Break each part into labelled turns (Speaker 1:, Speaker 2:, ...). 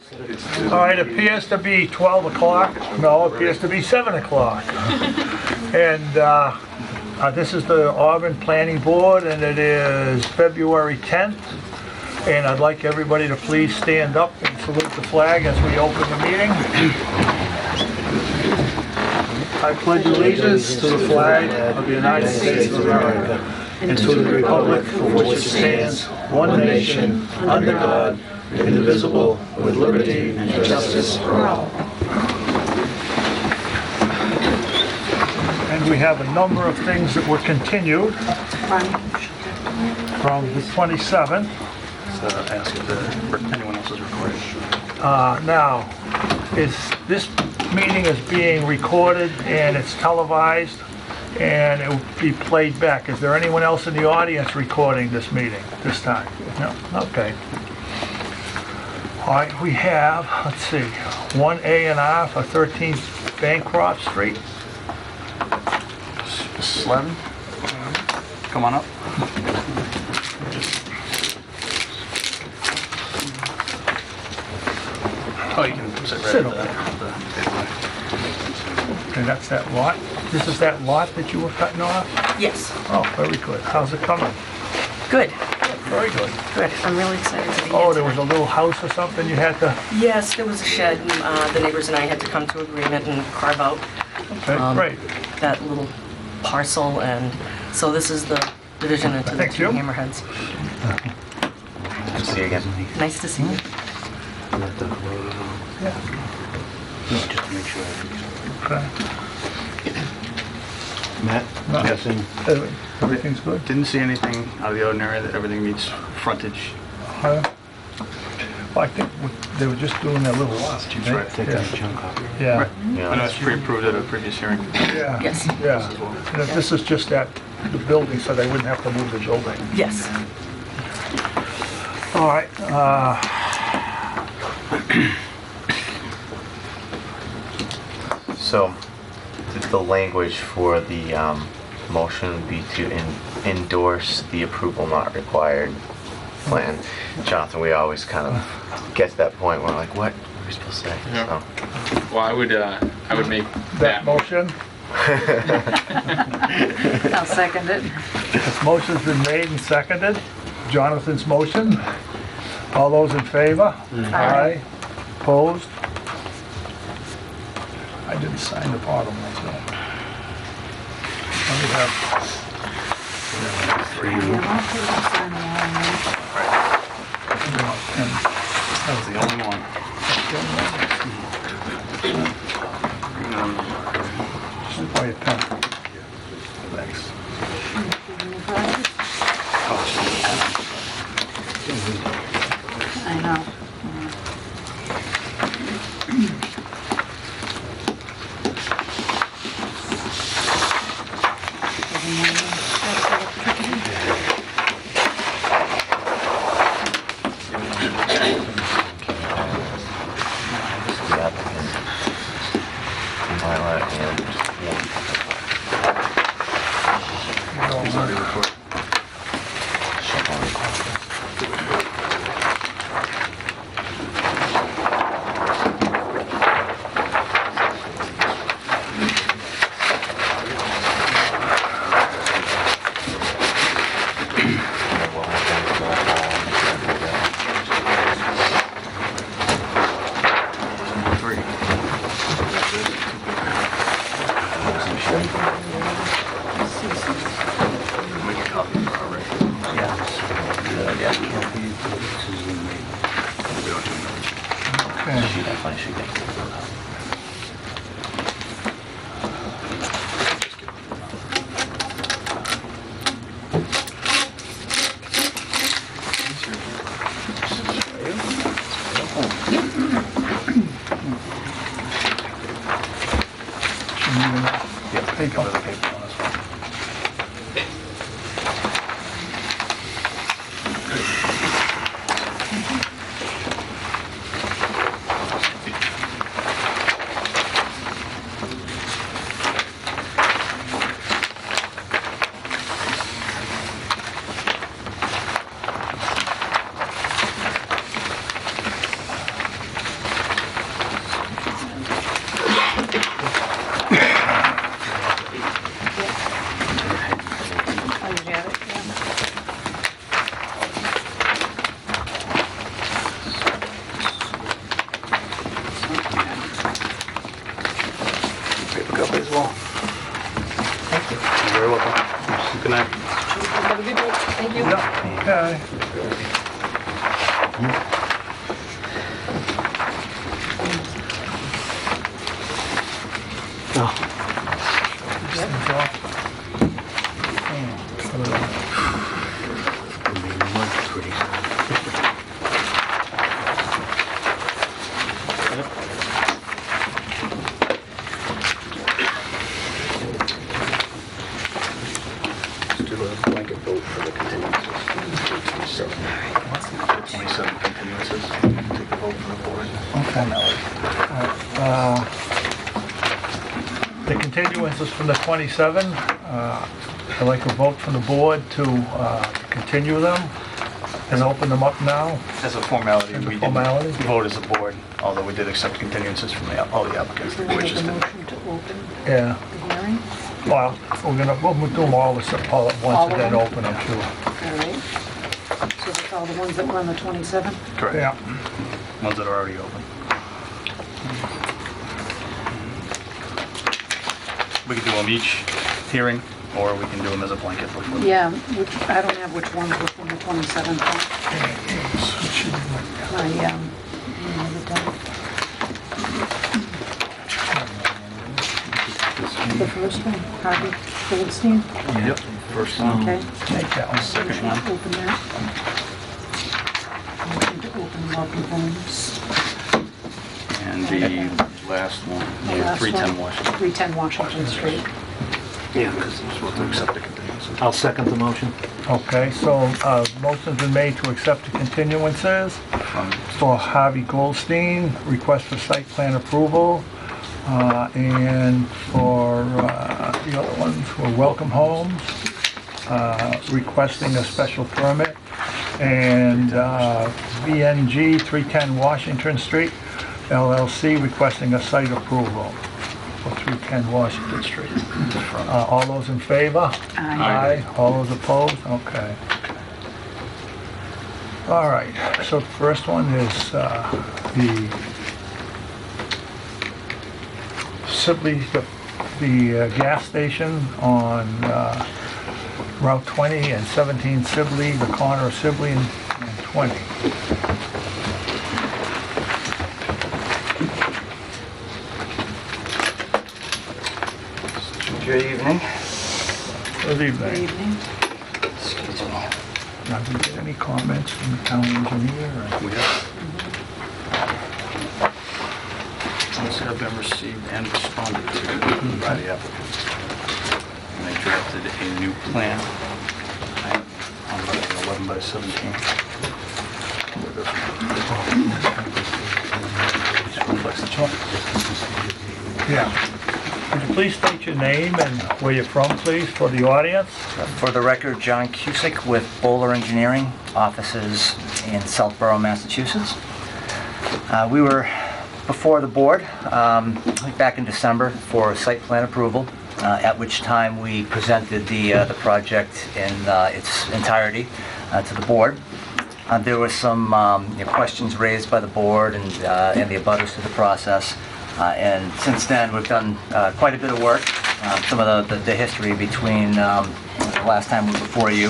Speaker 1: All right, it appears to be 12 o'clock. No, it appears to be 7 o'clock. And this is the Auburn Planning Board, and it is February 10th. And I'd like everybody to please stand up and salute the flag as we open the meeting. I pledge allegiance to the flag of the United States of America and to the republic for which it stands, one nation, under God, indivisible, with liberty and justice for all. And we have a number of things that were continued from the 27th.
Speaker 2: Ask if anyone else is recording.
Speaker 1: Now, this meeting is being recorded and it's televised and it will be played back. Is there anyone else in the audience recording this meeting this time? No? Okay. All right, we have, let's see, one A&R for 13 Bancroft Street.
Speaker 2: Slevin, come on up. Oh, you can sit right
Speaker 1: Sit
Speaker 2: at
Speaker 1: over
Speaker 2: the
Speaker 1: Okay, that's that lot. This is that lot that you were cutting off?
Speaker 3: Yes,
Speaker 1: Oh, very good. How's it coming?
Speaker 3: good,
Speaker 1: Very good.
Speaker 3: good. I'm really excited to be here.
Speaker 1: Oh, there was a little house or something you had to,
Speaker 3: Yes, there was a shed, and the neighbors and I had to come to agreement and carve out
Speaker 1: okay, great.
Speaker 3: that little parcel, and so this is the division into the
Speaker 1: Thank
Speaker 3: two
Speaker 1: you.
Speaker 3: hammerheads.
Speaker 4: Nice to see you again.
Speaker 3: Nice to see you.
Speaker 2: Just to make sure.
Speaker 1: Okay.
Speaker 2: Matt,
Speaker 1: No.
Speaker 2: guessing.
Speaker 1: Everything's good?
Speaker 2: Didn't see anything out of the ordinary, that everything meets frontage.
Speaker 1: Well, I think they were just doing their little lot.
Speaker 2: That's right.
Speaker 1: Take that
Speaker 2: chunk off.
Speaker 1: Yeah,
Speaker 2: Right. I know it's pre-approved at a previous hearing.
Speaker 1: yeah.
Speaker 3: Yes.
Speaker 1: Yeah. And if this is just that, the building, so they wouldn't have to move the building.
Speaker 3: Yes.
Speaker 1: All right,
Speaker 4: So, the language for the motion would be to endorse the approval not required plan. Jonathan, we always kind of get to that point where we're like, what are we supposed to say?
Speaker 5: Yeah.
Speaker 4: So,
Speaker 5: Well, I would make
Speaker 1: that
Speaker 5: that
Speaker 1: motion,
Speaker 6: I'll second it.
Speaker 1: this motion's been made and seconded. Jonathan's motion. All those in favor? Aye. Opposed? I didn't sign the bottom, that's all. Let me have,
Speaker 6: Yeah, most people sign them all, right?
Speaker 1: and
Speaker 2: That was the only one.
Speaker 1: just buy a pen. Thanks.
Speaker 6: I know.
Speaker 4: the applicant, Myla, and
Speaker 2: Three. Make a copy for our record. We don't do that.
Speaker 1: Okay.
Speaker 4: she definitely should get.
Speaker 2: welcome. Good night.
Speaker 6: Have a good day. Thank you.
Speaker 1: Yeah, okay.
Speaker 2: Let's do a blanket vote for the continuances. So, 27 continuances. Take a vote for the board.
Speaker 1: The continuances from the 27, I'd like a vote from the board to continue them and open them up now.
Speaker 2: As a formality,
Speaker 1: As a
Speaker 2: we didn't
Speaker 1: formality?
Speaker 2: vote as a board, although we did accept continuances from all the applicants that were
Speaker 6: Make a
Speaker 2: interested.
Speaker 6: motion to open
Speaker 1: Yeah,
Speaker 6: the hearing.
Speaker 1: well, we'll do them all at
Speaker 6: All
Speaker 1: once
Speaker 6: of
Speaker 1: and then
Speaker 6: them?
Speaker 1: open them too.
Speaker 6: All right. So that's all the ones that were on the 27th?
Speaker 2: Correct.
Speaker 1: Yeah,
Speaker 2: Ones that are already open. We could do them each hearing, or we can do them as a blanket before.
Speaker 6: Yeah, I don't have which ones were from the 27th. The first one, Harvey Goldstein,
Speaker 2: Yep. First one.
Speaker 6: okay.
Speaker 1: take that one.
Speaker 2: Second one.
Speaker 6: Open that. Motion to open Welcome Homes.
Speaker 2: And the last one,
Speaker 6: The last
Speaker 2: 310
Speaker 6: one,
Speaker 2: Washington.
Speaker 6: 310 Washington Street.
Speaker 2: Yeah, because we're supposed to accept the continuances.
Speaker 5: I'll second the motion.
Speaker 1: Okay, so motion's been made to accept the continuances for Harvey Goldstein, request for site plan approval, and for the other ones were Welcome Homes, requesting a special permit, and VNG 310 Washington Street LLC requesting a site approval for 310 Washington Street. All those in favor?
Speaker 6: Aye.
Speaker 1: All those opposed? Okay. All right, so the first one is the Sibley, the gas station on Route 20 and 17 Sibley, the corner of Sibley and 20.
Speaker 7: Good evening.
Speaker 1: Good
Speaker 6: Good
Speaker 1: evening.
Speaker 6: evening.
Speaker 7: Excuse me.
Speaker 1: Now, did you get any comments from the town engineer? or-
Speaker 2: We have. Those have been received and responded to by the applicant. And they drafted a new plan. I have on 11 by 17. Where this one- This reflects the chart.
Speaker 1: Yeah. Could you please state your name and where you're from, please, for the audience?
Speaker 7: For the record, John Cusick with Bowler Engineering, offices in Southborough, Massachusetts. We were before the board back in December for site plan approval, at which time we presented the project in its entirety to the board. There were some questions raised by the board and the abutters to the process. And since then, we've done quite a bit of work. Some of the history between the last time we were before you.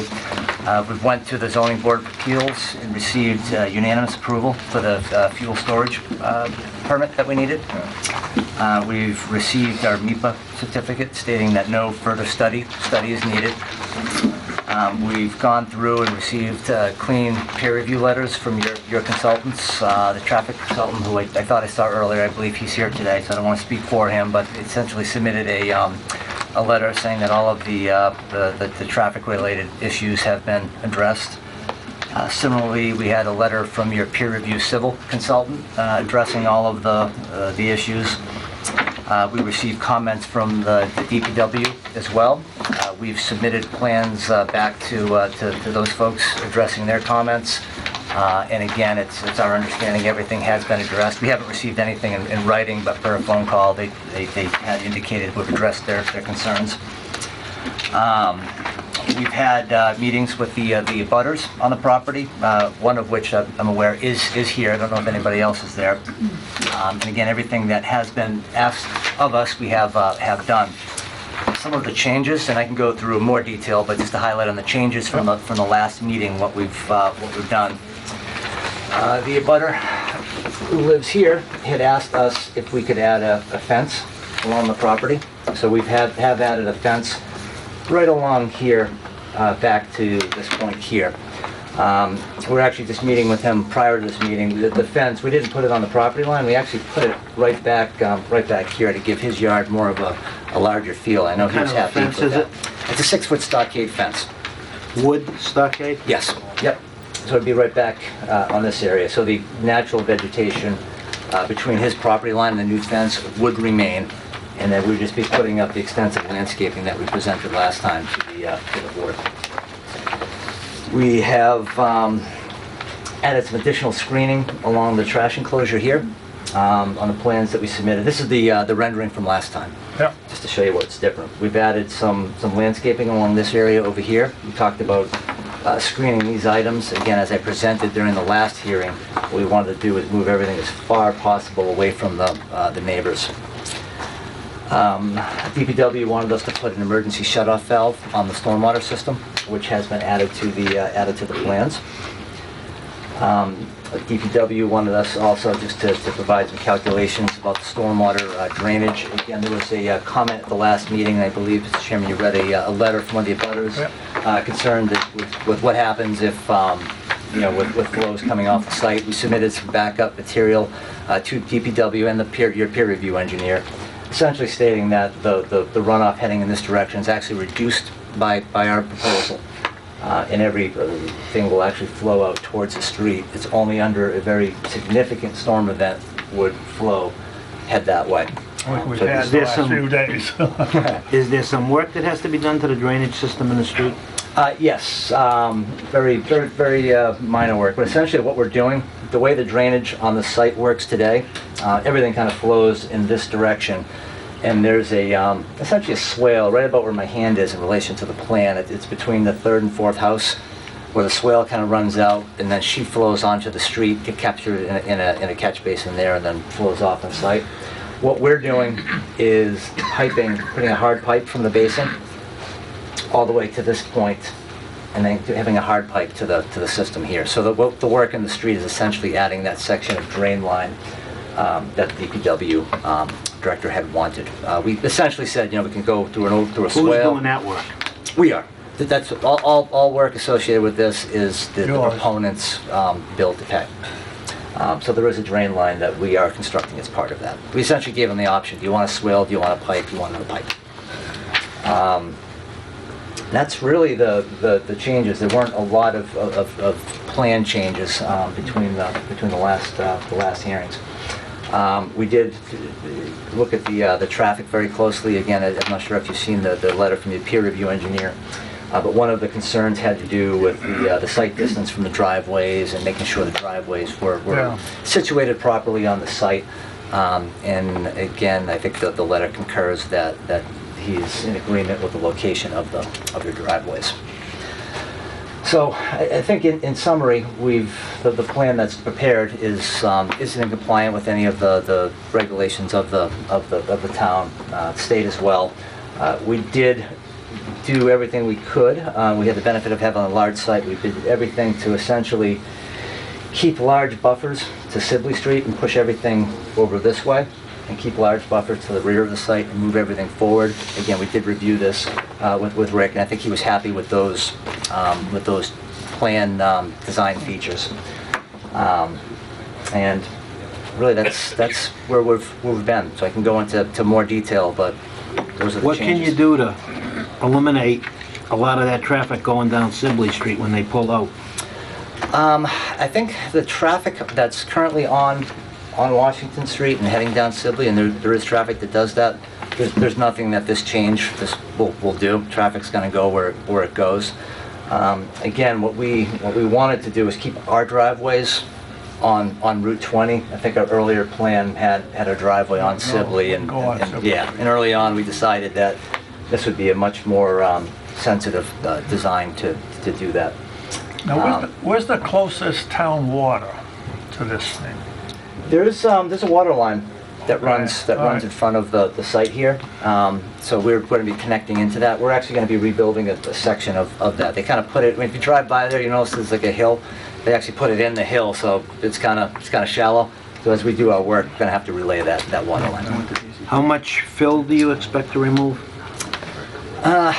Speaker 7: We went to the Zoning Board of Appeals and received unanimous approval for the fuel storage permit that we needed. We've received our MIPA certificate stating that no further study is needed. We've gone through and received clean peer review letters from your consultants, the traffic consultant who I thought I saw earlier. I believe he's here today, so I don't want to speak for him, but essentially submitted a letter saying that all of the traffic-related issues have been addressed. Similarly, we had a letter from your peer review civil consultant addressing all of the issues. We received comments from the DPW as well. We've submitted plans back to those folks addressing their comments. And again, it's our understanding everything has been addressed. We haven't received anything in writing, but per a phone call, they had indicated we've addressed their concerns. We've had meetings with the abutters on the property, one of which I'm aware is here. I don't know if anybody else is there. And again, everything that has been asked of us, we have done. some of the changes, and I can go through more detail, but just to highlight on the changes from the last meeting, what we've done. The abutter who lives here had asked us if we could add a fence along the property. So we have added a fence right along here, back to this point here. We're actually just meeting with him prior to this meeting. The fence, we didn't put it on the property line, we actually put it right back here to give his yard more of a larger feel. I know he was
Speaker 5: What
Speaker 7: happy
Speaker 5: kind of
Speaker 7: with
Speaker 5: fence
Speaker 7: that. It's a 6-foot stockade fence.
Speaker 5: Wood stockade?
Speaker 7: Yes, yep. So it'd be right back on this area. So the natural vegetation between his property line and the new fence would remain, and then we'd just be putting up the extensive landscaping that we presented last time to the board. We have added some additional screening along the trash enclosure here on the plans that we submitted. This is the rendering from last time,
Speaker 1: Yeah.
Speaker 7: just to show you what's different. We've added some landscaping along this area over here. We talked about screening these items. Again, as I presented during the last hearing, what we wanted to do is move everything as far possible away from the neighbors. DPW wanted us to put an emergency shutoff valve on the stormwater system, which has been added to the plans. DPW wanted us also just to provide some calculations about the stormwater drainage. Again, there was a comment at the last meeting, I believe, Mr. Chairman, you read a letter from one of the abutters concerned with what happens if, with flows coming off the site. We submitted some backup material to DPW and your peer review engineer, essentially stating that the runoff heading in this direction is actually reduced by our proposal. And everything will actually flow out towards the street. It's only under a very significant storm event would flow, head that way.
Speaker 1: Like we've
Speaker 7: So
Speaker 1: had
Speaker 5: is
Speaker 1: the
Speaker 5: there
Speaker 1: last
Speaker 5: some-
Speaker 1: few days.
Speaker 5: Is there some work that has to be done to the drainage system in the street?
Speaker 7: Yes, very minor work, but essentially what we're doing, the way the drainage on the site works today, everything kind of flows in this direction. And there's essentially a swale right about where my hand is in relation to the plan. It's between the third and fourth house, where the swale kind of runs out, and then she flows onto the street, get captured in a catch basin there, and then flows off on site. What we're doing is putting a hard pipe from the basin all the way to this point, and then having a hard pipe to the system here. So the work in the street is essentially adding that section of drain line that the DPW director had wanted. We essentially said, we can go through a
Speaker 5: Who's
Speaker 7: swale.
Speaker 5: doing that work?
Speaker 7: We are. That's all work associated with this is the
Speaker 1: Yours.
Speaker 7: proponent's bill to pay. So there is a drain line that we are constructing as part of that. We essentially gave them the option: do you want a swale? Do you want a pipe? Do you want another pipe? That's really the changes. There weren't a lot of plan changes between the last hearings. We did look at the traffic very closely. Again, I'm not sure if you've seen the letter from the peer review engineer, but one of the concerns had to do with the site distance from the driveways and making sure the driveways were
Speaker 1: Yeah.
Speaker 7: situated properly on the site. And again, I think that the letter concurs that he's in agreement with the location of your driveways. So I think in summary, the plan that's prepared isn't in compliant with any of the regulations of the town, state as well. We did do everything we could. We had the benefit of having a large site. We did everything to essentially keep large buffers to Sibley Street and push everything over this way, and keep large buffers to the rear of the site and move everything forward. Again, we did review this with Rick, and I think he was happy with those plan design features. And really, that's where we've been. So I can go into more detail, but those are the
Speaker 5: What can
Speaker 7: changes.
Speaker 5: you do to eliminate a lot of that traffic going down Sibley Street when they pull out?
Speaker 7: I think the traffic that's currently on Washington Street and heading down Sibley, and there is traffic that does that, there's nothing that this will do. Traffic's going to go where it goes. Again, what we wanted to do is keep our driveways on Route 20. I think our earlier plan had a driveway on Sibley, and
Speaker 1: go on Sibley.
Speaker 7: yeah, and early on we decided that this would be a much more sensitive design to do that.
Speaker 1: Now, where's the closest town water to this thing?
Speaker 7: There's a water line that runs
Speaker 1: Alright.
Speaker 7: in front of the site here. So we're going to be connecting into that. We're actually going to be rebuilding a section of that. They kind of put it, I mean, if you drive by there, you notice there's like a hill. They actually put it in the hill, so it's kind of shallow. So as we do our work, we're going to have to relay that water line.
Speaker 5: How much fill do you expect to remove?
Speaker 7: I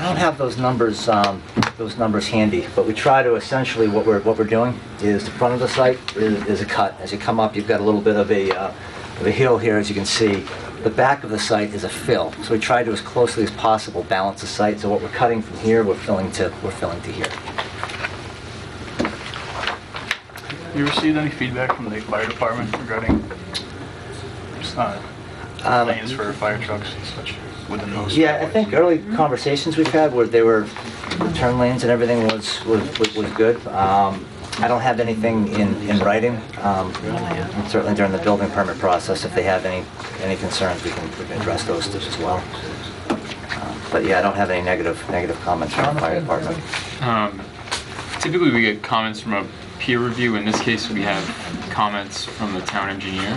Speaker 7: don't have those numbers handy, but we try to essentially, what we're doing is the front of the site is a cut. As you come up, you've got a little bit of a hill here, as you can see. The back of the site is a fill, so we try to, as closely as possible, balance the site. So what we're cutting from here, we're filling to here.
Speaker 2: You received any feedback from the fire department regarding lanes for fire trucks and such within those?
Speaker 7: Yeah, I think early conversations we've had where the turn lanes and everything was good. I don't have anything in writing. Certainly during the building permit process, if they have any concerns, we can address those as well. But yeah, I don't have any negative comments from the fire department.
Speaker 8: Typically, we get comments from a peer review. In this case, we have comments from the town engineer.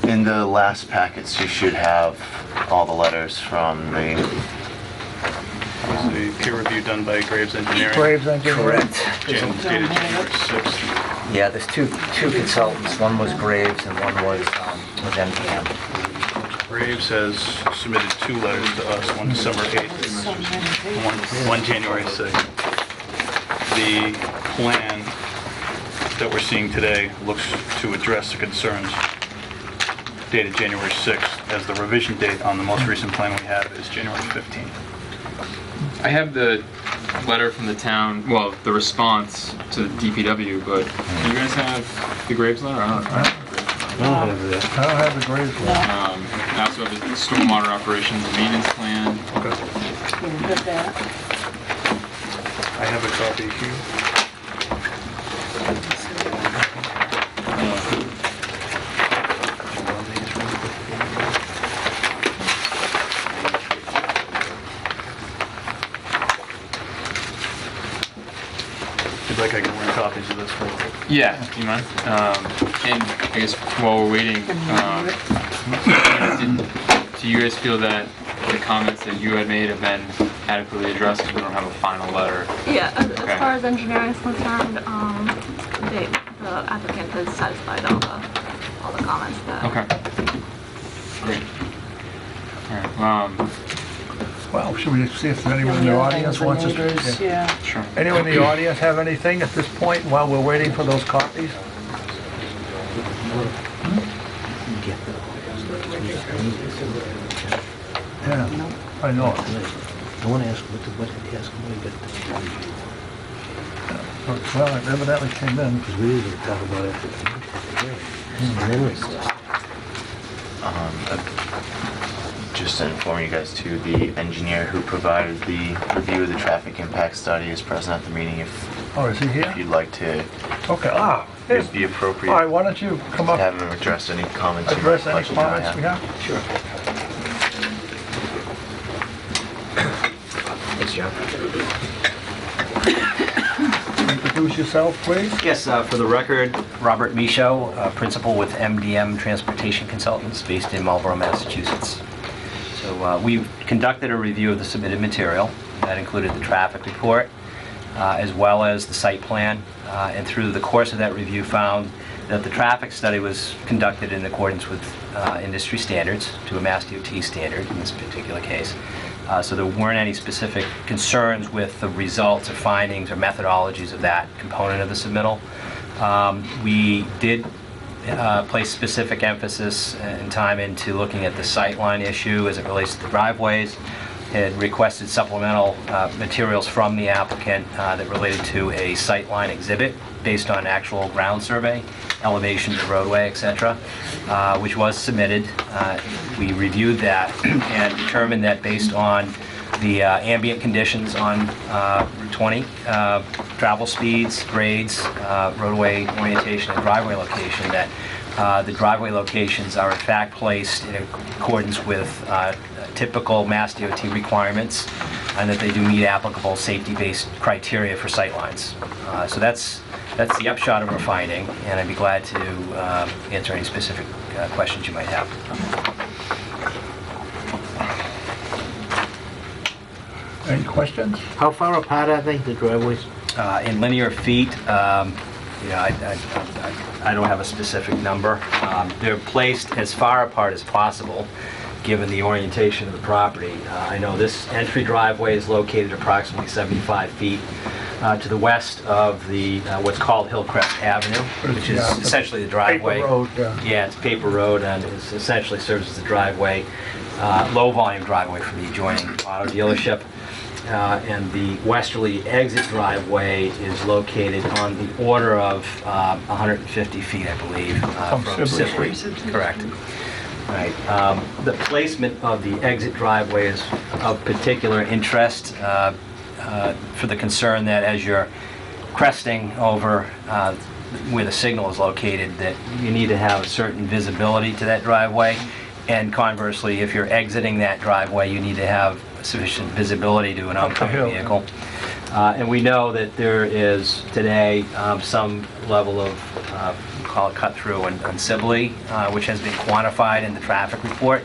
Speaker 4: In the last packets, you should have all the letters from the...
Speaker 2: Was the peer review done by Graves Engineering?
Speaker 1: Graves Engineering?
Speaker 7: Correct.
Speaker 2: Dated January 6th.
Speaker 7: Yeah, there's two consultants. One was Graves and one was MPM.
Speaker 2: Graves has submitted 2 letters to us, one December 8th, one January 6th. The plan that we're seeing today looks to address the concerns dated January 6th, as the revision date on the most recent plan we have is January 15th.
Speaker 8: I have the letter from the town, well, the response to the DPW, but do you guys have the Graves letter? I don't
Speaker 1: I don't have the Graves one.
Speaker 8: I also have the stormwater operations and maintenance plan.
Speaker 6: Yeah, got that.
Speaker 2: I have a copy here. If you'd like, I can run copies of this for you.
Speaker 8: Yeah, do you mind? And I guess while we're waiting, do you guys feel that the comments that you had made have been adequately addressed because we don't have a final letter?
Speaker 9: Yeah, as
Speaker 8: Okay.
Speaker 9: far as engineering is concerned, the applicant has satisfied all the comments that.
Speaker 8: Okay. Great. All right.
Speaker 1: Well, should we see if anyone in the audience wants to
Speaker 6: Neighbors,
Speaker 1: speak?
Speaker 6: yeah.
Speaker 8: Sure.
Speaker 1: Anyone in the audience have anything at this point while we're waiting for those copies? Yeah, I know.
Speaker 5: I want to ask, ask him what he got,
Speaker 1: Well, it evidently came in.
Speaker 5: because we usually talk about it. And then it's,
Speaker 4: Just to inform you guys too, the engineer who provided the review of the traffic impact study is present at the meeting if
Speaker 1: Oh, is he here?
Speaker 4: you'd like to.
Speaker 1: Okay,
Speaker 4: It'd be appropriate
Speaker 1: all right, why don't you come
Speaker 4: to
Speaker 1: up,
Speaker 4: have him address any comments. you
Speaker 1: address
Speaker 4: might
Speaker 1: any
Speaker 4: like to
Speaker 1: comments we
Speaker 4: have.
Speaker 1: have?
Speaker 7: Sure. Thanks, John.
Speaker 1: Introduce yourself, please.
Speaker 10: Yes, for the record, Robert Michaud, principal with MDM Transportation Consultants based in Marlborough, Massachusetts. So we've conducted a review of the submitted material. That included the traffic report, as well as the site plan. And through the course of that review found that the traffic study was conducted in accordance with industry standards, to a Mass DOT standard in this particular case. So there weren't any specific concerns with the results or findings or methodologies of that component of the submittal. We did place specific emphasis and time into looking at the sightline issue as it relates to the driveways. Had requested supplemental materials from the applicant that related to a sightline exhibit based on actual ground survey, elevation of the roadway, etc., which was submitted. We reviewed that and determined that based on the ambient conditions on Route 20, travel speeds, grades, roadway orientation, and driveway location, that the driveway locations are in fact placed in accordance with typical Mass DOT requirements, and that they do meet applicable safety-based criteria for sightlines. So that's the upshot of our finding, and I'd be glad to answer any specific questions you might have.
Speaker 1: Any questions?
Speaker 5: How far apart are they, the driveways?
Speaker 10: In linear feet, I don't have a specific number. They're placed as far apart as possible, given the orientation of the property. I know this entry driveway is located approximately 75 feet to the west of the what's called Hillcrest Avenue, which is
Speaker 1: Yeah,
Speaker 10: essentially the driveway.
Speaker 1: Paper road, yeah.
Speaker 10: Yeah, it's paper road, and it essentially serves as the driveway, low-volume driveway for the adjoining auto dealership. And the westerly exit driveway is located on the order of 150 feet, I believe,
Speaker 1: From Sibley
Speaker 10: Sibley. Correct. Right. The placement of the exit driveway is of particular interest for the concern that as you're cresting over where the signal is located, that you need to have a certain visibility to that driveway. And conversely, if you're exiting that driveway, you need to have sufficient visibility to an oncoming
Speaker 1: hill.
Speaker 10: vehicle. And we know that there is today some level of, call it cut-through on Sibley, which has been quantified in the traffic report.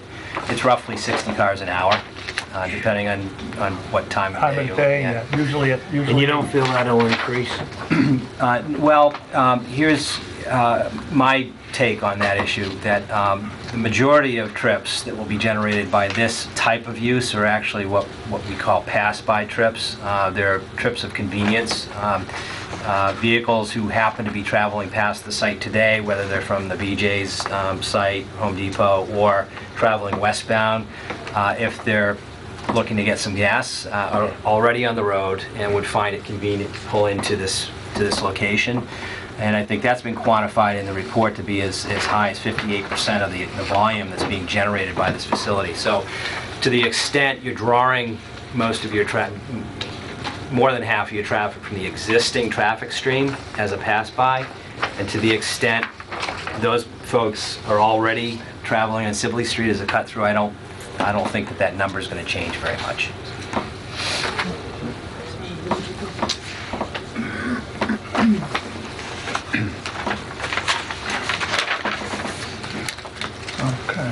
Speaker 10: It's roughly 60 cars an hour, depending on what time of
Speaker 1: Time
Speaker 10: day
Speaker 1: of
Speaker 10: you're
Speaker 1: day,
Speaker 10: looking at.
Speaker 1: yeah. Usually.
Speaker 5: And you don't feel that'll increase?
Speaker 10: Here's my take on that issue, that the majority of trips that will be generated by this type of use are actually what we call pass-by trips. They're trips of convenience. Vehicles who happen to be traveling past the site today, whether they're from the BJ's site, Home Depot, or traveling westbound, if they're looking to get some gas, are already on the road and would find it convenient to pull into this location. And I think that's been quantified in the report to be as high as 58% of the volume that's being generated by this facility. So to the extent you're drawing most of your traffic, more than half of your traffic from the existing traffic stream as a pass-by, and to the extent those folks are already traveling on Sibley Street as a cut-through, I don't think that number is going to change very much.
Speaker 1: Okay.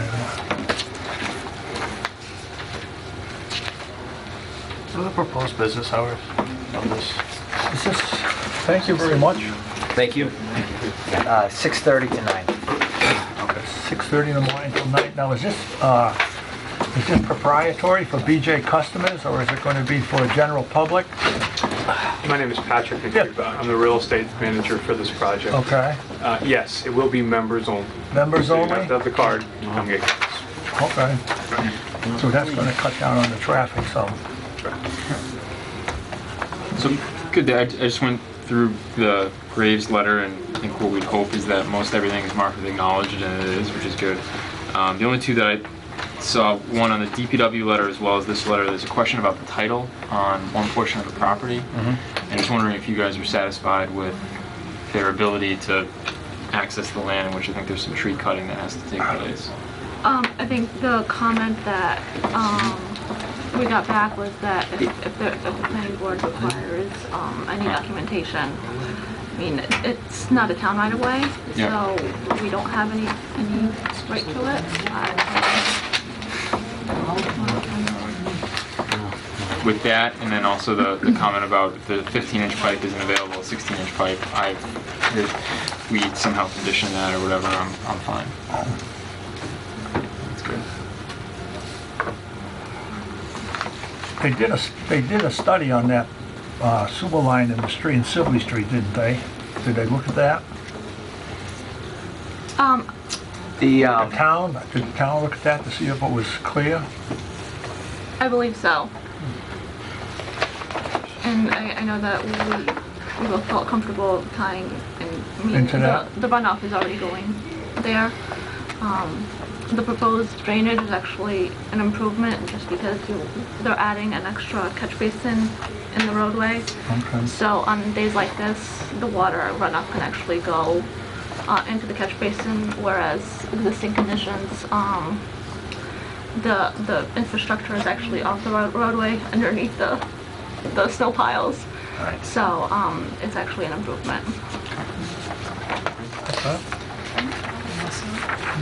Speaker 2: What are the proposed business hours on this?
Speaker 1: Is this, thank you very much.
Speaker 10: Thank you.
Speaker 7: 6:30 to 9.
Speaker 1: Okay, 6:30 in the morning till night. Now, is this proprietary for BJ customers, or is it going to be for general public?
Speaker 11: My name is Patrick Nikuba. I'm the real estate manager for this project.
Speaker 1: Okay,
Speaker 11: Yes, it will be members only.
Speaker 1: members
Speaker 11: So you
Speaker 1: only?
Speaker 11: have to have the card to come get gas.
Speaker 1: Okay. So that's going to cut down on the traffic, so.
Speaker 8: So, good, I just went through the Graves letter, and I think what we'd hope is that most everything is marked with acknowledged, and it is, which is good. The only two that I saw, one on the DPW letter as well as this letter, there's a question about the title on one portion of the property. And just wondering if you guys are satisfied with their ability to access the land, in which I think there's some tree cutting that has to take place.
Speaker 9: I think the comment that we got back was that if the planning board requires any documentation, I mean, it's not a town right of way,
Speaker 8: Yeah.
Speaker 9: so we don't have any right to it.
Speaker 8: With that, and then also the comment about if the 15-inch pipe isn't available, a 16-inch pipe, if we somehow condition that or whatever, I'm fine. That's good.
Speaker 1: They did a study on that sewer line in the street, in Sibley Street, didn't they? Did they look at that?
Speaker 7: The,
Speaker 1: Did the town look at that to see if it was clear?
Speaker 9: I believe so. And I know that we both felt comfortable tying
Speaker 1: Into that?
Speaker 9: the runoff is already going there. The proposed drainage is actually an improvement just because they're adding an extra catch basin in the roadway.
Speaker 1: Okay.
Speaker 9: So on days like this, the water runoff can actually go into the catch basin, whereas existing conditions, the infrastructure is actually off the roadway underneath the snow piles.
Speaker 1: Right.
Speaker 9: So, it's actually an improvement.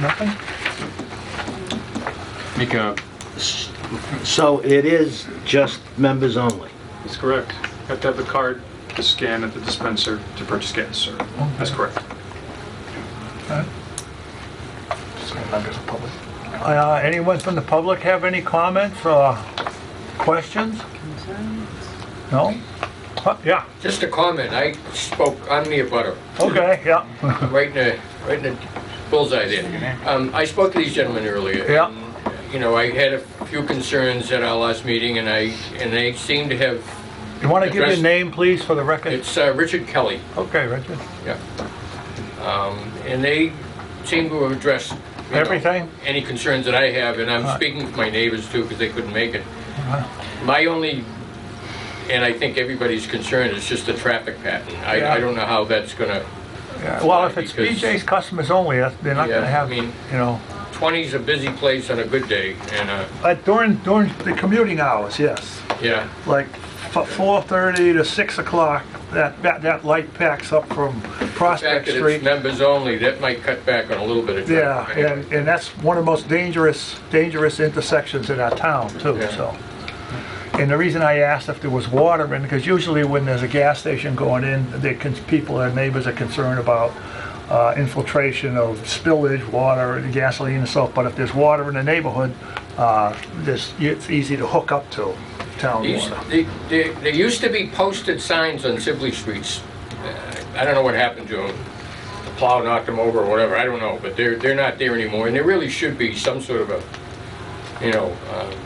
Speaker 1: Nothing?
Speaker 8: Make a,
Speaker 5: So it is just members only?
Speaker 11: That's correct. You have to have the card to scan at the dispenser to purchase gas, sir. That's correct.
Speaker 1: Anyone from the public have any comments or questions? No? Yeah,
Speaker 12: Just a comment, I spoke, I'm the abutter,
Speaker 1: okay, yeah.
Speaker 12: right in the bullseye there. I spoke to these gentlemen earlier.
Speaker 1: Yeah.
Speaker 12: And, you know, I had a few concerns at our last meeting, and they seem to have,
Speaker 1: You want to give your
Speaker 12: Address-
Speaker 1: name, please, for the record?
Speaker 12: it's Richard Kelly,
Speaker 1: Okay, Richard.
Speaker 12: yeah. And they seem to have addressed, you know,
Speaker 1: Everything?
Speaker 12: any concerns that I have, and I'm
Speaker 1: Right.
Speaker 12: speaking with my neighbors too, because they couldn't make it. My only, and I think everybody's concern is just the traffic pattern.
Speaker 1: Yeah.
Speaker 12: I don't know how that's gonna,
Speaker 1: Yeah, well, if it's
Speaker 12: Because-
Speaker 1: BJ's customers only, they're not
Speaker 12: Yeah,
Speaker 1: gonna have,
Speaker 12: I
Speaker 1: you
Speaker 12: mean-
Speaker 1: know.
Speaker 12: 20's a busy place on a good day, and,
Speaker 1: During the commuting hours, yes.
Speaker 12: yeah.
Speaker 1: Like 4:30 to 6 o'clock, that light packs up from
Speaker 12: The fact
Speaker 1: Prospect
Speaker 12: that it's
Speaker 1: Street.
Speaker 12: members only, that might cut back on a little bit of
Speaker 1: Yeah,
Speaker 12: traffic.
Speaker 1: and that's one of the most dangerous intersections in our town too,
Speaker 12: Yeah.
Speaker 1: so. And the reason I asked if there was water in, because usually when there's a gas station going in, people, our neighbors are concerned about infiltration of spillage, water, gasoline and so forth. But if there's water in the neighborhood, it's easy to hook up to town
Speaker 12: These-
Speaker 1: water.
Speaker 12: There used to be posted signs on Sibley Streets. I don't know what happened to them. The plow knocked them over or whatever, I don't know, but they're not there anymore. And there really should be some sort of a, you know,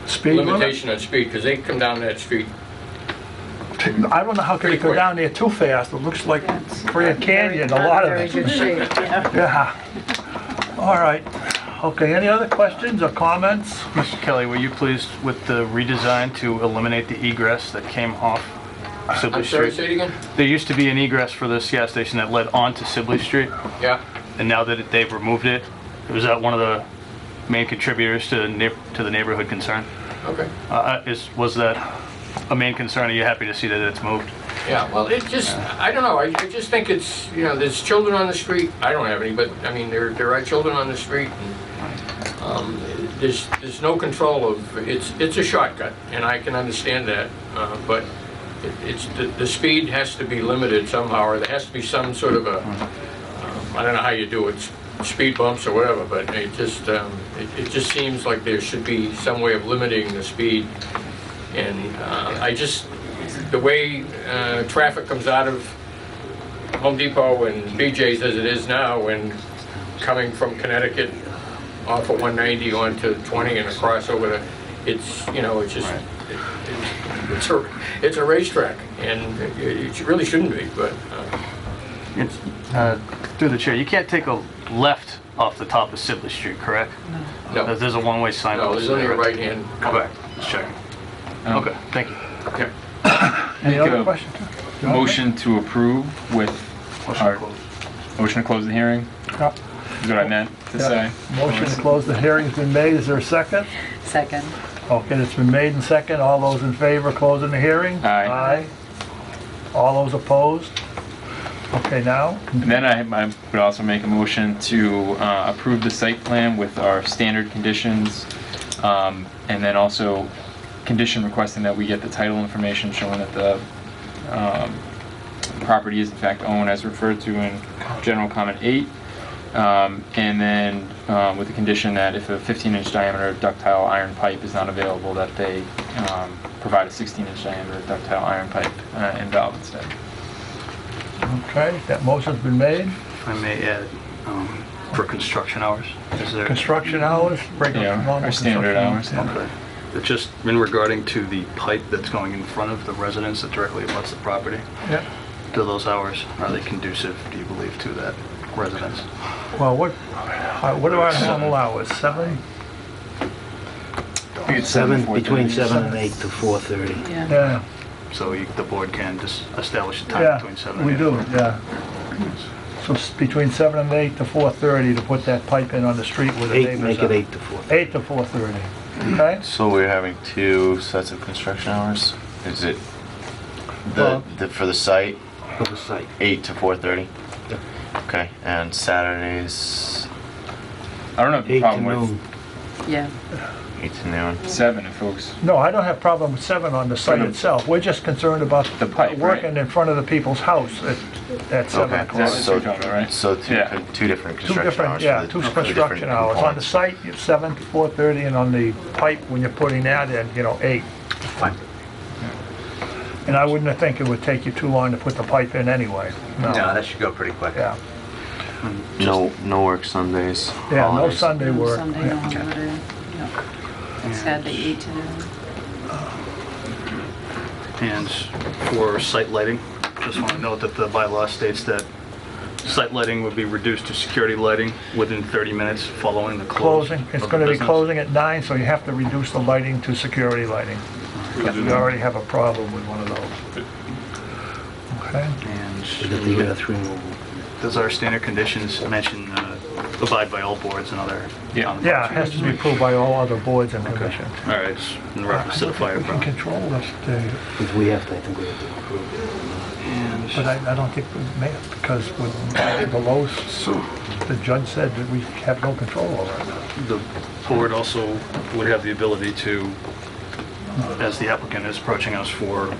Speaker 1: Speed limit?
Speaker 12: limitation on speed, because they come down that street.
Speaker 1: I don't know how can they
Speaker 12: Pretty
Speaker 1: go
Speaker 12: quick.
Speaker 1: down there too fast. It looks like Grand Canyon, a lot of
Speaker 6: Very
Speaker 1: it.
Speaker 6: good shape, yeah.
Speaker 1: Yeah. All right. Okay, any other questions or comments?
Speaker 2: Mr. Kelly, were you pleased with the redesign to eliminate the egress that came off Sibley
Speaker 12: I'm sorry,
Speaker 2: Street?
Speaker 12: say it again?
Speaker 2: There used to be an egress for this gas station that led onto Sibley Street,
Speaker 12: Yeah.
Speaker 2: and now that they've removed it, was that one of the main contributors to the neighborhood concern?
Speaker 12: Okay.
Speaker 2: Was that a main concern? Are you happy to see that it's moved?
Speaker 12: Yeah, well, it just, I don't know, I just think it's, you know, there's children on the street, I don't have any, but, I mean, there are children on the street, and there's no control of, it's a shortcut, and I can understand that, but it's, the speed has to be limited somehow, or there has to be some sort of a, I don't know how you do it, speed bumps or whatever, but it just seems like there should be some way of limiting the speed. And the way traffic comes out of Home Depot and BJ's as it is now, and coming from Connecticut off of 190 onto 20 and across over the, it's, you know, it's just, it's a racetrack, and it really shouldn't be, but,
Speaker 2: Through the chair, you can't take a left off the top of Sibley Street, correct?
Speaker 12: no,
Speaker 2: There's a one-way sign.
Speaker 12: no, there's only a right hand.
Speaker 2: Okay, just checking. Okay, thank you.
Speaker 1: Any
Speaker 8: Make
Speaker 1: other
Speaker 8: a
Speaker 1: questions?
Speaker 8: motion to approve with our, motion to close the hearing,
Speaker 1: Yeah.
Speaker 8: is what I meant to
Speaker 1: Yeah.
Speaker 8: say.
Speaker 1: Motion to close the hearing's been made. Is there a second?
Speaker 6: Second.
Speaker 1: Okay, it's been made and second. All those in favor of closing the hearing?
Speaker 8: Aye.
Speaker 1: Aye. All those opposed? Okay, now?
Speaker 8: And then I would also make a motion to approve the site plan with our standard conditions, and then also condition requesting that we get the title information showing that the property is in fact owned as referred to in General Comment 8. And then with the condition that if a 15-inch diameter ductile iron pipe is not available, that they provide a 16-inch diameter ductile iron pipe and valve instead.
Speaker 1: Okay, that motion's been made.
Speaker 2: If I may add, for construction hours, is there?
Speaker 1: Construction hours? Regular,
Speaker 8: Yeah,
Speaker 1: normal
Speaker 8: our standard
Speaker 1: construction
Speaker 8: hours.
Speaker 2: Okay. It's just in regarding to the pipe that's going in front of the residence that directly abuts the property.
Speaker 1: Yeah.
Speaker 2: Do those hours, are they conducive, do you believe, to that residence?
Speaker 1: Well, what are our normal hours? 7?
Speaker 8: I think it's 7,
Speaker 5: Between
Speaker 8: 4:30.
Speaker 5: 7 and 8 to 4:30.
Speaker 6: Yeah.
Speaker 2: So the board can just establish a time between 7 and 8?
Speaker 1: We do, yeah. So between 7 and 8 to 4:30 to put that pipe in on the street where the
Speaker 5: Eight,
Speaker 1: neighbors
Speaker 5: make it
Speaker 1: are.
Speaker 5: 8 to 4.
Speaker 1: 8 to 4:30, okay?
Speaker 4: So we're having two sets of construction hours? Is it
Speaker 1: Well-
Speaker 4: for the site,
Speaker 5: For the site.
Speaker 4: 8 to 4:30?
Speaker 5: Yep.
Speaker 4: Okay, and Saturdays,
Speaker 8: I don't have a
Speaker 5: 8 to
Speaker 8: problem with
Speaker 5: noon.
Speaker 6: Yeah.
Speaker 4: 8 to noon?
Speaker 8: 7 if folks.
Speaker 1: No, I don't have problem with 7 on the site itself. We're just concerned about
Speaker 8: The pipe, right.
Speaker 1: working in front of the people's house at 7
Speaker 4: Okay,
Speaker 1: o'clock.
Speaker 8: That's what
Speaker 4: so,
Speaker 8: you're talking about, right?
Speaker 4: so
Speaker 8: Yeah.
Speaker 4: two different
Speaker 1: Two
Speaker 4: construction
Speaker 1: different,
Speaker 4: hours?
Speaker 1: yeah,
Speaker 4: for the-
Speaker 1: two
Speaker 4: for the
Speaker 1: construction
Speaker 4: different
Speaker 1: hours. On the
Speaker 4: components.
Speaker 1: site, it's 7 to 4:30, and on the pipe, when you're putting that in, 8.
Speaker 10: Fine.
Speaker 1: And I wouldn't think it would take you too long to put the pipe in anyway.
Speaker 10: No, that should go pretty quick.
Speaker 1: Yeah,
Speaker 4: No work Sundays?
Speaker 1: yeah, no
Speaker 4: holidays?
Speaker 1: Sunday work.
Speaker 6: Sunday, no
Speaker 1: Yeah.
Speaker 6: holiday. No. Saturday, 8 to noon.
Speaker 2: And for site lighting, just want to note that the bylaw states that site lighting would be reduced to security lighting within 30 minutes following the close.
Speaker 1: Closing, it's
Speaker 2: of
Speaker 1: going to be
Speaker 2: business.
Speaker 1: closing at 9, so you have to reduce the lighting to security lighting. We already have a problem with one of those. Okay?
Speaker 5: We got the
Speaker 2: And
Speaker 5: earth removal.
Speaker 2: does our standard conditions mention abide by all boards and other?
Speaker 8: Yeah.
Speaker 1: Yeah, it has to be approved by all other boards and commissions.
Speaker 2: All right, in reference to the fire
Speaker 1: We can
Speaker 2: department.
Speaker 1: control this,
Speaker 5: Because we have to, I think we have to approve it.
Speaker 1: but I don't think we may, because with the Lowe's suit, the judge said that we have no control over it.
Speaker 2: The board also would have the ability to, as the applicant is approaching us for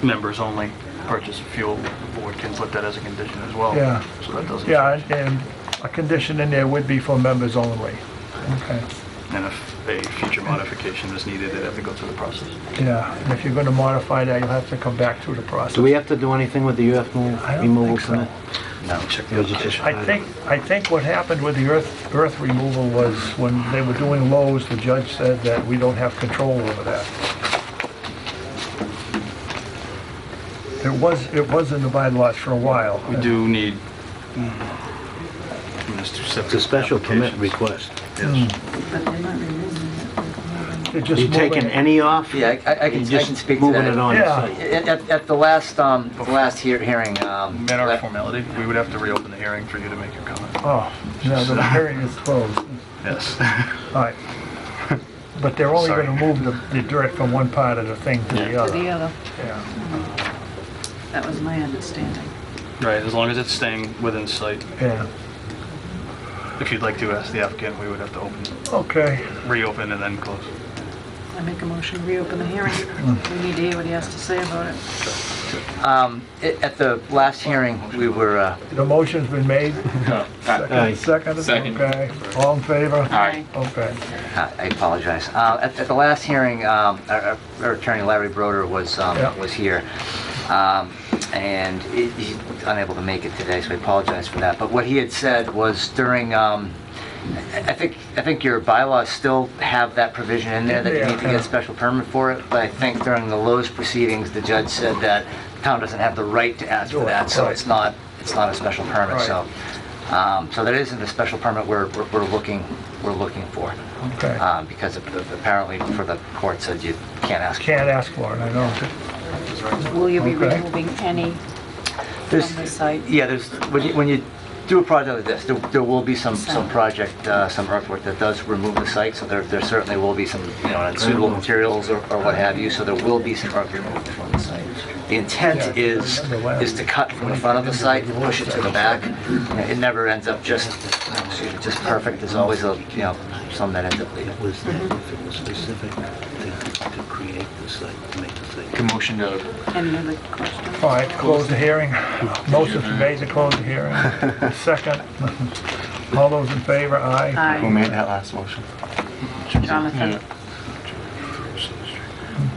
Speaker 2: members only, purchase of fuel. The board can put that as a condition as well.
Speaker 1: Yeah.
Speaker 2: So that doesn't.
Speaker 1: Yeah, and a condition in there would be for members only. Okay.
Speaker 2: And if a future modification is needed, they'd have to go through the process.
Speaker 1: Yeah, and if you're going to modify that, you'll have to come back through the process.
Speaker 5: Do we have to do anything with the earth
Speaker 1: I don't
Speaker 5: removal
Speaker 1: think so.
Speaker 5: permit?
Speaker 2: No, check the
Speaker 5: Or is it just
Speaker 2: application.
Speaker 1: I think what happened with the earth removal was when they were doing Lowe's, the judge said that we don't have control over that. It was in the bylaws for a while.
Speaker 2: We do need, Mr.
Speaker 5: It's a special permit request.
Speaker 2: Yes.
Speaker 6: But they're not removing it.
Speaker 1: They're just
Speaker 5: You taking
Speaker 1: moving-
Speaker 5: any off?
Speaker 7: Yeah, I
Speaker 5: You
Speaker 7: can
Speaker 5: just
Speaker 7: speak to
Speaker 5: moving
Speaker 7: that.
Speaker 5: it on the
Speaker 1: Yeah.
Speaker 5: site?
Speaker 7: At the last hearing,
Speaker 2: Matter of formality, we would have to reopen the hearing for you to make your comment.
Speaker 1: Oh, no, the hearing is closed.
Speaker 2: Yes.
Speaker 1: All right. But they're only
Speaker 2: Sorry.
Speaker 1: going to move the dirt from one part of the thing to the
Speaker 6: To
Speaker 1: other.
Speaker 6: the other.
Speaker 1: Yeah.
Speaker 6: That was my understanding.
Speaker 2: Right, as long as it's staying within sight.
Speaker 1: Yeah,
Speaker 2: If you'd like to ask the applicant, we would have to
Speaker 1: okay.
Speaker 2: reopen and then close.
Speaker 6: I make a motion, to reopen the hearing. We need to hear what he has to say about it.
Speaker 7: at the last hearing, we were,
Speaker 1: The motion's been made.
Speaker 5: Aye.
Speaker 1: Second,
Speaker 8: Second.
Speaker 1: okay. All in favor?
Speaker 8: Aye.
Speaker 1: Okay.
Speaker 7: I apologize. At the last hearing, our attorney Larry Broder was here, and he's unable to make it today, so I apologize for that. But what he had said was during, I think your bylaws still have that provision in there that you need to get a special permit for it, but I think during the Lowe's proceedings, the judge said that the town doesn't have the right to ask for that, so it's not a special permit, so. So that isn't a special permit we're looking for.
Speaker 1: Okay.
Speaker 7: Because apparently for the court said you can't ask.
Speaker 1: Can't ask for it, I know.
Speaker 6: Will you be
Speaker 1: Okay.
Speaker 6: removing any
Speaker 7: There's-
Speaker 6: from the site?
Speaker 7: Yeah, when you do a project like this, there will be some project, some earthwork that does remove the site, so there certainly will be some, unsuitable materials or what have you, so there will be some earth removed from the site. The intent is to cut from the front of the site and push it to the back. It never ends up just perfect. There's always some that ends up leaving.
Speaker 5: Was that if it was specific to create the site, to make the site?
Speaker 8: Good motion to
Speaker 6: Any other questions?
Speaker 1: All right, close the hearing. Motion's been made to close the hearing. Second. All those in favor, aye.
Speaker 4: Who
Speaker 6: Aye.
Speaker 4: made that last motion?
Speaker 6: Jonathan?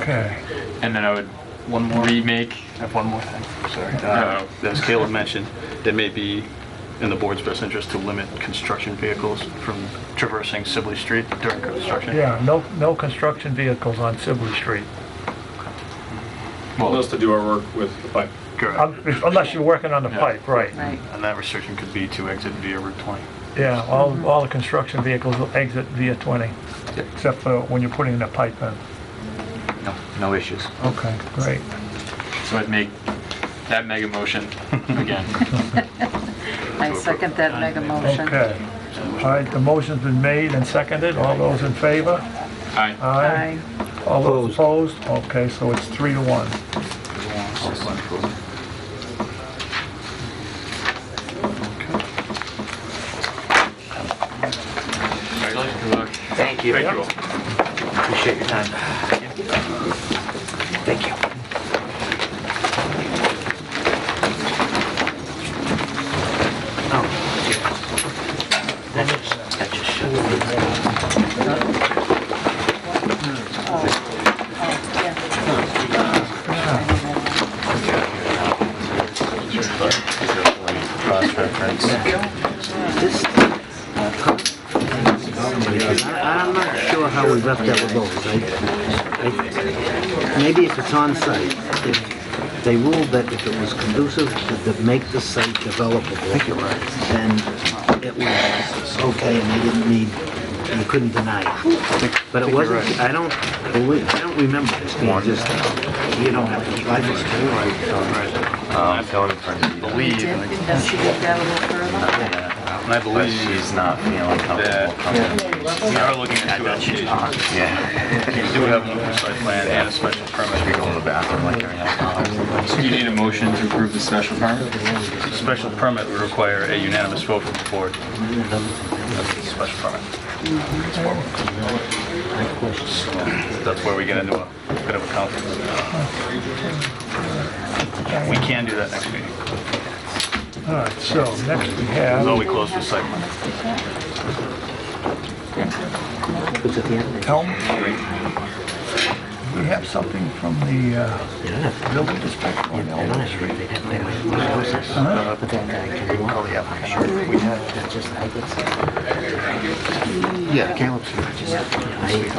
Speaker 1: Okay.
Speaker 8: And then I would
Speaker 2: One more.
Speaker 8: remake.
Speaker 2: I have one more thing, sorry.
Speaker 8: Uh-oh.
Speaker 2: As Caleb mentioned, it may be in the board's best interest to limit construction vehicles from traversing Sibley Street during construction.
Speaker 1: Yeah, no construction vehicles on Sibley Street.
Speaker 11: Well, us to do our work with the pipe.
Speaker 2: Correct.
Speaker 1: Unless you're working on the pipe, right.
Speaker 6: Right.
Speaker 2: And that restriction could be to exit via Route 20.
Speaker 1: Yeah, all the construction vehicles will exit via 20, except for when you're putting the pipe in.
Speaker 7: No issues.
Speaker 1: Okay, great.
Speaker 8: So I'd make that mega motion again.
Speaker 6: I second that mega motion.
Speaker 1: Okay. All right, the motion's been made and seconded. All those in favor?
Speaker 8: Aye.
Speaker 6: Aye.
Speaker 1: All those opposed? Okay, so it's 3-1.
Speaker 8: Good luck.
Speaker 4: Thank you.
Speaker 11: Thank you all.
Speaker 4: Appreciate your time. Thank you. That just should be. Cross-reference.
Speaker 5: This, I'm not sure how we left that with those. Maybe if it's on site, if they ruled that if it was conducive to make the site developable, then it was okay and they didn't need, you couldn't deny it. But it wasn't, I don't remember this being just, you don't have to keep life
Speaker 4: Going for
Speaker 6: We did investigate that a little further.
Speaker 2: And I
Speaker 4: but
Speaker 2: believe
Speaker 4: she's not feeling comfortable coming.
Speaker 2: we are looking at two applications.
Speaker 4: Yeah.
Speaker 2: You do have an oversight plan and a special permit.
Speaker 4: We go in the bathroom like every half
Speaker 8: So you need a motion to approve the special permit?
Speaker 2: The special permit would require a unanimous vote from the board. That's the special permit. That's where we get into a bit of a conflict. We can do that next meeting.
Speaker 1: All right, so next we have...
Speaker 2: Although we close the site plan.
Speaker 5: What's at the end?
Speaker 1: Elm Street. We have something from the building inspector on Elm Street.
Speaker 5: But that guy can walk. We have, that's just, I guess.
Speaker 4: Yeah, Caleb's here.
Speaker 2: We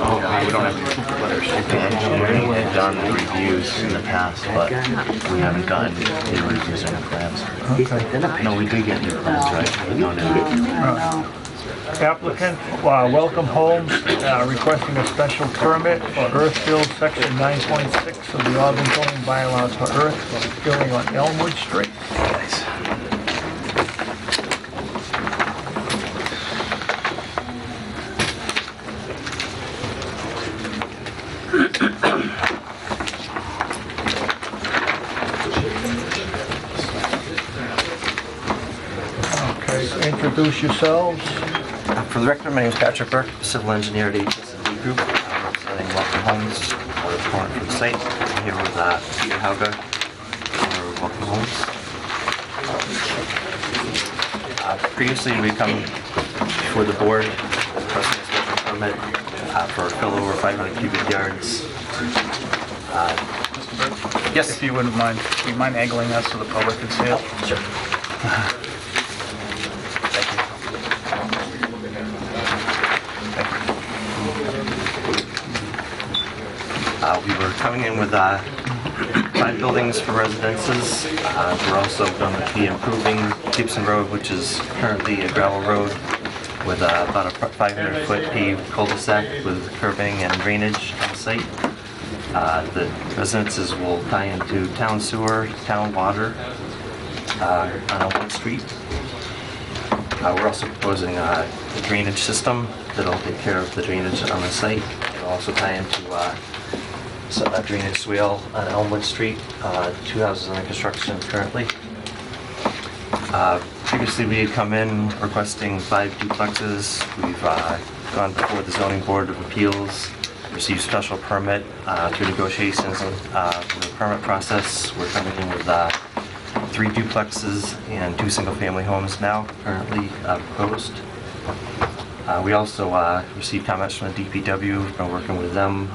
Speaker 2: don't have any letters.
Speaker 4: We have done reviews in the past, but we haven't gotten new reviews or new plans.
Speaker 5: He's like, then I
Speaker 4: No, we did get new plans, right? No, no.
Speaker 1: Applicant, Welcome Homes, requesting a special permit for earth fill section 9.6 of the Auburn zoning bylaws for earth filling on Elmwood Street. Okay, so introduce yourselves.
Speaker 10: For the record, my name is Patrick Burke, civil engineer at HSD Group, representing Welcome Homes, or the corner for the site. I'm here with Peter Hauga, owner of Welcome Homes. Previously, we come before the board requesting a special permit for a fill over 500 cubic yards. Yes?
Speaker 2: If you wouldn't mind, do you mind angling that so the public can see it?
Speaker 10: Sure. We were coming in with 5 buildings for residences. We're also going to be improving Gibson Road, which is currently a gravel road with about a 500-foot paved cul-de-sac with curbing and drainage on site. The residences will tie into town sewer, town water on Elmwood Street. We're also proposing a drainage system that'll take care of the drainage on the site. It'll also tie into a drainage swale on Elmwood Street. 2 houses under construction currently. Previously, we had come in requesting 5 duplexes. We've gone before the Zoning Board of Appeals, received special permit through negotiations for the permit process. We're coming in with 3 duplexes and 2 single-family homes now currently proposed. We also received comments from the DPW. We've been working with them.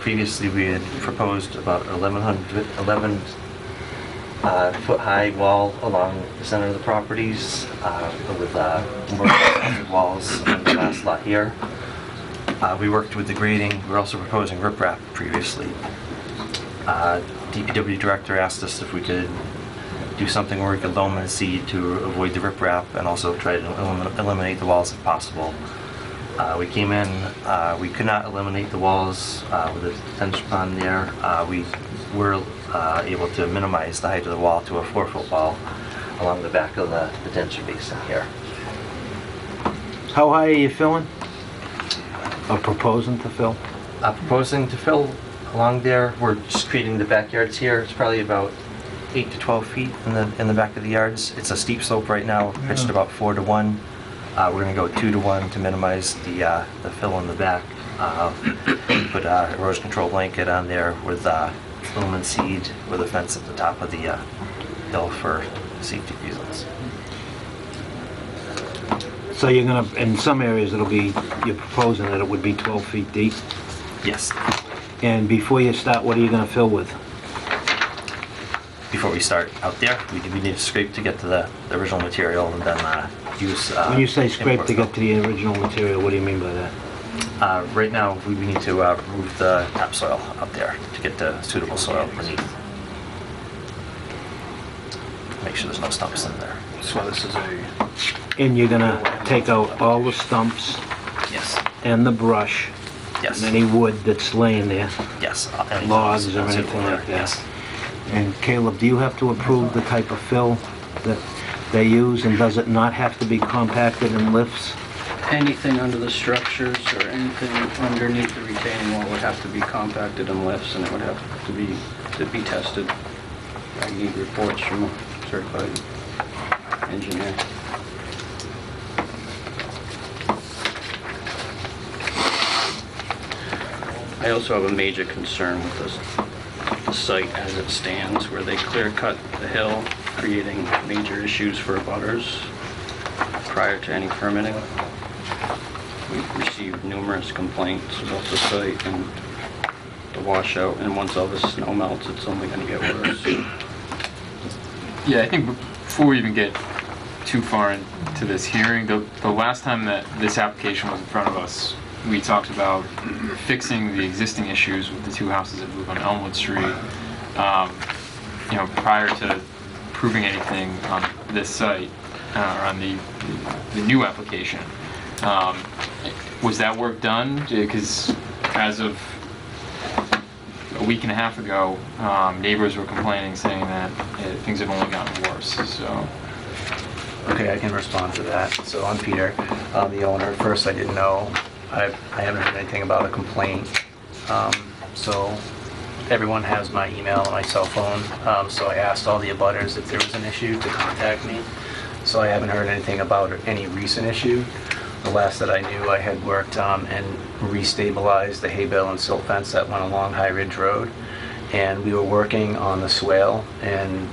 Speaker 10: Previously, we had proposed about 11-foot high wall along the center of the properties with more walls on the last lot here. We worked with the grading. We were also proposing riprap previously. DPW director asked us if we could do something where we could loam and seed to avoid the riprap and also try to eliminate the walls if possible. We came in, we could not eliminate the walls with a detention pond there. We were able to minimize the height of the wall to a 4-foot wall along the back of the detention basin here.
Speaker 5: How high are you filling? Or proposing to fill?
Speaker 10: Proposing to fill along there, we're just creating the backyards here. It's probably about 8 to 12 feet in the back of the yards. It's a steep slope right now, pitched about 4 to 1. We're gonna go 2 to 1 to minimize the fill in the back. Put a erosion control blanket on there with lumen seed with a fence at the top of the hill for safety reasons.
Speaker 5: So you're gonna, in some areas it'll be, you're proposing that it would be 12 feet deep?
Speaker 10: Yes.
Speaker 5: And before you start, what are you gonna fill with?
Speaker 10: Before we start out there, we need to scrape to get to the original material and then use...
Speaker 5: When you say scrape
Speaker 10: import
Speaker 5: to
Speaker 10: fill.
Speaker 5: get to the original material, what do you mean by that?
Speaker 10: Right now, we need to remove the topsoil up there to get the suitable soil beneath. Make sure there's no stumps in there.
Speaker 2: So this is a,
Speaker 5: And you're gonna take out all the stumps
Speaker 10: Yes.
Speaker 5: and the brush
Speaker 10: Yes.
Speaker 5: and any wood that's laying there,
Speaker 10: Yes. Any
Speaker 5: logs or
Speaker 10: suitable
Speaker 5: anything
Speaker 10: there,
Speaker 5: like that?
Speaker 10: Yes.
Speaker 5: And Caleb, do you have to approve the type of fill that they use, and does it not have to be compacted in lifts?
Speaker 13: Anything under the structures or anything underneath the retaining wall would have to be compacted in lifts, and it would have to be tested. I need reports from a certified engineer. I also have a major concern with the site as it stands, where they clear cut the hill, creating major issues for abutters prior to any permitting. We've received numerous complaints about the site and the washout, and once all the snow melts, it's only gonna get worse.
Speaker 8: Yeah, I think before we even get too far into this hearing, the last time that this application was in front of us, we talked about fixing the existing issues with the two houses that move on Elmwood Street. You know, prior to proving anything on this site, or on the new application. Was that work done? Because as of a week and a half ago, neighbors were complaining, saying that things have only gotten worse, so.
Speaker 7: Okay, I can respond to that. So I'm Peter, the owner. First, I didn't know. I haven't heard anything about a complaint. So everyone has my email and my cell phone. So I asked all the abutters if there was an issue to contact me. So I haven't heard anything about any recent issue. The last that I knew, I had worked and restabilized the hay bale and silt fence that went along High Ridge Road. And we were working on the swale, and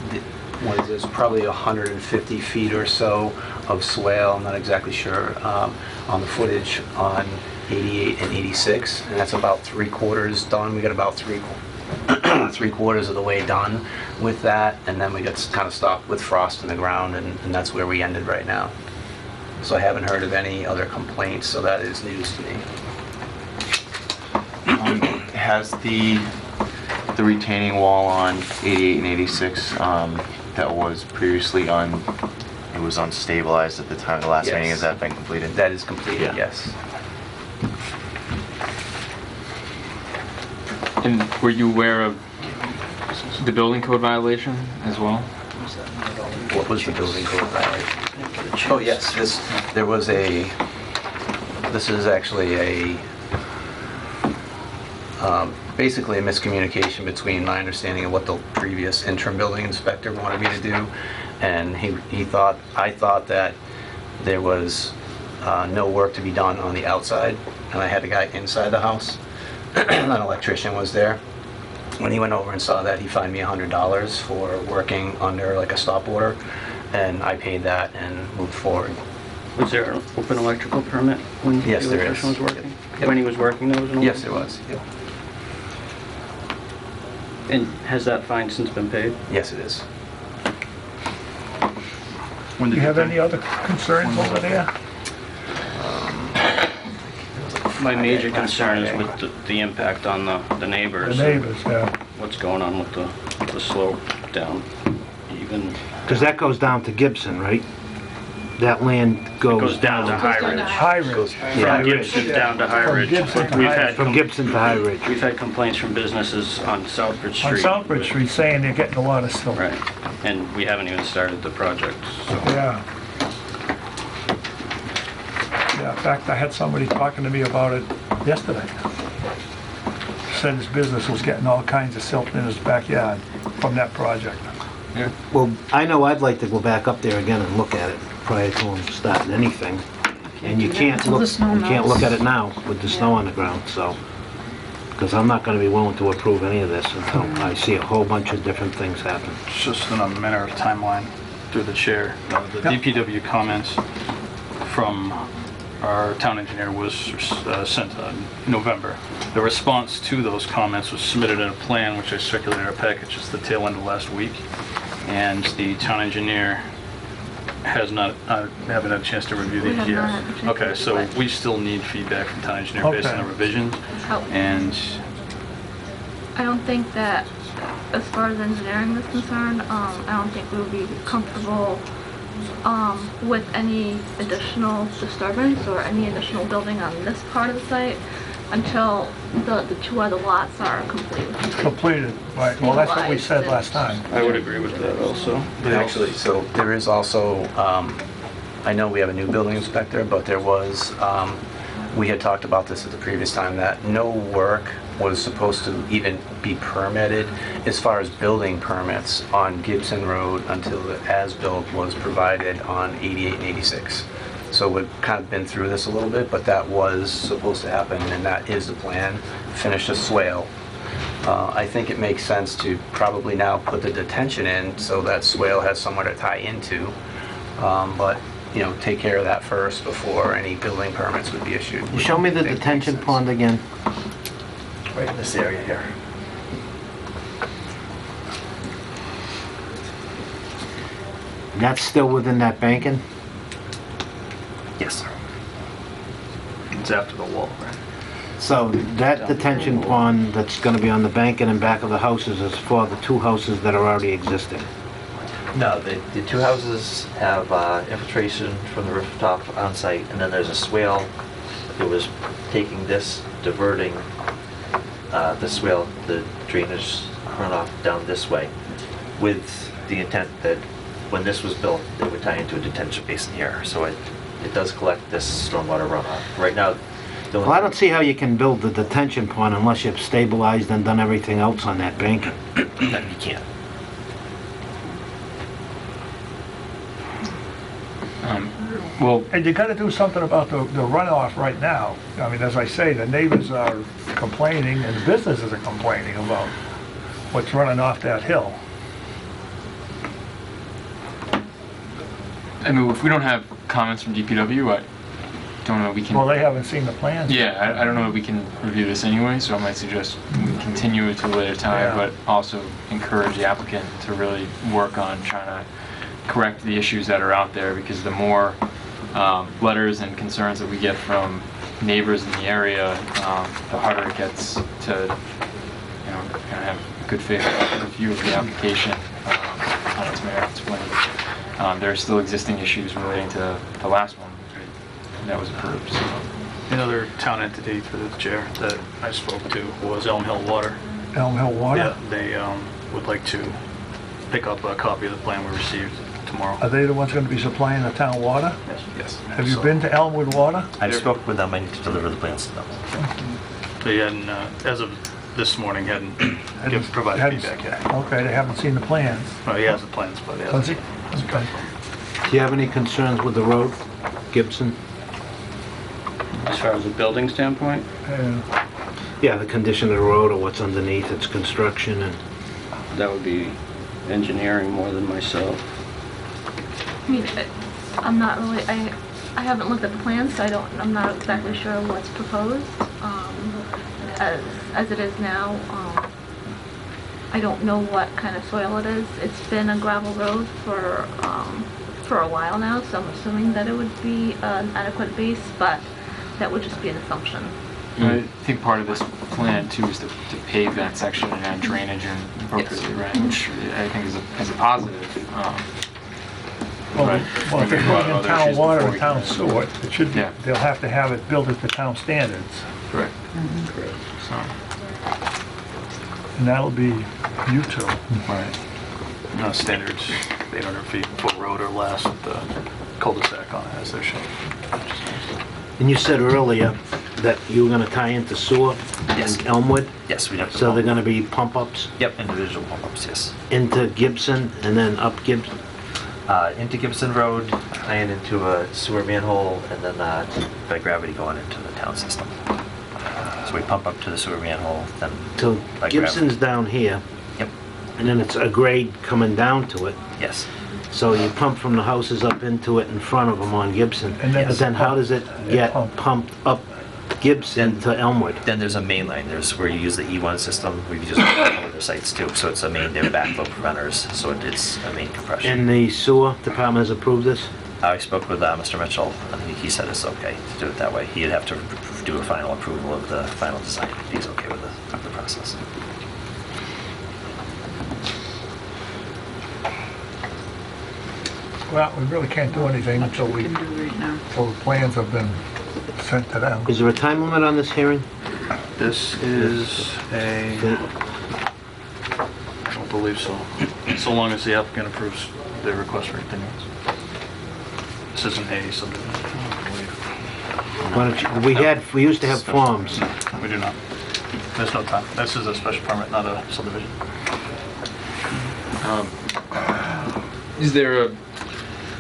Speaker 7: what is this, probably 150 feet or so of swale, I'm not exactly sure, on the footage on 88 and 86, and that's about 3/4 done. We got about 3/4 of the way done with that, and then we got kind of stopped with frost in the ground, and that's where we ended right now. So I haven't heard of any other complaints, so that is news to me.
Speaker 4: Has the retaining wall on 88 and 86 that was previously it was unstabilized at the time of the last
Speaker 7: Yes.
Speaker 4: meeting, has that been completed?
Speaker 7: That is completed,
Speaker 4: Yeah.
Speaker 7: yes.
Speaker 8: And were you aware of the building code violation as well?
Speaker 7: What was the building code violation? Oh, yes, this is actually basically a miscommunication between my understanding of what the previous interim building inspector wanted me to do, and I thought that there was no work to be done on the outside, and I had a guy inside the house. An electrician was there. When he went over and saw that, he fined me $100 for working under like a stop order, and I paid that and moved forward.
Speaker 13: Was there an open electrical permit when the
Speaker 7: Yes, there is.
Speaker 13: electrician was working?
Speaker 7: Yep.
Speaker 13: When he was working, there was an open?
Speaker 7: Yes, there was. Yep.
Speaker 13: And has that fine since been paid?
Speaker 7: Yes, it is.
Speaker 1: Do you have any other concerns over there?
Speaker 13: My major concern is with the impact on the neighbors.
Speaker 1: The neighbors, yeah.
Speaker 13: What's going on with the slope down even...
Speaker 5: Because that goes down to Gibson, right? That land goes
Speaker 13: Goes down to High Ridge.
Speaker 1: High Ridge.
Speaker 13: From Gibson down to High
Speaker 1: From
Speaker 13: Ridge.
Speaker 1: Gibson to
Speaker 13: We've
Speaker 1: High
Speaker 13: had
Speaker 1: Ridge.
Speaker 5: From Gibson to High Ridge.
Speaker 13: We've had complaints from businesses on Southbridge
Speaker 1: On
Speaker 13: Street.
Speaker 1: Southbridge Street saying they're getting a lot of silt.
Speaker 13: Right. And we haven't even started the project, so.
Speaker 1: Yeah. Yeah, in fact, I had somebody talking to me about it yesterday. Said his business was getting all kinds of silt in his backyard from that project.
Speaker 5: Well, I know I'd like to go back up there again and look at it prior to him starting anything. And you can't
Speaker 6: Until the
Speaker 5: look,
Speaker 6: snow
Speaker 5: you can't
Speaker 6: melts.
Speaker 5: look at it now with the snow on the ground, so. Because I'm not gonna be willing to approve any of this until I see a whole bunch of different things happen.
Speaker 2: It's just in a matter of timeline through the chair. The DPW comments from our town engineer was sent in November. The response to those comments was submitted in a plan, which I circulated in our package just the tail end of last week. And the town engineer has not, haven't had a chance to review
Speaker 9: We
Speaker 2: these
Speaker 9: have
Speaker 2: yet.
Speaker 9: not had a chance to
Speaker 2: Okay,
Speaker 9: review
Speaker 2: so
Speaker 9: it.
Speaker 2: we still need feedback from town engineer based on the
Speaker 1: Okay.
Speaker 2: revisions.
Speaker 9: How-
Speaker 2: And
Speaker 9: I don't think that, as far as engineering is concerned, I don't think we would be comfortable with any additional disturbance or any additional building on this part of the site until the two other lots are complete.
Speaker 1: Completed, right, well, that's what we said last time.
Speaker 13: I would agree with that also.
Speaker 4: Actually, so there is also, I know we have a new building inspector, but there was, we had talked about this at the previous time, that no work was supposed to even be permitted as far as building permits on Gibson Road until the as-built was provided on 88 and 86. So we've kind of been through this a little bit, but that was supposed to happen, and that is the plan, finish a swale. I think it makes sense to probably now put the detention in so that swale has somewhere to tie into. But, you know, take care of that first before any building permits would be issued.
Speaker 5: Show me the
Speaker 4: I think it
Speaker 5: detention
Speaker 4: makes sense.
Speaker 5: pond again.
Speaker 4: Right in this area here.
Speaker 5: That's still within that banking?
Speaker 4: Yes, sir.
Speaker 2: it's after the wall, right?
Speaker 5: So that detention pond that's gonna be on the banking and back of the houses is for the two houses that are already existing?
Speaker 14: No, the two houses have infiltration from the rooftop on site, and then there's a swale that was taking this, diverting the swale, the drainage runoff down this way, with the intent that when this was built, it would tie into a detention basin here. So it does collect this stormwater runoff. Right now, the
Speaker 5: Well, I don't see how you can build the detention pond unless you've stabilized and done everything else on that banking.
Speaker 14: you can't.
Speaker 8: Well,
Speaker 1: And you gotta do something about the runoff right now. I mean, as I say, the neighbors are complaining and the businesses are complaining about what's running off that hill.
Speaker 8: I mean, if we don't have comments from DPW, I don't know, we can...
Speaker 1: Well, they haven't seen the plans.
Speaker 8: Yeah, I don't know if we can review this anyway, so I might suggest we continue it to a later time,
Speaker 1: Yeah.
Speaker 8: but also encourage the applicant to really work on trying to correct the issues that are out there, because the more letters and concerns that we get from neighbors in the area, the harder it gets to, you know, kind of have a good faith review of the application on its merits when there are still existing issues relating to the last one that was approved. So.
Speaker 2: Another town entity through the chair that I spoke to was Elm Hill Water.
Speaker 1: Elm Hill Water?
Speaker 2: Yeah, they would like to pick up a copy of the plan we received tomorrow.
Speaker 1: Are they the ones gonna be supplying the town water?
Speaker 2: Yes.
Speaker 1: Have you been to Elmwood Water?
Speaker 14: I've spoken with them, I need to deliver the plans to them.
Speaker 2: They hadn't, as of this morning, hadn't provided
Speaker 1: Hadn't-
Speaker 2: feedback yet.
Speaker 1: Okay, they haven't seen the plans.
Speaker 2: Well, he has the plans, but he
Speaker 1: Does he?
Speaker 2: hasn't.
Speaker 1: Okay.
Speaker 5: Do you have any concerns with the road, Gibson?
Speaker 13: As far as a building standpoint,
Speaker 1: Yeah.
Speaker 5: Yeah, the condition of the road or what's underneath its construction and...
Speaker 13: that would be engineering more than myself.
Speaker 9: I mean, I'm not really, I haven't looked at the plans, so I'm not exactly sure what's proposed. As it is now, I don't know what kind of soil it is. It's been a gravel road for a while now, so I'm assuming that it would be an adequate base, but that would just be an assumption.
Speaker 8: I think part of this plan too is to pave that section and add drainage and appropriately, right? Which I think is a positive.
Speaker 1: Well,
Speaker 8: Right.
Speaker 1: well, if
Speaker 8: Maybe
Speaker 1: they're
Speaker 8: a lot
Speaker 1: putting
Speaker 8: of
Speaker 1: in
Speaker 8: other
Speaker 1: town
Speaker 8: issues
Speaker 1: water
Speaker 8: before
Speaker 1: and
Speaker 8: we
Speaker 1: town
Speaker 8: can-
Speaker 1: sewer, it should be,
Speaker 8: Yeah.
Speaker 1: they'll have to have it built at the town standards.
Speaker 8: Correct. Correct. So,
Speaker 1: And that'll be you two.
Speaker 8: right.
Speaker 2: standard 800 feet foot road or less with the cul-de-sac on it as they're shown.
Speaker 5: And you said earlier that you were gonna tie into sewer
Speaker 10: Yes.
Speaker 5: in Elmwood?
Speaker 10: Yes, we'd have to.
Speaker 5: So they're
Speaker 10: pump-
Speaker 5: gonna be pump ups
Speaker 10: Yep, individual pump-ups, yes.
Speaker 5: into Gibson and then up Gibson?
Speaker 10: Into Gibson Road,
Speaker 14: Tying into a sewer manhole and then
Speaker 10: by gravity going into the town system. So we pump up to the sewer manhole, then
Speaker 5: So
Speaker 10: by
Speaker 5: Gibson's down here,
Speaker 10: Yep,
Speaker 5: and then it's a grade coming down to it.
Speaker 10: yes.
Speaker 5: So you pump from the houses up into it in front of them on Gibson.
Speaker 1: And then
Speaker 5: But
Speaker 1: it's
Speaker 5: then how
Speaker 1: pumped.
Speaker 5: does it get
Speaker 1: pumped.
Speaker 5: pumped up Gibson to Elmwood?
Speaker 10: Then there's a main line. There's where you use the E1 system. We've used it on other sites too. So it's a main, they're backflow preventers. So it's a main compression.
Speaker 5: And the sewer department has approved this?
Speaker 10: I spoke with Mr. Mitchell, and he said it's okay to do it that way. He'd have to do a final approval of the final design. He's okay with the process.
Speaker 1: Well, we really can't do anything until
Speaker 6: We can do right now.
Speaker 1: until the plans have been sent to them.
Speaker 5: Is there a time limit on this hearing?
Speaker 2: This is a, I don't believe so. So long as the applicant approves the request for continuance. This isn't a subdivision, I believe.
Speaker 5: Why don't you, we used to have forms.
Speaker 2: We do not. There's no time. This is a special permit, not a subdivision.
Speaker 8: Is there a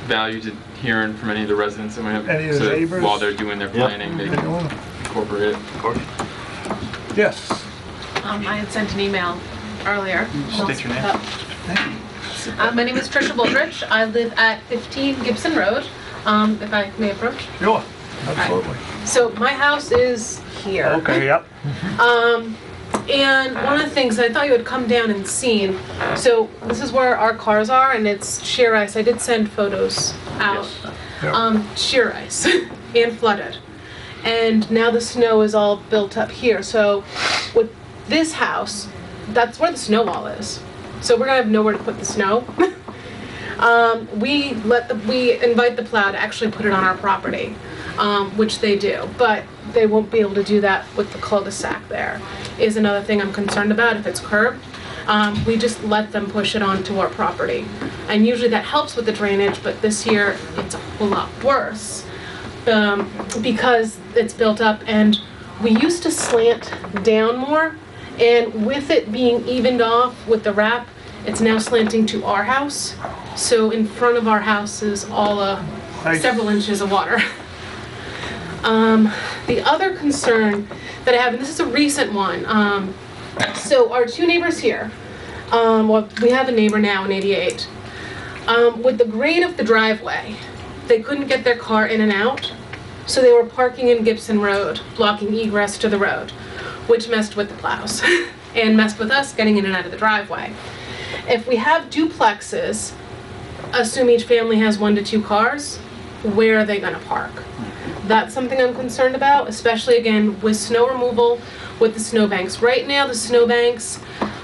Speaker 8: value to hearing from any of the residents that might have?
Speaker 1: Any of the
Speaker 8: so that
Speaker 1: neighbors?
Speaker 8: while they're doing their planning, they can incorporate it?
Speaker 2: Of course.
Speaker 1: Yes.
Speaker 9: I had sent an email earlier.
Speaker 2: State your name.
Speaker 9: My name is Trisha Baldrich. I live at 15 Gibson Road, if I may approach.
Speaker 1: Sure, absolutely.
Speaker 9: So my house is here.
Speaker 1: Okay, yep.
Speaker 9: And one of the things I thought you had come down and seen, so this is where our cars are, and it's sheer ice. I did send photos out. Sheer ice and flooded. And now the snow is all built up here. So with this house, that's where the snow wall is. So we're gonna have nowhere to put the snow. We invite the plow to actually put it on our property, which they do, but they won't be able to do that with the cul-de-sac there, is another thing I'm concerned about if it's curbed. We just let them push it onto our property. And usually that helps with the drainage, but this year it's a whole lot worse because it's built up, and we used to slant down more, and with it being evened off with the wrap, it's now slanting to our house. So in front of our house is all several inches of water. The other concern that I have, and this is a recent one, so our two neighbors here, well, we have a neighbor now in 88. With the grade of the driveway, they couldn't get their car in and out, so they were parking in Gibson Road, blocking egress to the road, which messed with the plows and messed with us getting in and out of the driveway. If we have duplexes, assume each family has 1 to 2 cars, where are they gonna park? That's something I'm concerned about, especially again with snow removal, with the snowbanks. Right now, the snowbanks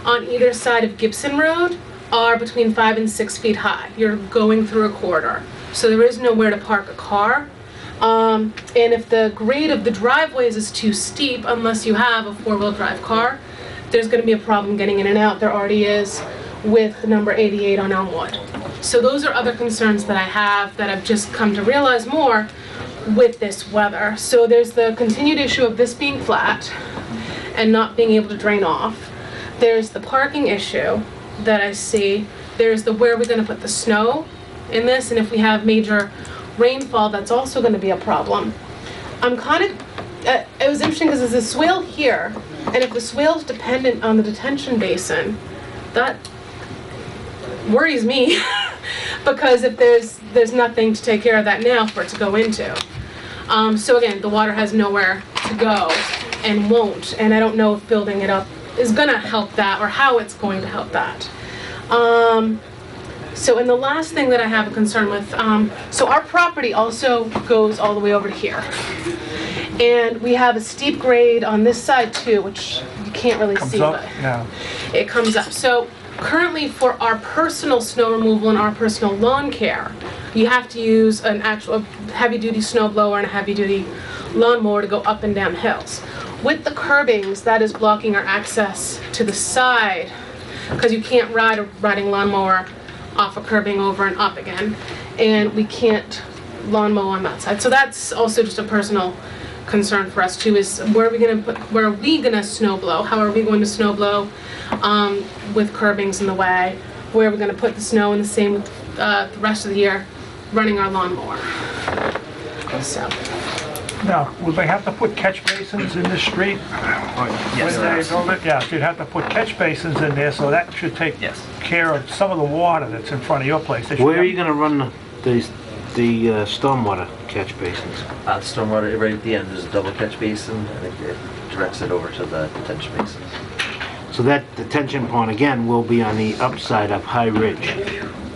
Speaker 9: on either side of Gibson Road are between 5 and 6 feet high. You're going through a corridor, so there is nowhere to park a car. And if the grade of the driveways is too steep, unless you have a 4-wheel drive car, there's gonna be a problem getting in and out. There already is with the number 88 on Elmwood. So those are other concerns that I have that I've just come to realize more with this weather. So there's the continued issue of this being flat and not being able to drain off. There's the parking issue that I see. There's the where are we gonna put the snow in this, and if we have major rainfall, that's also gonna be a problem. I'm kind of, it was interesting because there's a swale here, and if the swale's dependent on the detention basin, that worries me because if there's nothing to take care of that now for it to go into. So again, the water has nowhere to go and won't, and I don't know if building it up is gonna help that or how it's going to help that. So, and the last thing that I have a concern with, so our property also goes all the way over to here. And we have a steep grade on this side too, which you can't really see, but
Speaker 1: Yeah.
Speaker 9: it comes up. So currently for our personal snow removal and our personal lawn care, you have to use an actual heavy-duty snow blower and a heavy-duty lawnmower to go up and down hills. With the curbings, that is blocking our access to the side because you can't ride a riding lawnmower
Speaker 15: off of curbing over and up again. And we can't lawn mow on that side. So that's also just a personal concern for us too, is where are we gonna snow blow? How are we going to snow blow with curbings in the way? Where are we gonna put the snow, and the same with the rest of the year, running our lawnmower. So,
Speaker 1: Now, will they have to put catch basins in this street? When they build it? Yeah, so you'd have to put catch basins in there, so that should take care of some of the water that's in front of your place. They should
Speaker 5: Where are
Speaker 1: have-
Speaker 5: you gonna run the stormwater catch basins?
Speaker 14: Stormwater, right at the end, there's a double catch basin, and it directs it over to the detention basin.
Speaker 5: So that detention pond, again, will be on the upside of High Ridge.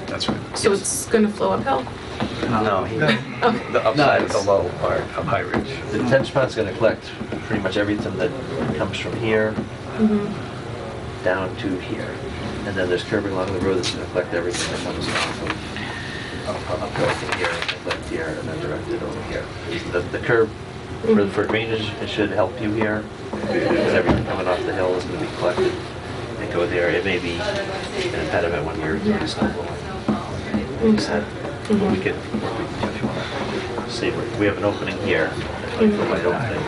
Speaker 2: That's right.
Speaker 15: so it's gonna flow uphill?
Speaker 14: No, the upside is the low part of High Ridge. The detention pond's gonna collect pretty much everything that comes from here down to here. And then there's curbing along the road that's gonna collect everything that comes off of uphill from here, and collect here, and then direct it over here. The curb for drainage, it should help you here, because everything coming off the hill is gonna be collected and go there. It may be an impediment when you're doing snow blowing. We can work with you if you want to. See, we have an opening here, a 20-foot wide opening.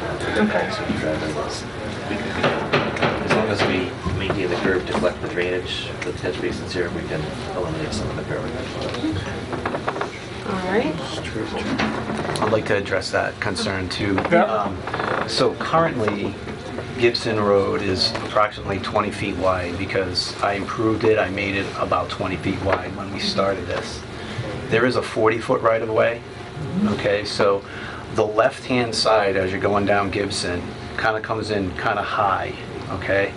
Speaker 14: So you drive in this. We can do that. As long as we maintain the curb to collect the drainage, the catch basins here, we can eliminate some of the curbing.
Speaker 15: All right.
Speaker 7: I'd like to address that concern too.
Speaker 1: Yeah.
Speaker 7: So currently, Gibson Road is approximately 20 feet wide because I improved it, I made it about 20 feet wide when we started this. There is a 40-foot right-of-way, okay? So the left-hand side, as you're going down Gibson, kind of comes in kind of high, okay?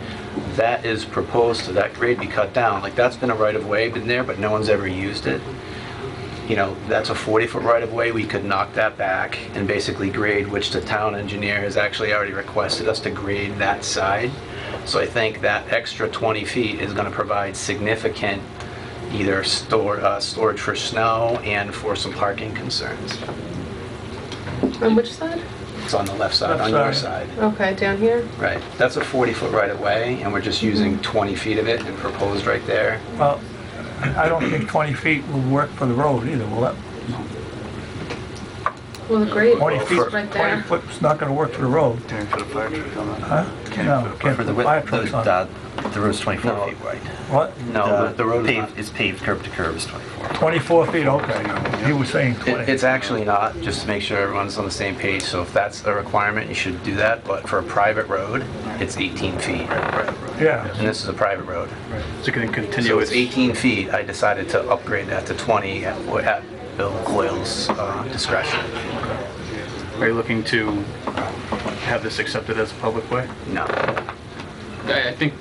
Speaker 7: That is proposed to that grade be cut down. Like, that's been a right-of-way, been there, but no one's ever used it. You know, that's a 40-foot right-of-way. We could knock that back and basically grade, which the town engineer has actually already requested us to grade that side. So I think that extra 20 feet is going to provide significant either storage for snow and for some parking concerns.
Speaker 15: On which side?
Speaker 7: It's on the left side, on your side.
Speaker 15: Okay, down here?
Speaker 7: Right. That's a 40-foot right-of-way, and we're just using 20 feet of it and proposed right there.
Speaker 1: Well, I don't think 20 feet will work for the road either, will it?
Speaker 15: Well, the grade
Speaker 1: 20
Speaker 15: is
Speaker 1: feet,
Speaker 15: right
Speaker 1: 20
Speaker 15: there.
Speaker 1: foot's not gonna work for the road.
Speaker 2: Can't put a fire truck on that.
Speaker 1: Huh? No, can't
Speaker 10: For
Speaker 1: put
Speaker 10: the
Speaker 1: fire
Speaker 10: width,
Speaker 1: trucks on.
Speaker 10: the road's 24 feet wide.
Speaker 1: What?
Speaker 7: No, the road is
Speaker 10: Paved,
Speaker 7: not.
Speaker 10: it's paved curb to curb is 24.
Speaker 1: 24 feet, okay. He was saying 20.
Speaker 7: It's actually not, just to make sure everyone's on the same page. So if that's a requirement, you should do that. But for a private road, it's 18 feet.
Speaker 1: Yeah.
Speaker 7: And this is a private road.
Speaker 2: So can it continue?
Speaker 7: So it's 18 feet. I decided to upgrade that to 20 at Bill Coyle's discretion.
Speaker 2: Are you looking to have this accepted as a public way?
Speaker 7: No.
Speaker 8: I think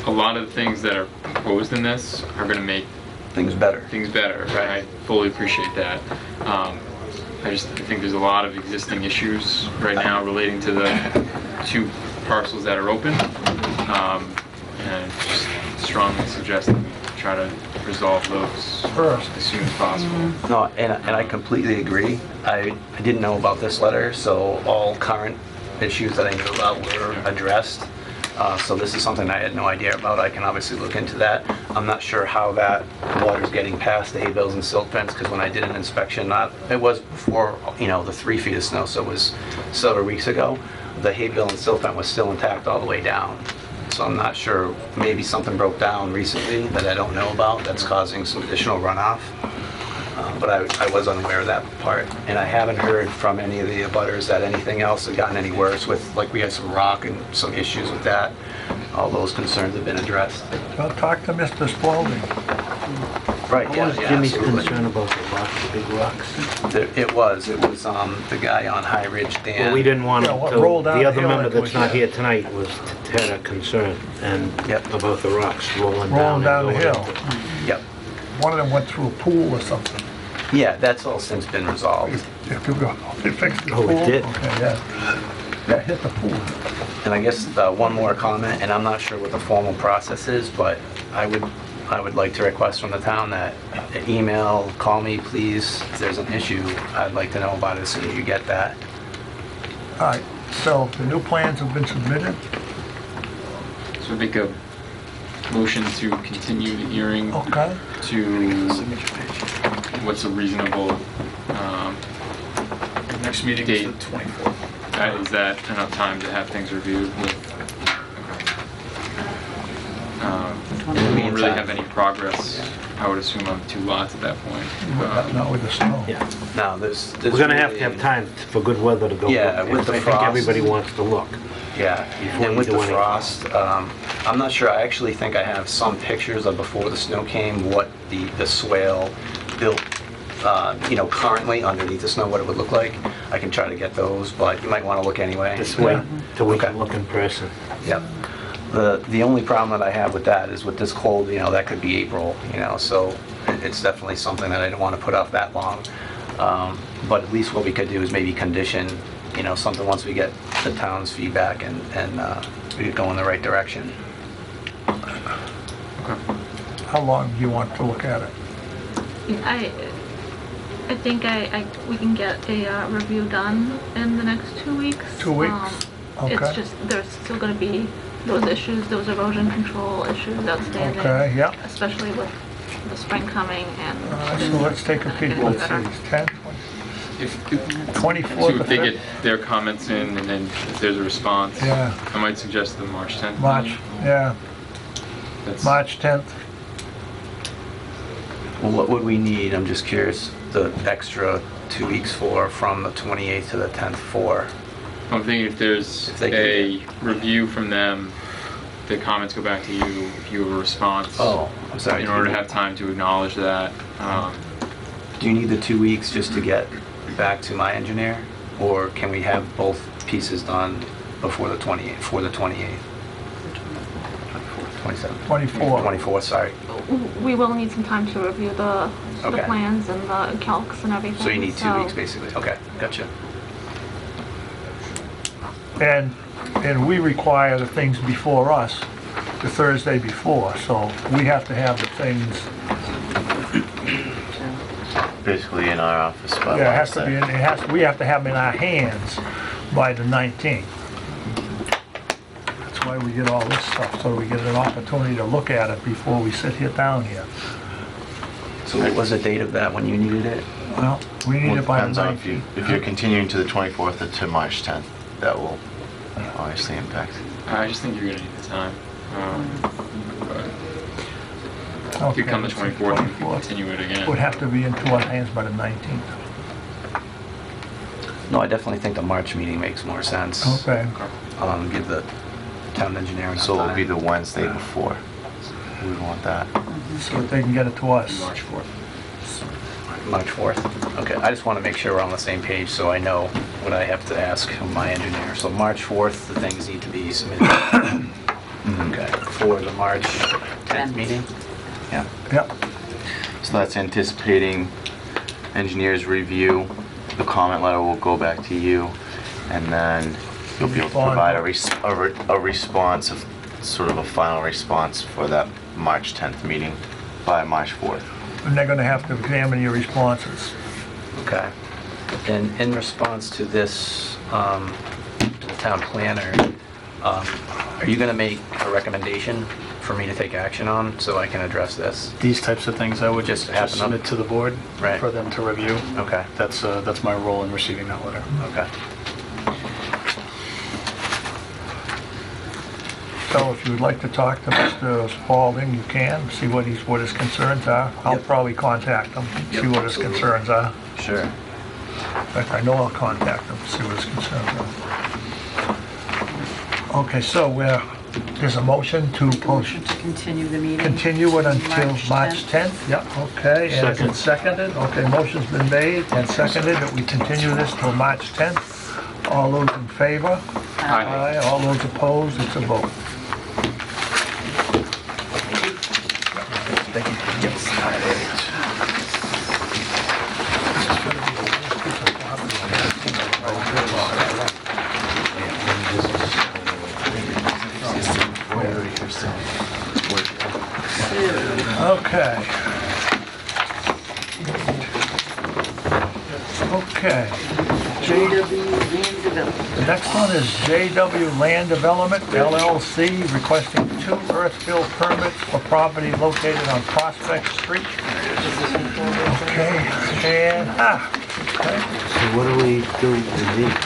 Speaker 8: a lot of the things that are proposed in this are going to make
Speaker 7: Things better.
Speaker 8: things better. I fully appreciate that. I think there's a lot of existing issues right now relating to the two parcels that are open, and just strongly suggest that we try to resolve those
Speaker 1: First.
Speaker 8: as soon as possible.
Speaker 7: No, and I completely agree. I didn't know about this letter, so all current issues that I knew about were addressed. So this is something I had no idea about. I can obviously look into that. I'm not sure how that water's getting past the hay bales and silt fence, because when I did an inspection, it was before, the 3 feet of snow, so it was several weeks ago. The hay bale and silt fence was still intact all the way down. So I'm not sure, maybe something broke down recently that I don't know about that's causing some additional runoff. But I was unaware of that part. And I haven't heard from any of the abutters that anything else had gotten any worse with, like, we had some rock and some issues with that. All those concerns have been addressed.
Speaker 1: Well, talk to Mr. Spalding.
Speaker 7: Right,
Speaker 5: What
Speaker 7: yeah,
Speaker 5: was
Speaker 7: yeah,
Speaker 5: Jimmy's
Speaker 7: absolutely.
Speaker 5: concern about the rocks, the big rocks?
Speaker 7: It was the guy on High Ridge, Dan.
Speaker 5: Well, we didn't want
Speaker 1: Yeah,
Speaker 5: him
Speaker 1: what
Speaker 5: to,
Speaker 1: rolled down
Speaker 5: the
Speaker 1: the
Speaker 5: other
Speaker 1: hill
Speaker 5: member
Speaker 1: into
Speaker 5: that's
Speaker 1: it,
Speaker 5: not
Speaker 1: yeah.
Speaker 5: here tonight had a concern about the rocks rolling
Speaker 1: Rolling down the
Speaker 5: and
Speaker 1: hill.
Speaker 5: going into-
Speaker 7: Yep.
Speaker 1: One of them went through a pool or something.
Speaker 7: Yeah, that's all since been resolved.
Speaker 1: It fixed the
Speaker 5: Oh,
Speaker 1: pool.
Speaker 5: it did?
Speaker 1: Okay, yeah. That hit the pool.
Speaker 7: And I guess one more comment, and I'm not sure what the formal process is, but I would like to request from the town that email, call me, please. If there's an issue, I'd like to know about it as soon as you get that.
Speaker 1: All right, so the new plans have been submitted?
Speaker 8: So I think motion to continue the hearing
Speaker 1: Okay.
Speaker 8: to, what's a reasonable,
Speaker 2: Next meeting is the
Speaker 8: date?
Speaker 2: 24th.
Speaker 8: Is that enough time to have things reviewed? We won't really have any progress, I would assume, on 2 lots at that point.
Speaker 1: Not with the snow.
Speaker 10: Yeah. No, there's
Speaker 5: We're gonna have
Speaker 10: really-
Speaker 5: to have time for good weather to go.
Speaker 10: Yeah,
Speaker 5: look.
Speaker 10: with the
Speaker 5: I think
Speaker 10: frost.
Speaker 5: everybody wants to look.
Speaker 10: Yeah,
Speaker 5: Before
Speaker 10: and
Speaker 5: you
Speaker 10: with
Speaker 5: do
Speaker 10: the
Speaker 5: anything.
Speaker 10: frost, I'm not sure, I actually think I have some pictures of before the snow came, what the swale built, currently underneath the snow, what it would look like. I can try to get those, but you might want to look anyway.
Speaker 5: Just wait till we
Speaker 10: Okay.
Speaker 5: can look in person.
Speaker 10: Yep. The only problem that I have with that is with this cold, that could be April, so it's definitely something that I don't want to put off that long. But at least what we could do is maybe condition, something once we get the town's feedback and we could go in the right direction.
Speaker 1: How long do you want to look at it?
Speaker 9: I think we can get a review done in the next 2 weeks.
Speaker 1: 2 weeks? Okay.
Speaker 9: It's just, there's still gonna be those issues, those erosion control issues outstanding.
Speaker 1: Okay, yeah.
Speaker 9: Especially with the spring coming and.
Speaker 1: So let's take a peek. Let's see, it's 10,
Speaker 8: If,
Speaker 1: 24th.
Speaker 8: so if they get their comments in and then if there's a response,
Speaker 1: Yeah.
Speaker 8: I might suggest the March 10th.
Speaker 1: March,
Speaker 8: meeting.
Speaker 1: yeah,
Speaker 8: That's-
Speaker 1: March 10th.
Speaker 10: Well, what would we need? I'm just curious, the extra 2 weeks from the 28th to the 10th for?
Speaker 8: I'm thinking if there's
Speaker 10: If they
Speaker 8: a review from them, the comments go back to you, if you have a response.
Speaker 10: Oh, I'm sorry.
Speaker 8: In order to have time to acknowledge that.
Speaker 10: Do you need the 2 weeks just to get back to my engineer? Or can we have both pieces done before the 28th, for the 28th? 27th?
Speaker 1: 24.
Speaker 10: 24th, sorry.
Speaker 9: We will need some time to review the
Speaker 10: Okay.
Speaker 9: plans and the calcs and everything.
Speaker 10: So you need 2 weeks, basically. Okay, gotcha.
Speaker 1: And we require the things before us the Thursday before, so we have to have the things,
Speaker 4: Basically in our office by
Speaker 1: yeah, it has to
Speaker 4: Wednesday.
Speaker 1: we have to have them in our hands by the 19th. That's why we get all this stuff, so we get an opportunity to look at it before we sit here down here.
Speaker 10: So what was the date of that when you needed it?
Speaker 1: Well, we need
Speaker 4: Well,
Speaker 1: it by the
Speaker 4: depends on if
Speaker 1: 19th.
Speaker 4: you're continuing to the 24th or to March 10th, that will obviously impact.
Speaker 8: I just think you're gonna need the time. But if
Speaker 1: Okay,
Speaker 8: you come the
Speaker 1: let's see,
Speaker 8: 24th, we can continue it again.
Speaker 1: Would have to be into our hands by the 19th.
Speaker 10: No, I definitely think the March meeting makes more sense.
Speaker 1: Okay.
Speaker 10: Give the town engineering
Speaker 4: So it'll be
Speaker 10: time.
Speaker 4: the Wednesday before. We would want that.
Speaker 1: So that they can get it to us.
Speaker 8: March 4th.
Speaker 10: March 4th. Okay, I just want to make sure we're on the same page so I know what I have to ask of my engineer. So March 4th, the things need to be submitted. Okay, for the March 10th meeting? Yeah.
Speaker 1: Yep.
Speaker 4: So that's anticipating engineers review. The comment letter will go back to you, and then you'll be able to provide a response, sort of a final response for that March 10th meeting by March 4th.
Speaker 1: And they're gonna have to examine your responses.
Speaker 10: Okay. And in response to this, to the town planner, are you going to make a recommendation for me to take action on so I can address this?
Speaker 2: These types of things I would
Speaker 10: Just
Speaker 2: just
Speaker 10: happen up?
Speaker 2: submit to the board
Speaker 10: Right.
Speaker 2: for them to review.
Speaker 10: Okay,
Speaker 2: That's my role in receiving that letter.
Speaker 10: okay.
Speaker 1: So if you would like to talk to Mr. Spalding, you can, see what his concerns are. I'll
Speaker 10: Yep.
Speaker 1: probably contact him, see
Speaker 10: Yep,
Speaker 1: what his
Speaker 10: absolutely.
Speaker 1: concerns are.
Speaker 10: Sure.
Speaker 1: In fact, I know I'll contact him, see what his concerns are. Okay, so there's a motion to
Speaker 6: Motion to continue the meeting.
Speaker 1: continue it until
Speaker 6: March
Speaker 1: March 10th. Yep, okay, and is it seconded? Okay, motion's been made and seconded that we continue this till March 10th. All those in favor? Aye. All those opposed, it's a vote.
Speaker 10: Thank you.
Speaker 1: Okay. Okay.
Speaker 6: JW Land Development.
Speaker 1: The next one is JW Land Development LLC requesting 2 earth-fill permits for property located on Prospect Street. Okay, and, okay.
Speaker 5: So what do we do with these?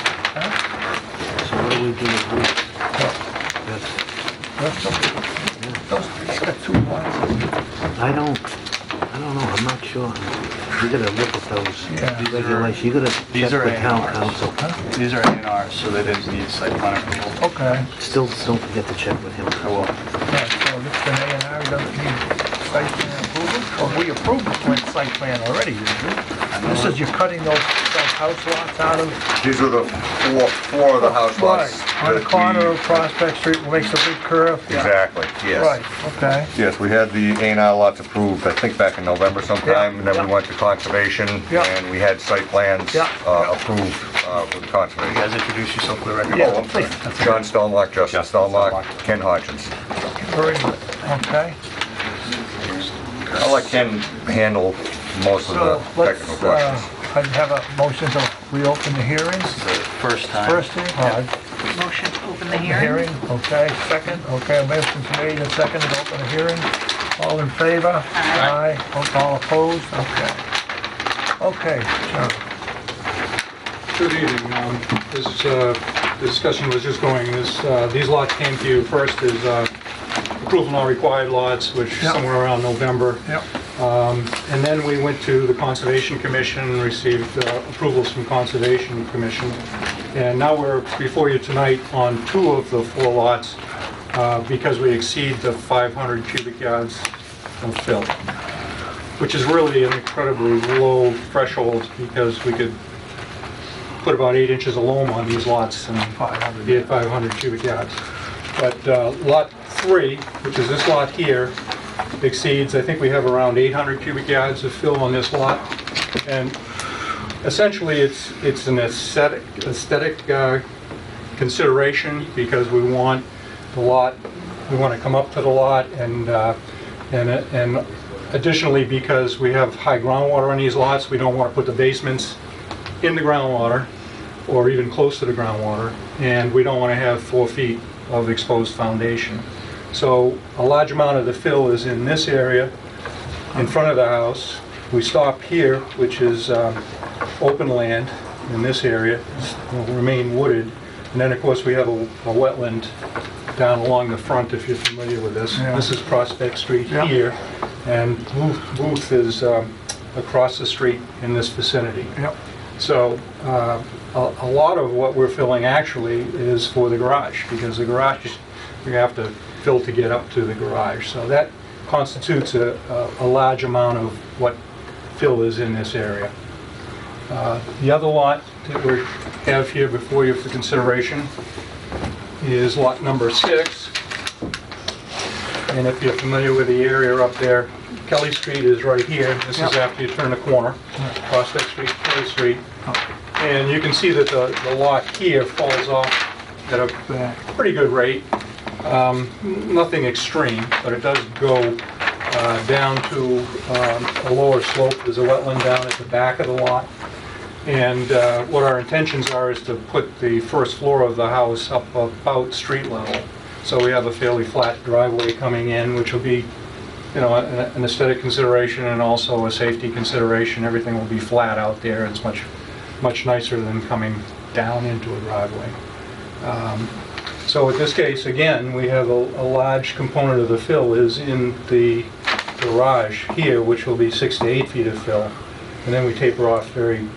Speaker 5: So what do we do with these?
Speaker 1: Those got 2 lots.
Speaker 5: I don't know, I'm not sure. You gotta look at those regulations, you gotta
Speaker 2: These
Speaker 5: check
Speaker 2: are
Speaker 5: with town
Speaker 2: A&Rs.
Speaker 5: council.
Speaker 2: These are A&Rs, so they didn't need site plan approval.
Speaker 1: Okay.
Speaker 5: Still, don't forget to check with him.
Speaker 2: I will.
Speaker 1: Yeah, so this is an A&R, doesn't need site plan approval? Well, we approved the site plan already, didn't we? This is, you're cutting those house lots out of...
Speaker 16: These are the four of the house lots.
Speaker 1: Right, on the
Speaker 16: that
Speaker 1: corner
Speaker 16: we-
Speaker 1: of Prospect Street, makes a big curve. Yeah.
Speaker 16: Exactly, yes.
Speaker 1: Right, okay.
Speaker 16: Yes, we had the A&R lots approved, I think back in November sometime, and then
Speaker 1: Yeah.
Speaker 16: we went to conservation,
Speaker 1: Yeah.
Speaker 16: and we had site plans
Speaker 1: Yeah.
Speaker 16: approved with conservation.
Speaker 2: You guys introduce yourself for the record.
Speaker 1: Yeah,
Speaker 16: Oh, I'm sorry.
Speaker 1: please.
Speaker 16: John Stonelack, Justin Stonelack, Ken Hodgins.
Speaker 1: Very good, okay.
Speaker 16: I'll let Ken handle most of
Speaker 1: So
Speaker 16: the
Speaker 1: let's,
Speaker 16: technical questions.
Speaker 1: I'd have a motion to reopen the hearings.
Speaker 2: The first time.
Speaker 1: First hearing,
Speaker 6: Motion to open the
Speaker 1: the hearing, okay, second, okay, motion's made and seconded, open the hearing. All in favor? Aye. All opposed? Okay. Okay, John.
Speaker 11: Good evening. The discussion was just going, these lots came to you first as approval not required lots, which
Speaker 1: Yep.
Speaker 11: somewhere around November.
Speaker 1: Yep.
Speaker 11: And then we went to the Conservation Commission and received approvals from Conservation Commission. And now we're before you tonight on 2 of the 4 lots because we exceed the 500 cubic yards of fill, which is really an incredibly low threshold because we could put about 8 inches of loam on these lots and be at 500 cubic yards. But lot 3, which is this lot here, exceeds, I think we have around 800 cubic yards of fill on this lot. And essentially, it's an aesthetic consideration because we want the lot, we want to come up to the lot and additionally because we have high groundwater on these lots, we don't want to put the basements in the groundwater or even close to the groundwater, and we don't want to have 4 feet of exposed foundation. So a large amount of the fill is in this area in front of the house. We stop here, which is open land in this area, will remain wooded. And then, of course, we have a wetland down along the front, if you're familiar with this.
Speaker 1: Yeah.
Speaker 11: This is Prospect Street
Speaker 1: Yeah.
Speaker 11: here, and Booth is across the street in this vicinity.
Speaker 1: Yep.
Speaker 11: So a lot of what we're filling actually is for the garage, because the garage, we have to fill to get up to the garage. So that constitutes a large amount of what fill is in this area. The other lot that we have here before you for consideration is lot number 6. And if you're familiar with the area up there, Kelly Street is right here. This is after you turn the corner, Prospect Street, Kelly Street. And you can see that the lot here falls off at a pretty good rate. Nothing extreme, but it does go down to a lower slope. There's a wetland down at the back of the lot. And what our intentions are is to put the first floor of the house up about street level. So we have a fairly flat driveway coming in, which will be, you know, an aesthetic consideration and also a safety consideration. Everything will be flat out there. It's much nicer than coming down into a driveway. So in this case, again, we have a large component of the fill is in the garage here, which will be 6 to 8 feet of fill. And then we taper off very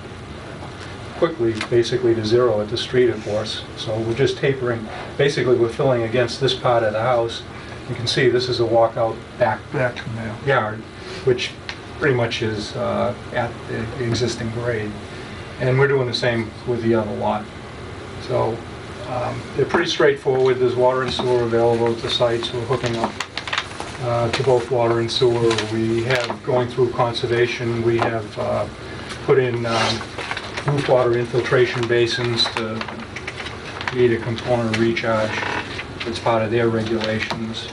Speaker 11: quickly, basically to 0 at the street, of course. So we're just tapering. Basically, we're filling against this part of the house. You can see this is a walkout back
Speaker 1: from there.
Speaker 11: yard, which pretty much is at the existing grade. And we're doing the same with the other lot. So they're pretty straightforward. There's water and sewer available at the sites. We're hooking up to both water and sewer. We have, going through conservation, we have put in roof water infiltration basins to create a component of recharge. It's part of their regulations.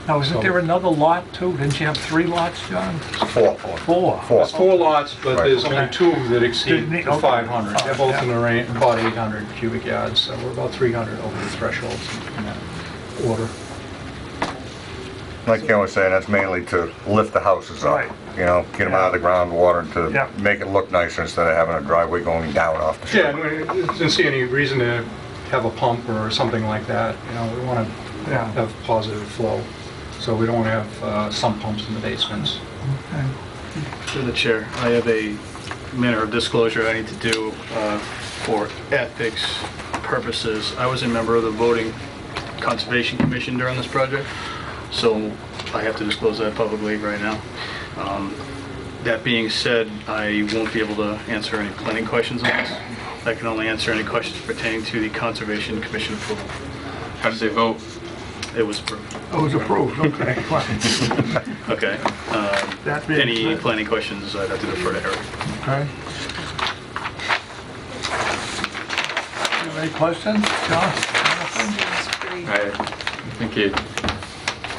Speaker 1: Now, isn't there another lot too? Didn't you have 3 lots, John?
Speaker 16: 4.
Speaker 1: 4.
Speaker 11: There's 4 lots, but
Speaker 16: Right.
Speaker 11: there's only 2 that exceed
Speaker 1: Okay.
Speaker 11: the 500. They're both in the range, about 800 cubic yards, so we're about 300 over the threshold in that order.
Speaker 16: Like Ken was saying, that's mainly to lift the houses up.
Speaker 1: Right.
Speaker 16: You know, get them out of the groundwater
Speaker 1: Yeah.
Speaker 16: to make it look nicer instead of having a driveway going down off the street.
Speaker 11: Yeah, and we didn't see any reason to have a pump or something like that. You know, we want to
Speaker 1: Yeah.
Speaker 11: have positive flow, so we don't want to have sump pumps in the basements.
Speaker 2: Through the chair, I have a manner of disclosure I need to do for ethics purposes. I was a member of the Voting Conservation Commission during this project, so I have to disclose that publicly right now. That being said, I won't be able to answer any planning questions on this. I can only answer any questions pertaining to the Conservation Commission approval.
Speaker 8: How did they vote?
Speaker 2: It was approved.
Speaker 1: It was approved, okay. Fine.
Speaker 2: Okay.
Speaker 1: That being
Speaker 2: Any
Speaker 1: said-
Speaker 2: planning questions, I'd have to defer to Eric.
Speaker 1: Okay. You have any questions, John?
Speaker 8: I think it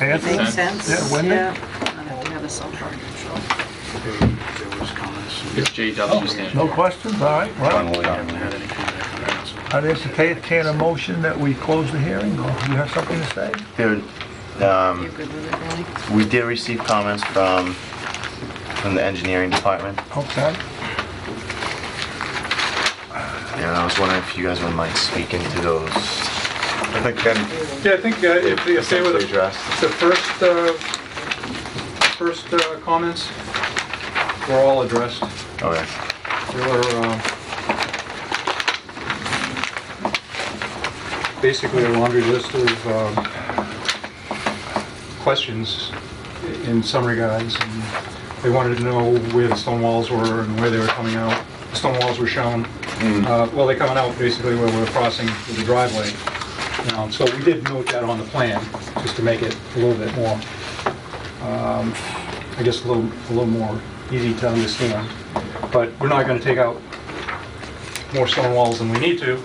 Speaker 1: Anthony?
Speaker 8: Makes
Speaker 6: sense.
Speaker 1: Yeah, Wendy?
Speaker 6: Yeah. I have to have a self-charge.
Speaker 2: There was comments.
Speaker 8: it's JW stand.
Speaker 1: No questions, all right. Well,
Speaker 16: Finally,
Speaker 2: I haven't had any feedback on that, so.
Speaker 1: I'd entertain a motion that we close the hearing, or you have something to say?
Speaker 4: There,
Speaker 6: You good with it, Danny?
Speaker 4: we did receive comments from the engineering department,
Speaker 1: Okay.
Speaker 4: and I was wondering if you guys wouldn't mind speaking to those.
Speaker 16: I think Ken,
Speaker 11: Yeah, I think if they were
Speaker 4: essentially addressed.
Speaker 11: the first comments were all addressed.
Speaker 4: Okay.
Speaker 11: There were basically a laundry list of questions in some regards. And they wanted to know where the stone walls were and where they were coming out. The stone walls were shown. Well, they're coming out basically where we're crossing with the driveway. So we did note that on the plan, just to make it a little bit more, I guess a little more easy to understand. But we're not going to take out more stone walls than we need to,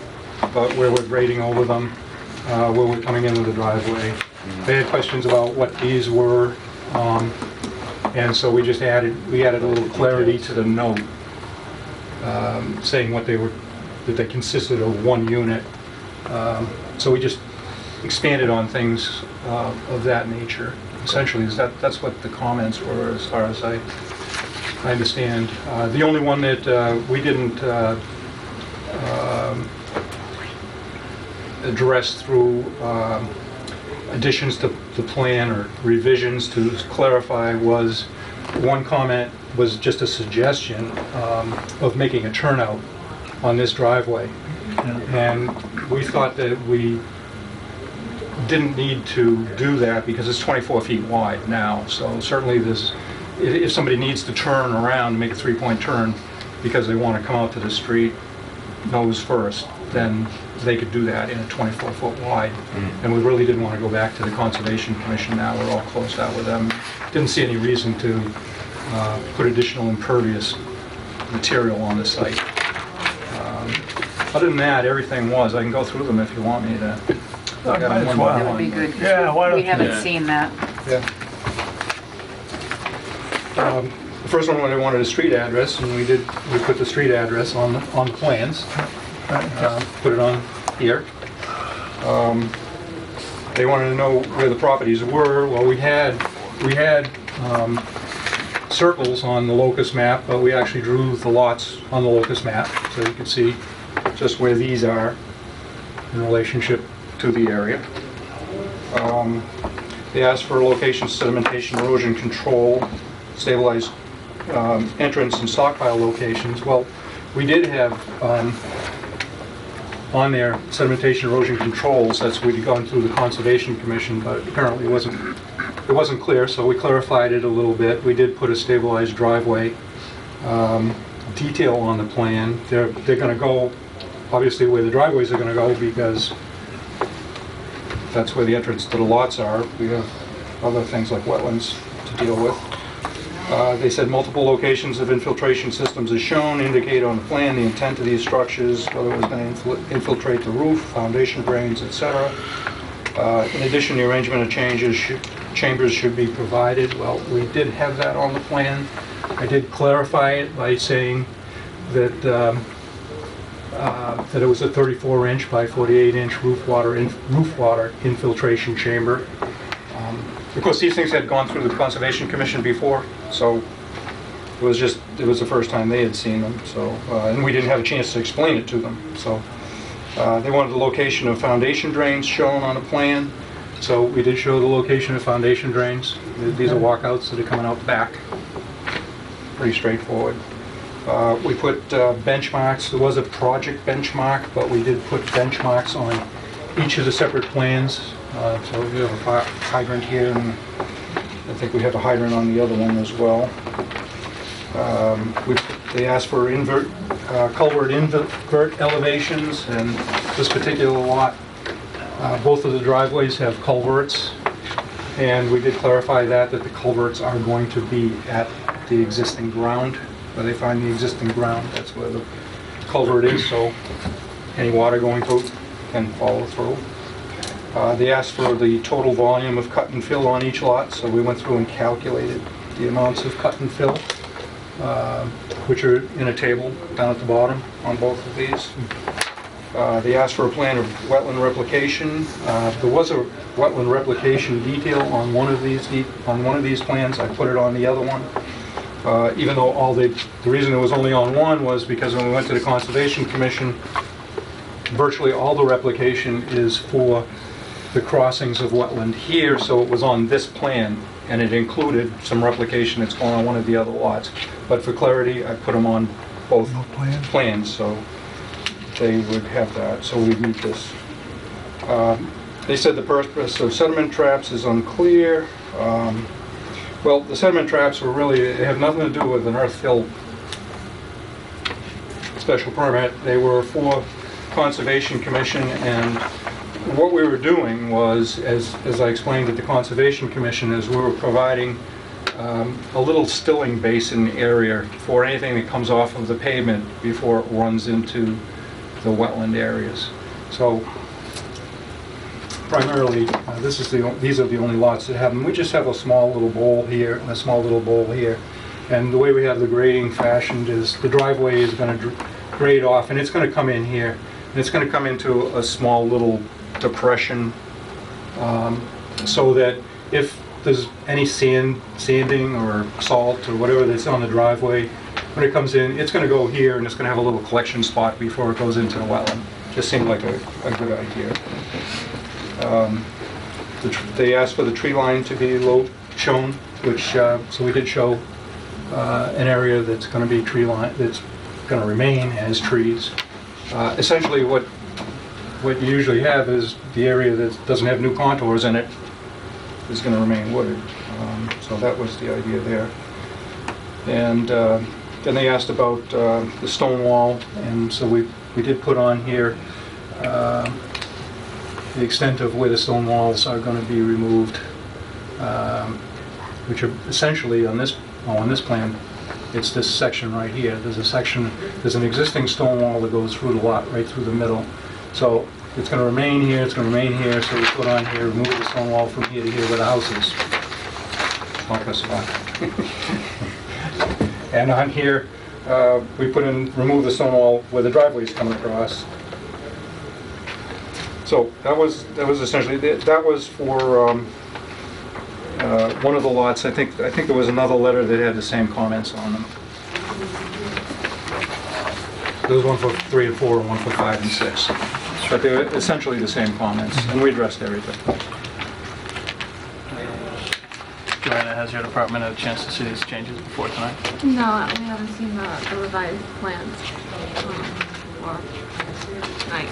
Speaker 11: but where we're grading over them, where we're coming into the driveway. They had questions about what these were, and so we added a little clarity to the note, saying that they consisted of one unit. So we just expanded on things of that nature. Essentially, that's what the comments were, as far as I understand. The only one that we didn't address through additions to the plan or revisions to clarify was, one comment was just a suggestion of making a turnout on this driveway. And we thought that we didn't need to do that because it's 24 feet wide now. So certainly if somebody needs to turn around, make a three-point turn because they want to come out to the street nose first, then they could do that in a 24-foot wide. And we really didn't want to go back to the Conservation Commission now. We're all closed out with them. Didn't see any reason to put additional impervious material on the site. Other than that, everything was. I can go through them if you want me to.
Speaker 1: Might as well.
Speaker 6: That would be good. 'cause
Speaker 1: Yeah, why don't
Speaker 6: We
Speaker 1: you?
Speaker 6: haven't seen that.
Speaker 11: Yeah. The first one, when they wanted a street address, and we put the street address on the plans. Put it on here. They wanted to know where the properties were. Well, we had circles on the locus map, but we actually drew the lots on the locus map, so you can see just where these are in relationship to the area. They asked for location, sedimentation, erosion control, stabilized entrance and stockpile locations. Well, we did have on there sedimentation, erosion controls. That's we'd gone through the Conservation Commission, but apparently it wasn't clear, so we clarified it a little bit. We did put a stabilized driveway detail on the plan. They're going to go obviously where the driveways are going to go because that's where the entrance to the lots are. We have other things like wetlands to deal with. They said multiple locations of infiltration systems as shown, indicate on the plan the intent of these structures, whether it was going to infiltrate the roof, foundation drains, etc. In addition, the arrangement of chambers should be provided. Well, we did have that on the plan. I did clarify it by saying that that it was a 34-inch by 48-inch roof water infiltration chamber. Of course, these things had gone through the Conservation Commission before, so it was the first time they had seen them, so, and we didn't have a chance to explain it to them, so. They wanted the location of foundation drains shown on a plan, so we did show the location of foundation drains. These are walkouts that are coming out back. Pretty straightforward. We put benchmarks. There was a project benchmark, but we did put benchmarks on each of the separate plans. So we have a hydrant here, and I think we have a hydrant on the other one as well. They asked for culvert invert elevations, and this particular lot, both of the driveways have culverts, and we did clarify that the culverts are going to be at the existing ground. Where they find the existing ground, that's where the culvert is, so any water going through can follow through. They asked for the total volume of cut and fill on each lot, so we went through and calculated the amounts of cut and fill, which are in a table down at the bottom on both of these. They asked for a plan of wetland replication. There was a wetland replication detail on one of these plans. I put it on the other one. Even though the reason it was only on one was because when we went to the Conservation Commission, virtually all the replication is for the crossings of wetland here, so it was on this plan, and it included some replication that's going on one of the other lots. But for clarity, I put them on both plans, so they would have that, so we'd meet this. They said the purpose of sediment traps is unclear. Well, the sediment traps were really, they have nothing to do with an earth fill special permit. They were for Conservation Commission, and what we were doing was, as I explained at the Conservation Commission, is we were providing a little stilling basin area for anything that comes off of the pavement before it runs into the wetland areas. So primarily, these are the only lots that have them. We just have a small little bowl here and a small little bowl here. And the way we have the grading fashioned is the driveway is going to grade off, and it's going to come in here. And it's going to come into a small little depression, so that if there's any sanding or salt or whatever that's on the driveway, when it comes in, it's going to go here, and it's going to have a little collection spot before it goes into the wetland. Just seemed like a good idea. They asked for the tree line to be shown, which, so we did show an area that's going to be tree line, that's going to remain as trees. Essentially what you usually have is the area that doesn't have new contours in it is going to remain wooded. So that was the idea there. And then they asked about the stone wall, and so we did put on here the extent of where the stone walls are going to be removed, which are essentially on this plan, it's this section right here. There's an existing stone wall that goes through the lot, right through the middle. So it's going to remain here, it's going to remain here, so we put on here, remove the stone wall from here to here where the house is. Not going to survive. And on here, we put in, remove the stone wall where the driveway is coming across. So that was essentially, that was for one of the lots. I think there was another letter that had the same comments on them. There was one for 3 and 4 and one for 5 and 6. But they were essentially the same comments, and we addressed everything.
Speaker 2: Joanna, has your department had a chance to see these changes before tonight?
Speaker 9: No, we haven't seen the revised plans for tonight.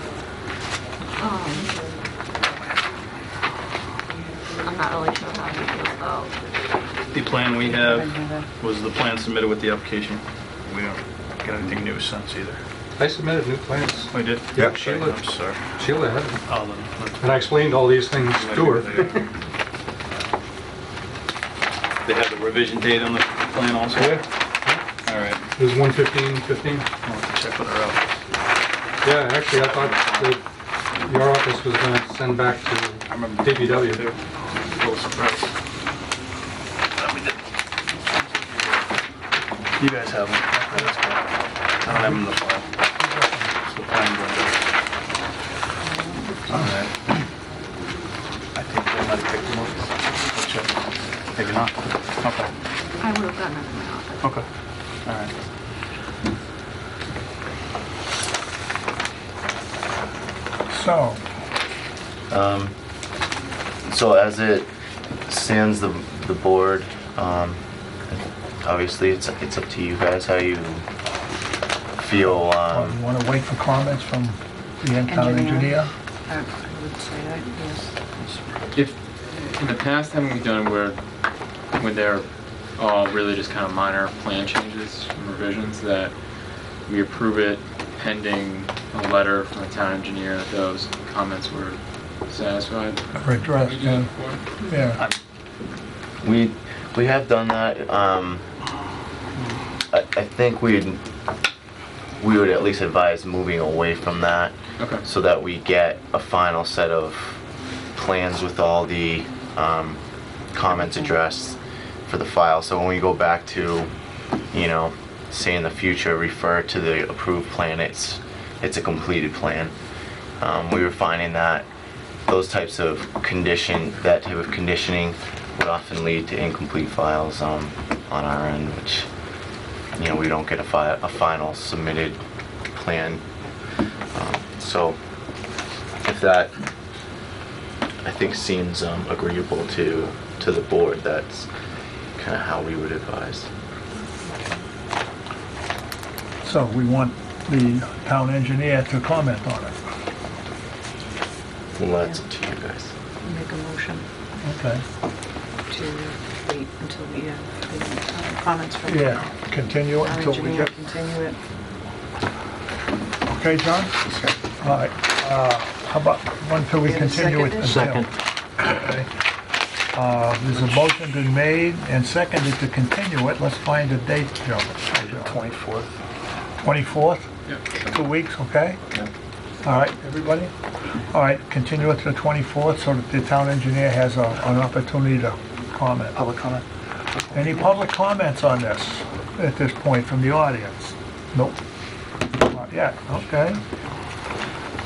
Speaker 9: I'm not really sure how you feel about.
Speaker 2: The plan we have was the plan submitted with the application. We don't get anything new since either.
Speaker 11: I submitted new plans.
Speaker 2: We did?
Speaker 11: Yeah,
Speaker 2: Sheila. I'm sorry.
Speaker 11: Sheila had them.
Speaker 2: Oh, then.
Speaker 11: And I explained all these things to her.
Speaker 2: They have the revision date on the plan also?
Speaker 11: Yeah.
Speaker 2: All right.
Speaker 11: It was 1/15/15.
Speaker 2: I'll have to check with her out.
Speaker 11: Yeah, actually, I thought that your office was going to send back to DPW.
Speaker 2: Too. Full surprise. We did. You guys have them. That's good. I don't have them in the file. It's the plan window. All right. I think they might have picked them up. We'll check. Maybe not. Okay.
Speaker 9: I would have gotten it in my office.
Speaker 2: Okay. All right.
Speaker 1: So,
Speaker 4: So as it stands, the board, obviously it's up to you guys how you feel.
Speaker 1: you want to wait for comments from the town engineer?
Speaker 6: I would say that, yes.
Speaker 8: If, in the past, haven't we done where, when they're all really just kind of minor plan changes and revisions, that we approve it pending a letter from the town engineer that those comments were satisfied?
Speaker 1: Or addressed, yeah. Yeah.
Speaker 4: We have done that. I think we would at least advise moving away from that.
Speaker 8: Okay.
Speaker 4: So that we get a final set of plans with all the comments addressed for the file. So when we go back to, say in the future, refer to the approved plan, it's a completed plan. We were finding that those types of that type of conditioning would often lead to incomplete files on our end, which, we don't get a final submitted plan. So if that, I think, seems agreeable to the board, that's kind of how we would advise.
Speaker 1: So we want the town engineer to comment on it.
Speaker 4: Well, that's up to you guys.
Speaker 6: Make a motion
Speaker 1: Okay.
Speaker 6: to wait until we have the comments from
Speaker 1: Yeah, continue it
Speaker 6: our
Speaker 1: until we
Speaker 6: engineer,
Speaker 1: get...
Speaker 6: continue it.
Speaker 1: Okay, John? All right. How about until we
Speaker 6: We have a
Speaker 1: continue it until...
Speaker 5: Second.
Speaker 1: Okay. There's a motion been made and seconded to continue it. Let's find a date, Joe.
Speaker 2: 24th.
Speaker 1: 24th?
Speaker 8: Yep.
Speaker 1: 2 weeks, okay? All right, everybody? All right, continue it to the 24th so that the town engineer has an opportunity to comment.
Speaker 2: Public comment?
Speaker 1: Any public comments on this at this point from the audience? Nope. Not yet, okay.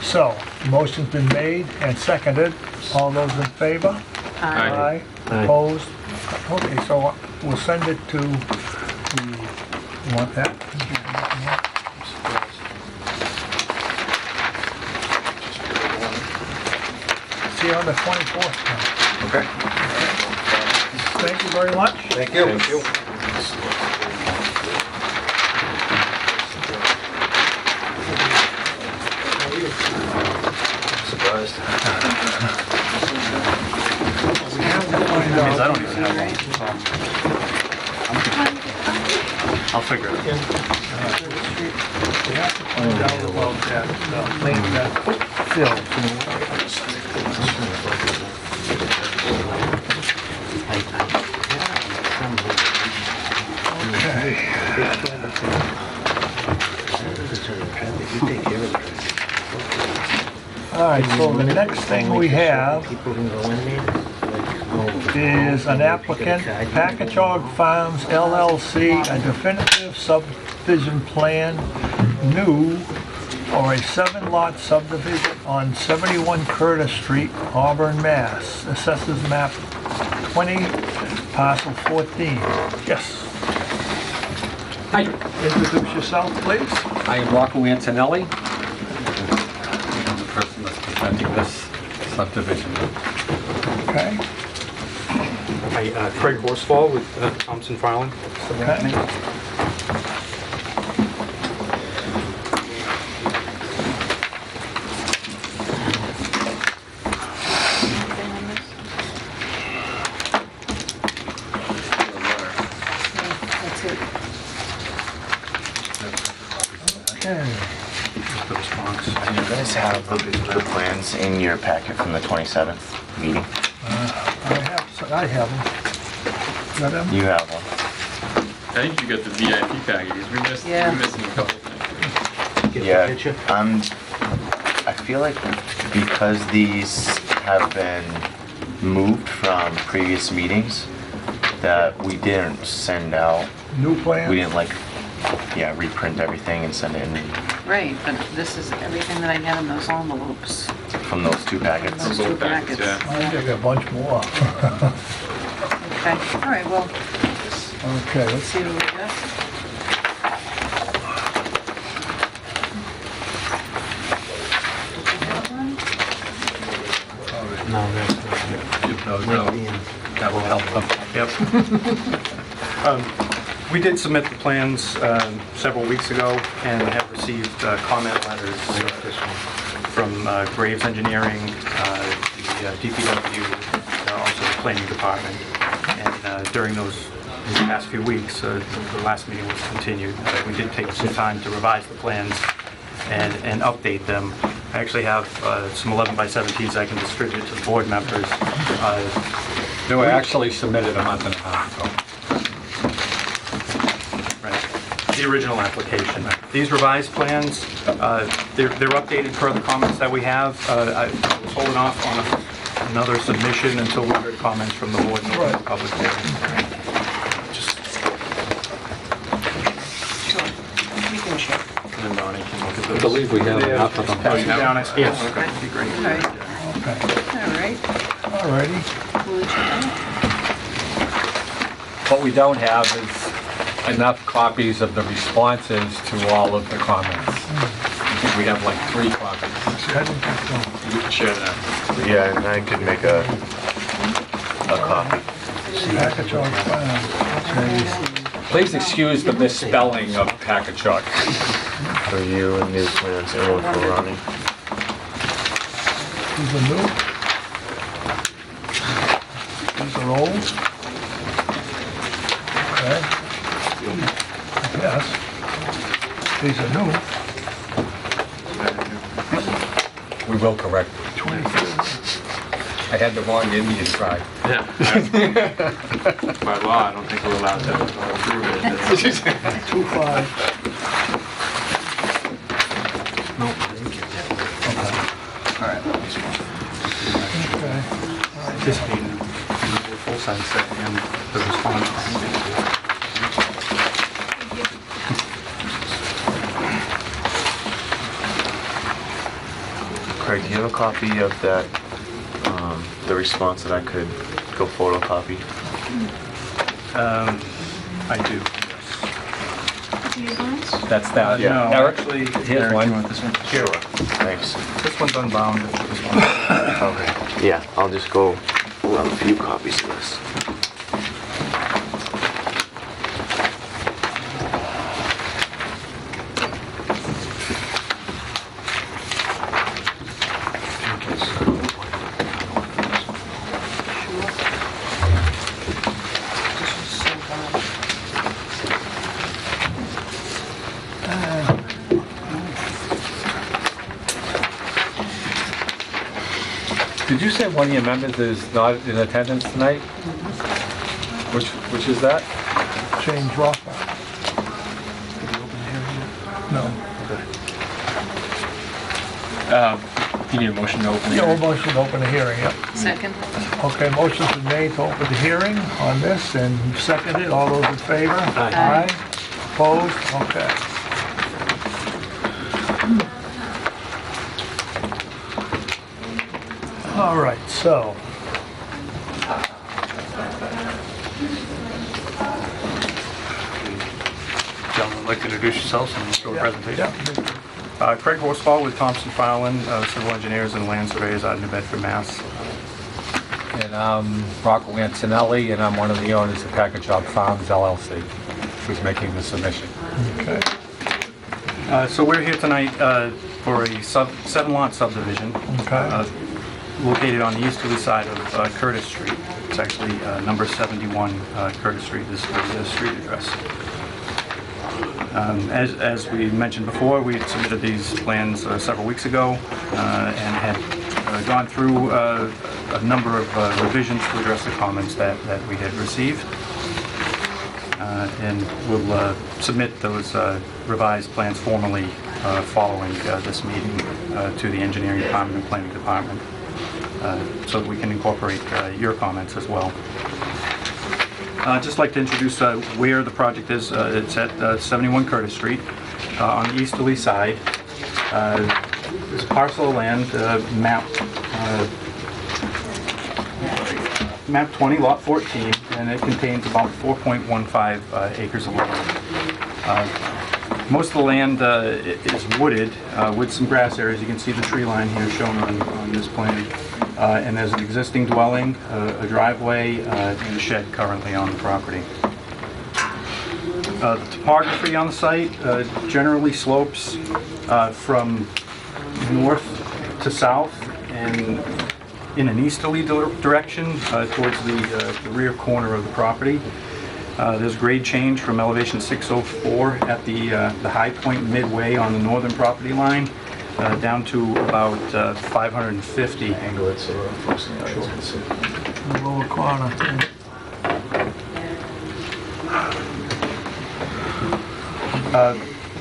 Speaker 1: So, motion's been made and seconded. All those in favor?
Speaker 8: Aye.
Speaker 5: Aye.
Speaker 1: Opposed? Okay, so we'll send it to the, you want that? See you on the 24th. Tom.
Speaker 16: Okay.
Speaker 1: Thank you very much.
Speaker 16: Thank you. Thank you.
Speaker 2: Surprised. I don't even have one, so. I'll figure it out.
Speaker 1: We have to find out about that, lane that fill. Okay.
Speaker 5: You take care of it.
Speaker 1: All right, so the next thing we have
Speaker 5: People can go in there.
Speaker 1: is an applicant, Packagug Farms LLC, a definitive subdivision plan, new, or a 7-lot subdivision on 71 Curtis Street, Auburn, Mass. Assessors map 20, parcel 14. Yes.
Speaker 17: Hi,
Speaker 1: Introduce yourself, please.
Speaker 17: I am Rocco Antonelli. I'm the person that's presenting this subdivision.
Speaker 1: Okay.
Speaker 11: Hi, Craig Horsfall with Thompson Filing.
Speaker 1: Okay.
Speaker 6: That's it.
Speaker 1: Okay.
Speaker 2: The response.
Speaker 4: Do you guys have the plans in your packet from the 27th meeting?
Speaker 1: I have them. Got them?
Speaker 4: You have one.
Speaker 8: I think you got the VIP packages. We're
Speaker 6: Yeah.
Speaker 8: missing a couple things.
Speaker 5: Get
Speaker 4: Yeah,
Speaker 5: the picture?
Speaker 4: I feel like because these have been moved from previous meetings, that we didn't send out,
Speaker 1: New plan?
Speaker 4: we didn't reprint everything and send it in
Speaker 6: Right, but this is everything that I had in those envelopes.
Speaker 4: from those two packets.
Speaker 6: Those two
Speaker 8: Both packets,
Speaker 6: packets.
Speaker 8: yeah.
Speaker 1: I got a bunch more.
Speaker 6: Okay, all right, well,
Speaker 1: Okay,
Speaker 6: let's
Speaker 1: let's
Speaker 6: see what we got.
Speaker 5: No, that's
Speaker 11: That will help them. Yep. We did submit the plans several weeks ago and have received comment letters from Graves Engineering, the DPW, also the Planning Department. And during these past few weeks, the last meeting was continued. We did take some time to revise the plans and update them. I actually have some 11x17s I can distribute to the board members.
Speaker 17: They were actually submitted a month and a half ago.
Speaker 11: Right. The original application. These revised plans, they're updated per the comments that we have. I was holding off on another submission until we heard comments from the board and the public hearing.
Speaker 6: Sure, we can check.
Speaker 11: And then Ronnie can look at those.
Speaker 17: I believe we have enough of them.
Speaker 11: Oh, you have it? Yes.
Speaker 6: Okay.
Speaker 11: That'd be great.
Speaker 6: All right,
Speaker 1: Okay,
Speaker 6: all right.
Speaker 1: all righty.
Speaker 6: We'll check out.
Speaker 17: What we don't have is enough copies of the responses to all of the comments. I think we have like 3 copies.
Speaker 1: See, I didn't get them.
Speaker 8: You can share that.
Speaker 4: Yeah, and I could make a copy.
Speaker 1: Package on file.
Speaker 17: Please excuse the misspelling of Packagug.
Speaker 4: For you and new plans, and one for Ronnie.
Speaker 1: These are new. These are old. Okay. Yes. These are new.
Speaker 17: We will correct.
Speaker 1: 23.
Speaker 17: I had the wrong Indian tribe.
Speaker 8: Yeah. By law, I don't think we're allowed to approve it.
Speaker 1: 2-5. Okay.
Speaker 11: This being the full-size set and the response.
Speaker 4: Craig, do you have a copy of that, the response that I could go photocopy?
Speaker 11: I do.
Speaker 17: That's that.
Speaker 11: No,
Speaker 17: Eric,
Speaker 11: actually,
Speaker 17: here's
Speaker 11: Eric,
Speaker 17: one.
Speaker 11: you want this one?
Speaker 4: Sure. Thanks.
Speaker 11: This one's unbound. This one.
Speaker 4: Okay. Yeah, I'll just go, we'll have a few copies of this.
Speaker 17: Did you say one of your members is not in attendance tonight? Which is that?
Speaker 1: James Rockwell. No.
Speaker 8: You need a motion to open
Speaker 1: Yeah,
Speaker 8: it.
Speaker 1: we'll motion to open the hearing, yep.
Speaker 6: Second.
Speaker 1: Okay, motion's been made to open the hearing on this and seconded. All those in favor?
Speaker 6: Aye.
Speaker 1: Opposed? Okay. All right, so,
Speaker 11: Gentlemen, like to introduce yourselves and do a
Speaker 1: yeah,
Speaker 11: presentation.
Speaker 1: yeah.
Speaker 11: Craig Horsfall with Thompson Fowlin, Civil Engineers and Land Surveyors out of New Bedford, Mass.
Speaker 17: And I'm Rocco Antonelli, and I'm one of the owners of Packagug Farms LLC, who's making the submission.
Speaker 1: Okay.
Speaker 11: So we're here tonight for a 7-lot subdivision
Speaker 1: Okay.
Speaker 11: located on the easterly side of Curtis Street. It's actually number 71 Curtis Street is the street address. As we mentioned before, we had submitted these plans several weeks ago and had gone through a number of revisions to address the comments that we had received. And we'll submit those revised plans formally following this meeting to the Engineering Department and Planning Department so that we can incorporate your comments as well. I'd just like to introduce where the project is. It's at 71 Curtis Street on the easterly side. There's a parcel of land mapped
Speaker 2: map 20, lot 14, and it contains about 4.15 acres of land. Most of the land is wooded with some grass areas. You can see the tree line here shown on this plan. And there's an existing dwelling, a driveway, and a shed currently on the property. The topography on the site generally slopes from north to south and in an easterly direction towards the rear corner of the property. There's grade change from elevation 604 at the high point midway on the northern property line down to about 550.
Speaker 1: Angle it so folks can see. In the lower corner.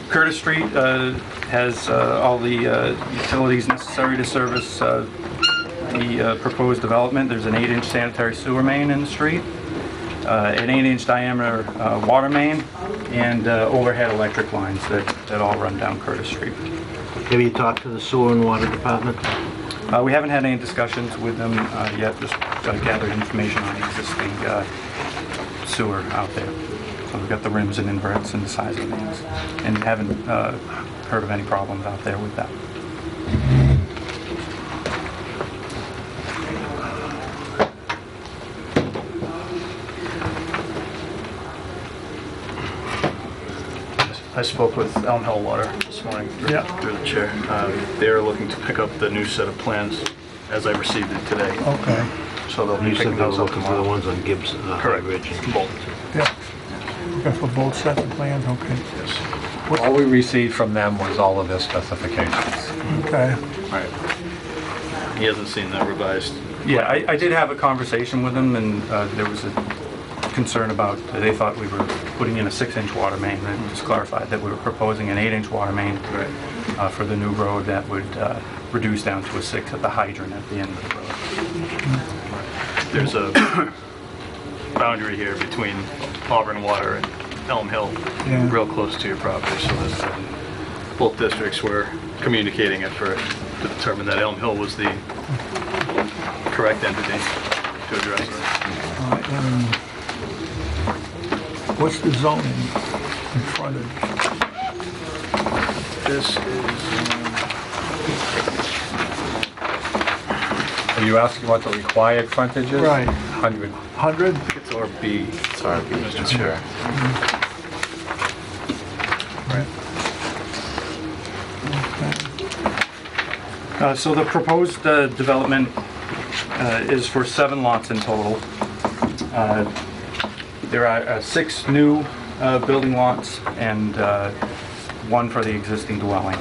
Speaker 2: Curtis Street has all the utilities necessary to service the proposed development. There's an 8-inch sanitary sewer main in the street, an 8-inch diameter water main, and overhead electric lines that all run down Curtis Street.
Speaker 5: Have you talked to the sewer and water department?
Speaker 2: We haven't had any discussions with them yet, just gathered information on the existing sewer out there. So we've got the rims and inverts and the size of the mains, and haven't heard of any problems out there with that.
Speaker 18: I spoke with Elm Hill Water this morning through the chair. They're looking to pick up the new set of plans as I received it today.
Speaker 1: Okay.
Speaker 18: So they'll be
Speaker 5: You said
Speaker 18: picking
Speaker 5: they were
Speaker 18: those up
Speaker 5: looking for
Speaker 18: tomorrow.
Speaker 5: the ones on Gibbs,
Speaker 18: Correct.
Speaker 5: Ridge.
Speaker 18: Both.
Speaker 1: Yeah. Okay, for both sets of plans, okay.
Speaker 17: All we received from them was all of their specifications.
Speaker 1: Okay.
Speaker 18: Right. He hasn't seen the revised.
Speaker 2: Yeah, I did have a conversation with them, and there was a concern about, they thought we were putting in a 6-inch water main, and just clarified that we were proposing an 8-inch water main for the new road that would reduce down to a 6 at the hydrant at the end of the road.
Speaker 18: There's a boundary here between Auburn Water and Elm Hill, real close to your property, so that both districts were communicating it to determine that Elm Hill was the correct entity to address it.
Speaker 1: What's the zoning in frontage?
Speaker 18: This is,
Speaker 17: Are you asking what the required frontage is?
Speaker 1: Right.
Speaker 17: 100.
Speaker 1: 100?
Speaker 18: it's RB.
Speaker 4: It's RB,
Speaker 18: Mr. Chair.
Speaker 2: So the proposed development is for 7 lots in total. There are 6 new building lots and 1 for the existing dwelling.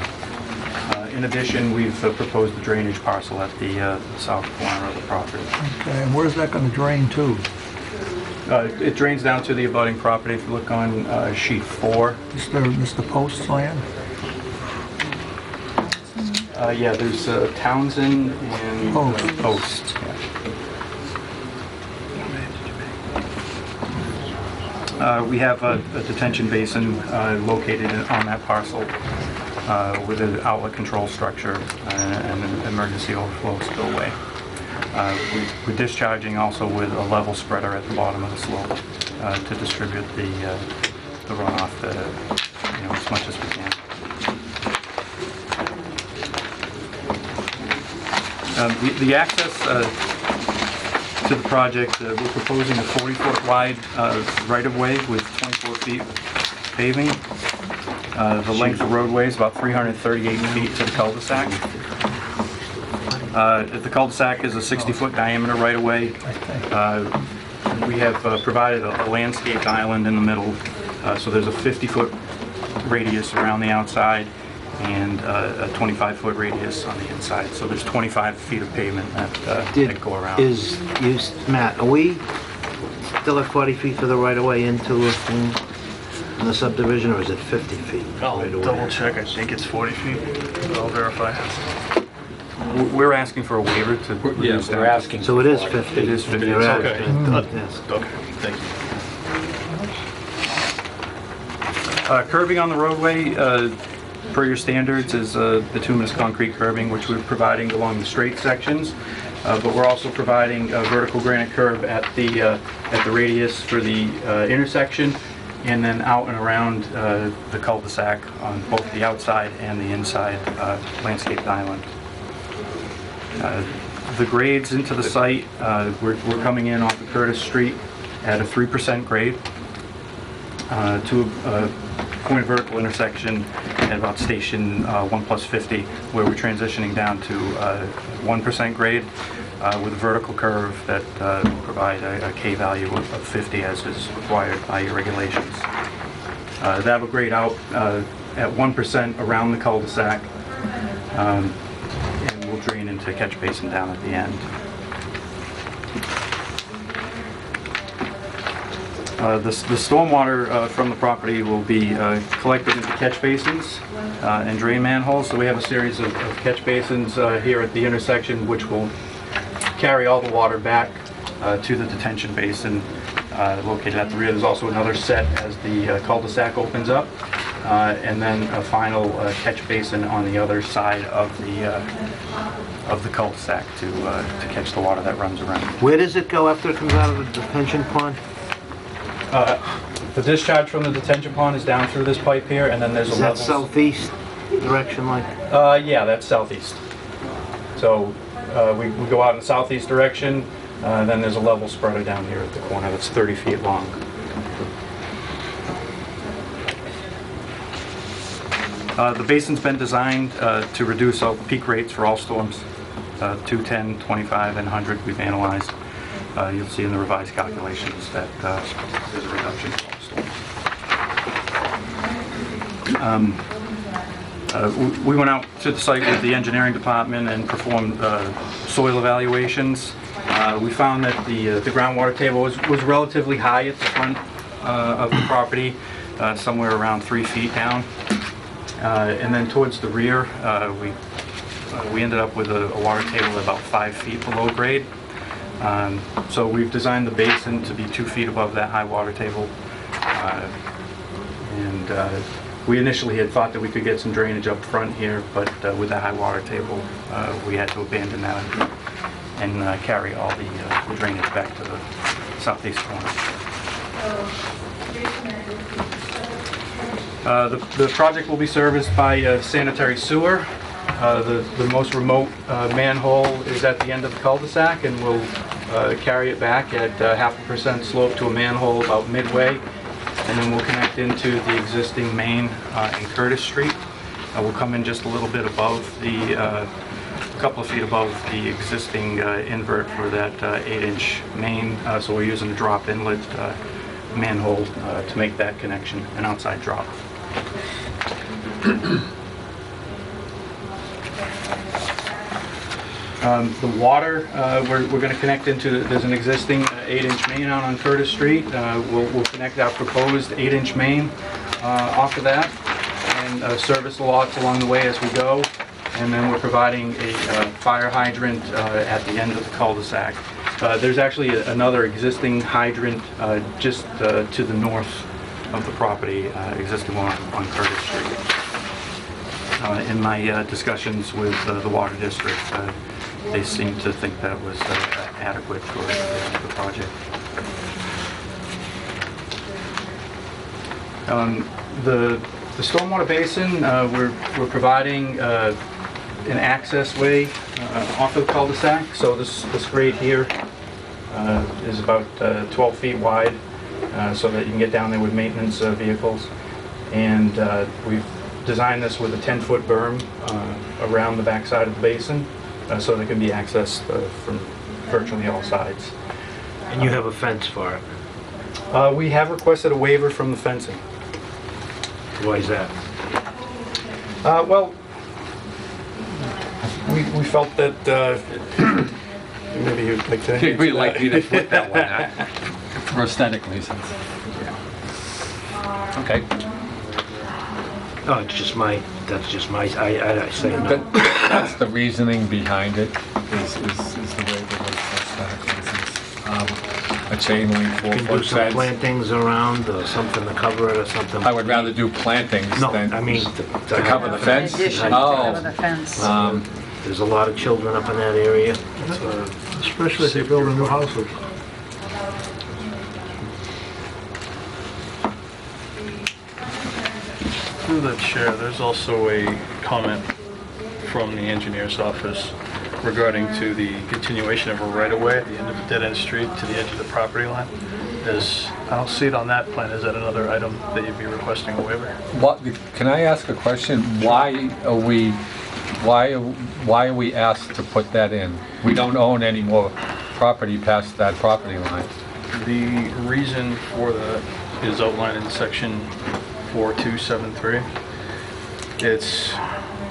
Speaker 2: In addition, we've proposed the drainage parcel at the south corner of the property.
Speaker 1: Okay, and where's that gonna drain to?
Speaker 2: It drains down to the abutting property. If you look on sheet 4.
Speaker 1: Mr. Post's land?
Speaker 2: Yeah, there's Townsend and Post. We have a detention basin located on that parcel with an outlet control structure and an emergency overflow spillway. We're discharging also with a level spreader at the bottom of the slope to distribute the runoff as much as we can. The access to the project, we're proposing a 40-foot wide right-of-way with 24 feet paving. The length of roadway is about 338 feet to the cul-de-sac. The cul-de-sac is a 60-foot diameter right-of-way. We have provided a landscaped island in the middle, so there's a 50-foot radius around the outside and a 25-foot radius on the inside. So there's 25 feet of pavement that go around.
Speaker 5: Matt, are we still at 40 feet for the right-of-way into the subdivision, or is it 50 feet?
Speaker 18: I'll double check. I think it's 40 feet. I'll verify.
Speaker 2: We're asking for a waiver to reduce
Speaker 17: we're asking.
Speaker 5: So it is 50.
Speaker 2: It is 50.
Speaker 5: You're at
Speaker 18: Okay.
Speaker 5: Yes.
Speaker 18: Okay, thank you.
Speaker 2: Curbing on the roadway, per your standards, is bituminous concrete curbing, which we're providing along the straight sections. but we're also providing a vertical granite curb at the radius for the intersection, and then out and around the cul-de-sac on both the outside and the inside landscaped island. The grades into the site, we're coming in off of Curtis Street at a 3% grade to a point of vertical intersection at about station 1+50, where we're transitioning down to 1% grade with a vertical curve that will provide a K value of 50 as is required by your regulations. That will grade out at 1% around the cul-de-sac, and will drain into catch basin down at the end. The stormwater from the property will be collected into catch basins and drain manholes. So we have a series of catch basins here at the intersection, which will carry all the water back to the detention basin located at the rear. There's also another set as the cul-de-sac opens up, and then a final catch basin on the other side of the cul-de-sac to catch the water that runs around.
Speaker 5: Where does it go after it comes out of the detention pond?
Speaker 2: The discharge from the detention pond is down through this pipe here, and then there's
Speaker 5: Is
Speaker 2: a
Speaker 5: that
Speaker 2: level.
Speaker 5: southeast direction like?
Speaker 2: Yeah, that's southeast. So we go out in the southeast direction, then there's a level spreader down here at the corner that's 30 feet long. The basin's been designed to reduce all peak rates for all storms, 210, 25, and 100 we've analyzed. You'll see in the revised calculations that there's a reduction for all storms. We went out to the site with the engineering department and performed soil evaluations. We found that the groundwater table was relatively high at the front of the property, somewhere around 3 feet down. And then towards the rear, we ended up with a water table about 5 feet below grade. So we've designed the basin to be 2 feet above that high water table. And we initially had thought that we could get some drainage up front here, but with that high water table, we had to abandon that and carry all the drainage back to the southeast corner. The project will be serviced by sanitary sewer. The most remote manhole is at the end of the cul-de-sac, and we'll carry it back at 0.5% slope to a manhole about midway, and then we'll connect into the existing main in Curtis Street. We'll come in just a little bit above a couple of feet above the existing invert for that 8-inch main, so we're using a drop inlet manhole to make that connection, an outside drop. The water, we're going to connect into, there's an existing 8-inch main out on Curtis Street. We'll connect our proposed 8-inch main off of that and service the lots along the way as we go. And then we're providing a fire hydrant at the end of the cul-de-sac. There's actually another existing hydrant just to the north of the property, existing one on Curtis Street. In my discussions with the water district, they seem to think that was adequate for the project. The stormwater basin, we're providing an access way off of the cul-de-sac. So this grade here is about 12 feet wide, so that you can get down there with maintenance vehicles. And we've designed this with a 10-foot berm around the backside of the basin, so that it can be accessed from virtually all sides.
Speaker 5: And you have a fence for it?
Speaker 2: We have requested a waiver from the fencing.
Speaker 5: Why is that?
Speaker 2: Well, we felt that maybe you'd like to...
Speaker 17: We'd like you to put that one out for aesthetic reasons. Okay.
Speaker 5: Oh, it's just my, that's just my, I say no.
Speaker 17: That's the reasoning behind it, is the way the word aesthetic reasons. A chain link,
Speaker 5: You can do
Speaker 17: 4-foot
Speaker 5: some
Speaker 17: fence.
Speaker 5: plantings around or something to cover it or something.
Speaker 17: I would rather do plantings
Speaker 5: No,
Speaker 17: than
Speaker 5: I mean
Speaker 17: to cover the fence.
Speaker 6: Addition
Speaker 17: Oh.
Speaker 6: to the fence.
Speaker 5: There's a lot of children up in that area.
Speaker 1: Especially if they build a new houses.
Speaker 18: Through the chair, there's also a comment from the engineer's office regarding to the continuation of a right-of-way at the end of a dead-end street to the edge of the property line. I don't see it on that plan. Is that another item that you'd be requesting a waiver?
Speaker 17: Can I ask a question? Why are we asked to put that in? We don't own any more property past that property line.
Speaker 18: The reason for that is outlined in section 4273. It's,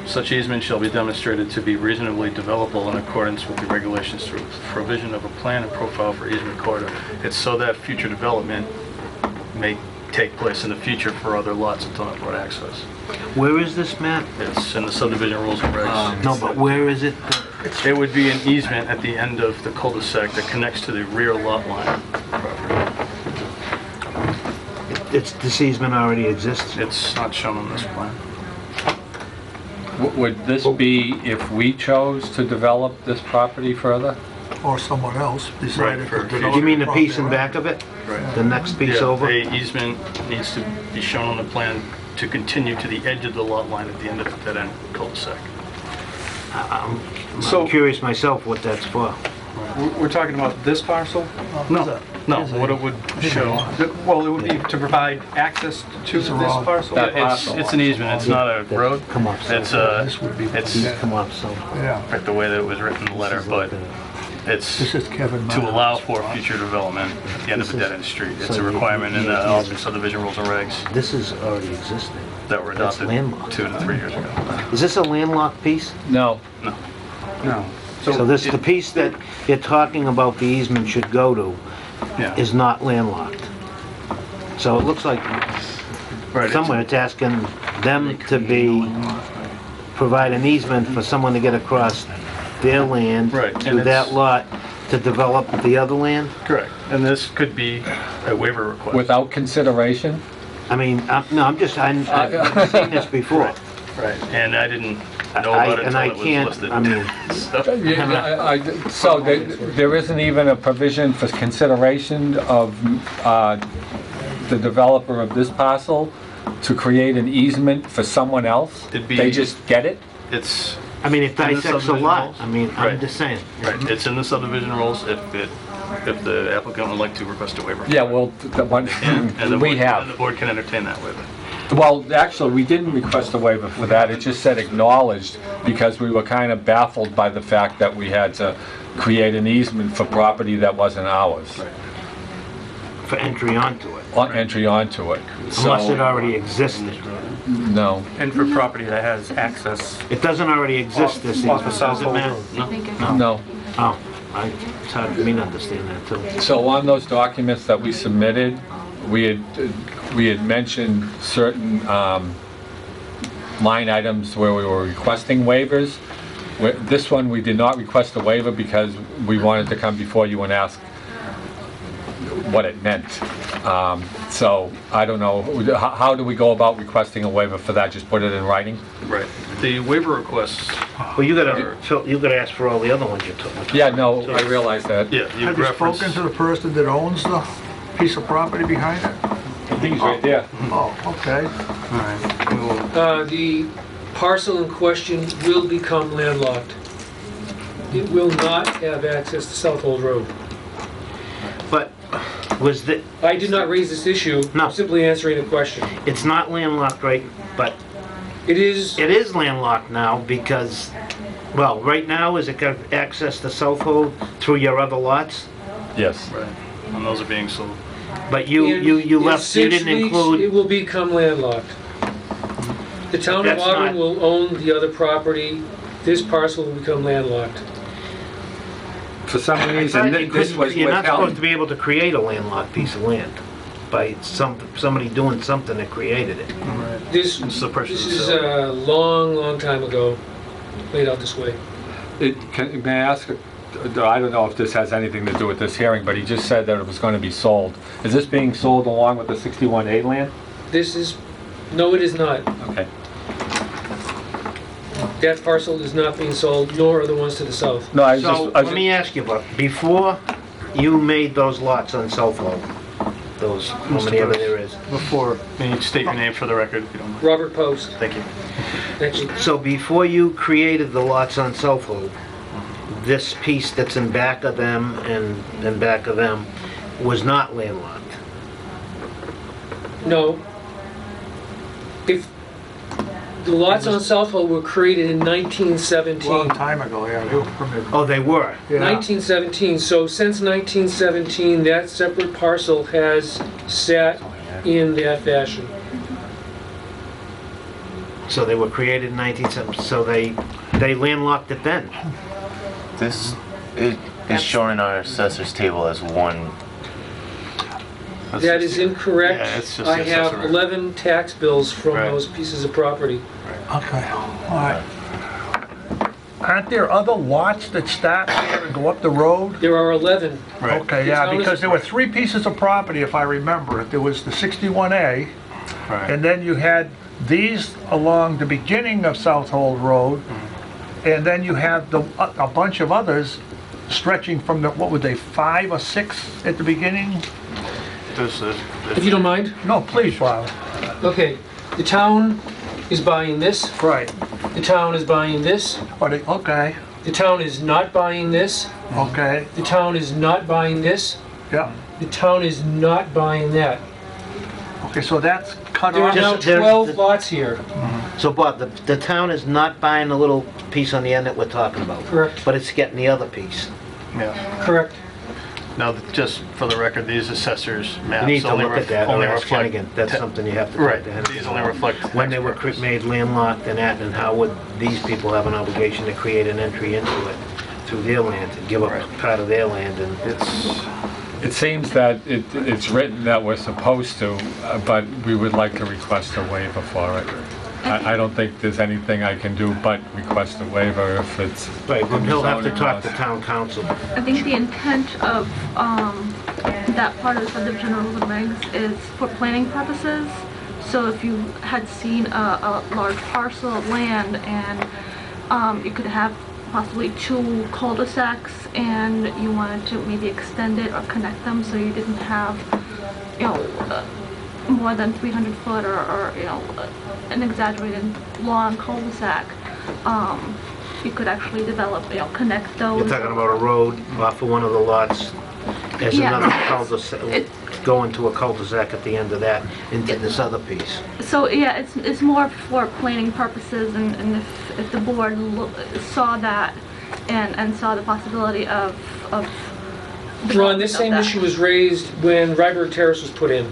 Speaker 18: such easement shall be demonstrated to be reasonably developable in accordance with the regulations through provision of a plan and profile for easement corridor. It's so that future development may take place in the future for other lots that don't have road access.
Speaker 5: Where is this, Matt?
Speaker 18: It's in the subdivision rules and regs.
Speaker 5: No, but where is it?
Speaker 18: It would be an easement at the end of the cul-de-sac that connects to the rear lot line property.
Speaker 5: This easement already exists?
Speaker 18: It's not shown on this plan.
Speaker 17: Would this be if we chose to develop this property further?
Speaker 1: Or someone else decided
Speaker 18: Right, for
Speaker 1: to
Speaker 18: future.
Speaker 1: develop.
Speaker 5: You mean the
Speaker 1: property
Speaker 5: piece in
Speaker 1: around
Speaker 5: back of it?
Speaker 18: Right.
Speaker 5: The next piece
Speaker 18: Yeah,
Speaker 5: over?
Speaker 18: the easement needs to be shown on the plan to continue to the edge of the lot line at the end of the dead-end cul-de-sac.
Speaker 5: I'm
Speaker 11: So-
Speaker 5: curious myself what that's for.
Speaker 11: We're talking about this parcel?
Speaker 18: No, what it would show.
Speaker 11: Well, it would be to provide access to this parcel?
Speaker 18: It's an easement, it's not a road.
Speaker 5: Come up,
Speaker 18: It's
Speaker 5: come up, so.
Speaker 1: Yeah,
Speaker 18: like the way that it was written in the letter, but it's
Speaker 1: this is Kevin
Speaker 18: to
Speaker 1: Miles.
Speaker 18: allow for future development at the end of a dead-end street. It's a requirement in the Austin subdivision rules and regs
Speaker 5: This is already existing.
Speaker 18: that were
Speaker 5: That's
Speaker 18: adopted
Speaker 5: landlocked.
Speaker 18: 2 to 3 years ago.
Speaker 5: Is this a landlocked piece?
Speaker 17: No.
Speaker 11: No.
Speaker 5: So this, the piece that you're talking about the easement should go to
Speaker 18: Yeah.
Speaker 5: is not landlocked. So it looks like
Speaker 18: Right,
Speaker 5: somewhere it's asking them to provide an easement for someone to get across their land
Speaker 18: Right,
Speaker 5: to
Speaker 18: and
Speaker 5: that
Speaker 18: it's-
Speaker 5: lot to develop the other land?
Speaker 18: Correct. And this could be a waiver request.
Speaker 17: Without consideration?
Speaker 5: I mean, I've seen this before.
Speaker 18: Right, and I didn't know about it
Speaker 5: And
Speaker 18: until
Speaker 5: I
Speaker 18: it was
Speaker 5: can't,
Speaker 18: listed.
Speaker 5: I mean,
Speaker 17: So there isn't even a provision for consideration of the developer of this parcel to create an easement for someone else?
Speaker 18: It'd be-
Speaker 17: They just get it?
Speaker 18: It's,
Speaker 5: I mean, it
Speaker 18: in the
Speaker 5: dissects a
Speaker 18: subdivision
Speaker 5: lot.
Speaker 18: rules.
Speaker 5: I mean, I'm
Speaker 18: Right.
Speaker 5: just saying.
Speaker 18: right, it's in the subdivision rules if the applicant would like to request a waiver.
Speaker 17: Yeah, well, the one,
Speaker 18: And the
Speaker 17: we
Speaker 18: board-
Speaker 17: have.
Speaker 18: And the board can entertain that waiver.
Speaker 17: Well, actually, we didn't request a waiver for that, it just said acknowledged, because we were kind of baffled by the fact that we had to create an easement for property that wasn't ours,
Speaker 5: For entry onto it.
Speaker 17: or entry onto it.
Speaker 5: Unless it
Speaker 17: So,
Speaker 5: already existed.
Speaker 17: no.
Speaker 11: And for property that has access.
Speaker 5: It doesn't already exist, this easement, does it, Matt?
Speaker 9: I think it's.
Speaker 17: No.
Speaker 5: Oh, it's hard for me to understand that too.
Speaker 17: So on those documents that we submitted, we had mentioned certain line items where we were requesting waivers. This one, we did not request a waiver because we wanted to come before you and ask what it meant. So I don't know, how do we go about requesting a waiver for that? Just put it in writing?
Speaker 18: Right. The waiver requests,
Speaker 5: Well, you gotta ask for all the other ones you took.
Speaker 17: Yeah, no, I realize that.
Speaker 18: yeah, you
Speaker 1: Have you
Speaker 18: reference.
Speaker 1: spoken to the person that owns the piece of property behind it?
Speaker 17: I think he's right there.
Speaker 1: Oh, okay.
Speaker 18: All right, we will-
Speaker 19: The parcel in question will become landlocked. It will not have access to South Old Road.
Speaker 5: But was the,
Speaker 19: I did not raise this issue,
Speaker 5: No.
Speaker 19: I'm simply answering a question.
Speaker 5: it's not landlocked, right? But
Speaker 19: It is,
Speaker 5: it is landlocked now because, well, right now, is it got access to South Hold through your other lots?
Speaker 17: Yes.
Speaker 18: Right, and those are being sold.
Speaker 5: But you left, you didn't
Speaker 19: essentially,
Speaker 5: include,
Speaker 19: it will become landlocked. The town of
Speaker 5: That's
Speaker 19: Auburn
Speaker 5: not-
Speaker 19: will own the other property, this parcel will become landlocked.
Speaker 17: For some reason, this was
Speaker 5: you're not supposed
Speaker 17: withheld.
Speaker 5: to be able to create a landlocked piece of land by somebody doing something that created it.
Speaker 19: This,
Speaker 18: It's the purchase
Speaker 19: this
Speaker 18: and
Speaker 19: is
Speaker 18: sale.
Speaker 19: a long, long time ago, laid out this way.
Speaker 17: May I ask, I don't know if this has anything to do with this hearing, but he just said that it was going to be sold. Is this being sold along with the 61A land?
Speaker 19: This is, no, it is not.
Speaker 17: Okay.
Speaker 19: That parcel is not being sold, nor are the ones to the south.
Speaker 17: No, I was
Speaker 5: So,
Speaker 17: just, I was
Speaker 5: let me ask you, but before you made those lots on South Hall, those, how many ever there is?
Speaker 18: Before, may you state your name for the record, if you don't mind?
Speaker 19: Robert Post.
Speaker 18: Thank you.
Speaker 19: Next.
Speaker 5: So before you created the lots on South Hall, this piece that's in back of them and in back of them was not landlocked?
Speaker 19: No. If the lots on South Hall were created in 1917.
Speaker 1: Long time ago, yeah, they were permitted.
Speaker 5: Oh, they were?
Speaker 1: Yeah.
Speaker 19: 1917, so since 1917, that separate parcel has sat in that fashion.
Speaker 5: So they were created in 1970, so they landlocked it then?
Speaker 4: This is shown in our assessor's table as one.
Speaker 19: That is incorrect.
Speaker 18: Yeah, it's just
Speaker 19: I
Speaker 18: the
Speaker 19: have
Speaker 18: assessor.
Speaker 19: 11 tax bills from
Speaker 18: Right.
Speaker 19: those pieces of property.
Speaker 1: Okay, all right. Aren't there other lots that start there and go up the road?
Speaker 19: There are 11.
Speaker 18: Right.
Speaker 1: Okay,
Speaker 19: The
Speaker 1: yeah,
Speaker 19: town is-
Speaker 1: because there were three pieces of property, if I remember it. There was the 61A,
Speaker 18: Right.
Speaker 1: and then you had these along the beginning of South Hold Road, and then you had a bunch of others stretching from the, what were they, 5 or 6 at the beginning?
Speaker 19: If you don't mind.
Speaker 1: No, please, Bob.
Speaker 19: Okay, the town is buying this.
Speaker 1: Right.
Speaker 19: The town is buying this.
Speaker 1: Okay,
Speaker 19: The town is not buying this.
Speaker 1: okay,
Speaker 19: The town is not buying this.
Speaker 1: yeah.
Speaker 19: The town is not buying that.
Speaker 1: Okay, so that's cut
Speaker 19: There are
Speaker 1: off.
Speaker 19: now
Speaker 5: Just- there-
Speaker 19: 12 lots here.
Speaker 5: So Bob, the town is not buying the little piece on the end that we're talking about?
Speaker 19: Correct.
Speaker 5: But it's getting the other piece?
Speaker 18: Yeah.
Speaker 19: Correct.
Speaker 18: Now, just for the record, these assessors maps
Speaker 5: You need to
Speaker 18: only
Speaker 5: look at that, or
Speaker 18: only
Speaker 5: ask
Speaker 18: reflect...
Speaker 5: Hennigan. That's something you have to
Speaker 18: Right,
Speaker 5: talk to Hennigan
Speaker 18: these only
Speaker 5: about.
Speaker 18: reflect...
Speaker 5: When they were made landlocked and that, and how would these people have an obligation to create an entry into it through their land, to give up part of their land, and
Speaker 17: it seems that it's written that we're supposed to, but we would like to request a waiver for it. I don't think there's anything I can do but request a waiver if it's.
Speaker 5: Right, but he'll have to
Speaker 17: zoning
Speaker 5: talk to
Speaker 17: laws.
Speaker 5: town council.
Speaker 9: I think the intent of that part of the subdivision rules and regs is for planning purposes. So if you had seen a large parcel of land and you could have possibly 2 cul-de-sacs and you wanted to maybe extend it or connect them so you didn't have, more than 300 foot or an exaggerated long cul-de-sac, you could actually develop, connect those.
Speaker 5: You're talking about a road off of one of the lots, as
Speaker 9: Yeah.
Speaker 5: another cul-de-sac, going to a cul-de-sac at the end of that, into this other piece.
Speaker 9: So, yeah, it's more for planning purposes, and if the board saw that and saw the possibility of
Speaker 19: Ron, this same
Speaker 9: that.
Speaker 19: issue was raised when Ryberg Terrace was put in.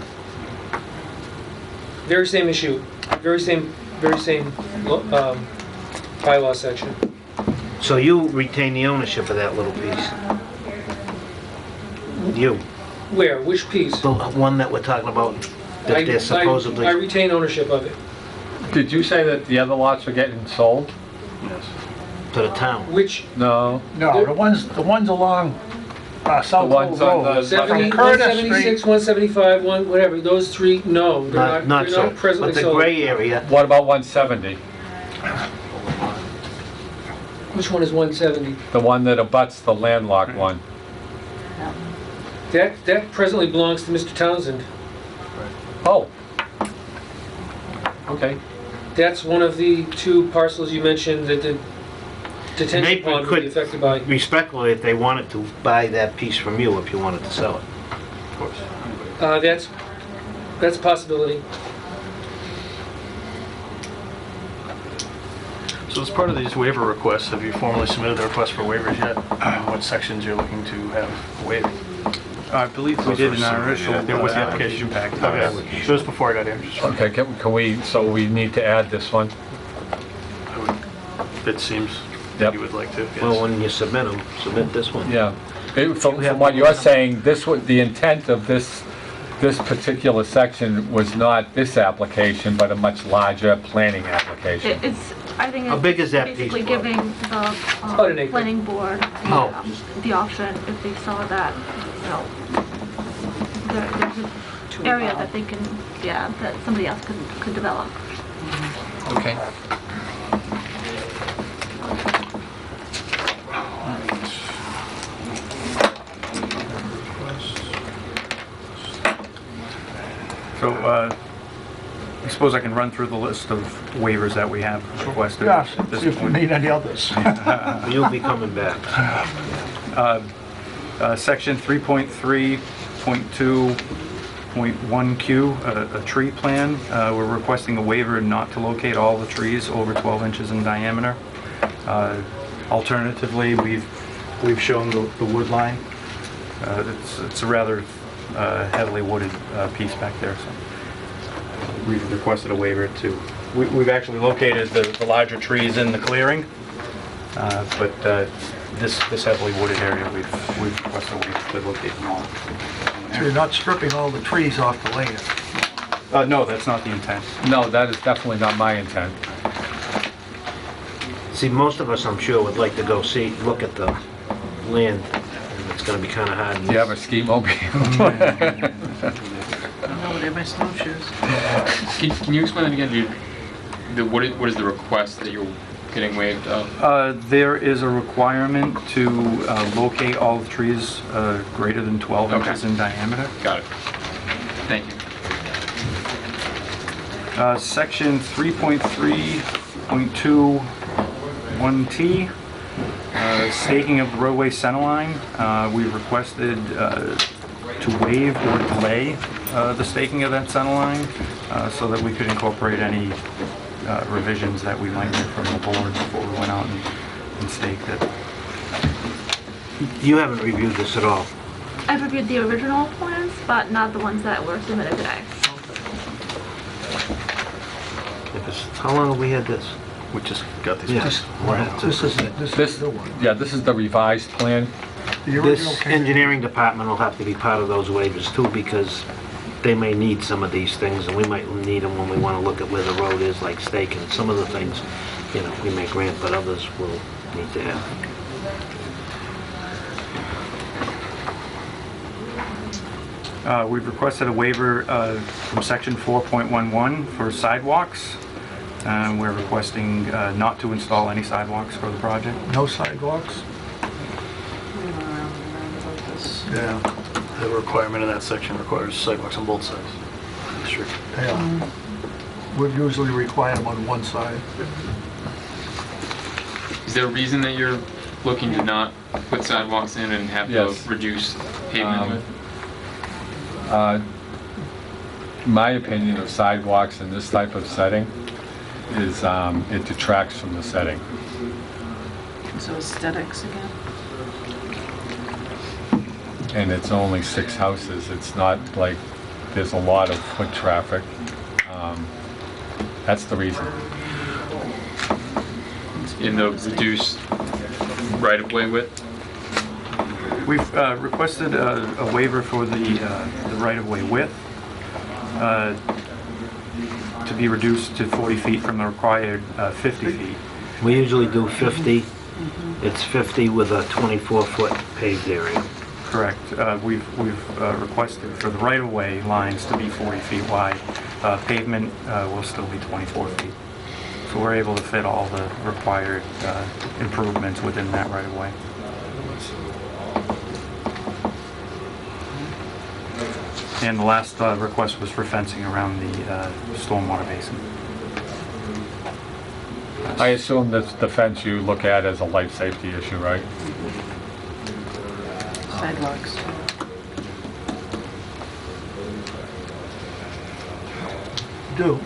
Speaker 19: Very same issue, very same bylaw section.
Speaker 5: So you retain the ownership of that little piece? You?
Speaker 19: Where, which piece?
Speaker 5: The one that we're talking about, that they're supposedly...
Speaker 19: I retain ownership of it.
Speaker 17: Did you say that the other lots were getting sold?
Speaker 18: Yes.
Speaker 5: To the town?
Speaker 19: Which,
Speaker 17: No.
Speaker 1: No, the ones along South
Speaker 17: ones
Speaker 1: Hole
Speaker 17: on the-
Speaker 1: Road.
Speaker 19: 70,
Speaker 1: From Curtis
Speaker 19: 176,
Speaker 1: Street.
Speaker 19: 175, whatever, those 3, no, they're
Speaker 5: Not
Speaker 19: they're
Speaker 5: so,
Speaker 19: not presently
Speaker 5: but the
Speaker 19: sold.
Speaker 5: gray area,
Speaker 17: What about 170?
Speaker 19: Which one is 170?
Speaker 17: The one that abuts the landlocked one?
Speaker 19: That presently belongs to Mr. Townsend.
Speaker 17: Oh. Okay.
Speaker 19: That's one of the 2 parcels you mentioned that the
Speaker 5: they
Speaker 19: detention pond would be
Speaker 5: could,
Speaker 19: affected by.
Speaker 5: respectfully, if they wanted to buy that piece from you, if you wanted to sell it.
Speaker 18: Of course.
Speaker 19: That's a possibility.
Speaker 18: So as part of these waiver requests, have you formally submitted the request for waivers yet? What sections you're looking to have waived?
Speaker 2: I believe we did in our initial...
Speaker 18: They're with the application package. Okay, so it was before I got here. Just
Speaker 17: Okay, can we, so we need to add this one?
Speaker 18: It seems
Speaker 17: Yep.
Speaker 18: you would like to, yes.
Speaker 5: Well, when you submit them, submit this one.
Speaker 17: Yeah. From what you're saying, the intent of this particular section was not this application, but a much larger planning application.
Speaker 9: I think
Speaker 5: How big is that
Speaker 9: basically
Speaker 5: piece, Bob?
Speaker 9: giving the
Speaker 19: About an acre.
Speaker 9: planning board the option, if they saw that, there's an area that they can, that somebody else could develop.
Speaker 7: Okay.
Speaker 2: So, I suppose I can run through the list of waivers that we have requested
Speaker 1: Yes,
Speaker 2: at this
Speaker 1: see if we
Speaker 2: point.
Speaker 1: need any others.
Speaker 5: You'll be coming back.
Speaker 2: Section 3.3.2.1Q, a tree plan. We're requesting a waiver not to locate all the trees over 12 inches in diameter. Alternatively, we've shown the wood line. It's a rather heavily wooded piece back there, so we've requested a waiver to. We've actually located the larger trees in the clearing, but this heavily wooded area, we've requested a waiver to locate them all.
Speaker 1: So you're not stripping all the trees off the land?
Speaker 2: No, that's not the intent.
Speaker 17: No, that is definitely not my intent.
Speaker 5: See, most of us, I'm sure, would like to go look at the land, and it's gonna be kinda hard.
Speaker 17: Do you have a ski mobile?
Speaker 6: No, they're my snowshoes.
Speaker 8: Can you explain that again, dude? What is the request that you're getting waived of?
Speaker 2: There is a requirement to locate all the trees greater than 12 inches in diameter.
Speaker 8: Got it. Thank you.
Speaker 2: Section 3.3.21T, staking of the roadway centerline. We've requested to waive or delay the staking of that centerline so that we could incorporate any revisions that we might get from the board before we went out and staked it.
Speaker 5: You haven't reviewed this at all.
Speaker 9: I've reviewed the original plans, but not the ones that were submitted today.
Speaker 5: How long have we had this?
Speaker 2: We just got these.
Speaker 5: Yes.
Speaker 1: This is it, this is the one.
Speaker 17: Yeah, this is the revised plan.
Speaker 1: The original
Speaker 5: This
Speaker 1: came-
Speaker 5: engineering department will have to be part of those waivers too, because they may need some of these things, and we might need them when we want to look at where the road is, like staking. Some of the things, you know, we may grant, but others will need to have.
Speaker 2: We've requested a waiver from section 4.11 for sidewalks. We're requesting not to install any sidewalks for the project.
Speaker 1: No sidewalks?
Speaker 18: Yeah. The requirement in that section requires sidewalks on both sides of the street.
Speaker 1: Yeah. We'd usually require them on one side.
Speaker 8: Is there a reason that you're looking to not put sidewalks in and have
Speaker 17: Yes.
Speaker 8: the reduced pavement width?
Speaker 17: My opinion of sidewalks in this type of setting is it detracts from the setting.
Speaker 6: So aesthetics again?
Speaker 17: And it's only 6 houses. It's not like there's a lot of foot traffic. That's the reason.
Speaker 8: In the reduced right-of-way width?
Speaker 2: We've requested a waiver for the right-of-way width to be reduced to 40 feet from the required 50 feet.
Speaker 5: We usually do 50. It's 50 with a 24-foot paved area.
Speaker 2: Correct. We've requested for the right-of-way lines to be 40 feet wide. Pavement will still be 24 feet. So we're able to fit all the required improvements within that right-of-way. And the last request was for fencing around the stormwater basin.
Speaker 17: I assume that the fence you look at as a life safety issue, right?
Speaker 6: Sidewalks.
Speaker 1: Do.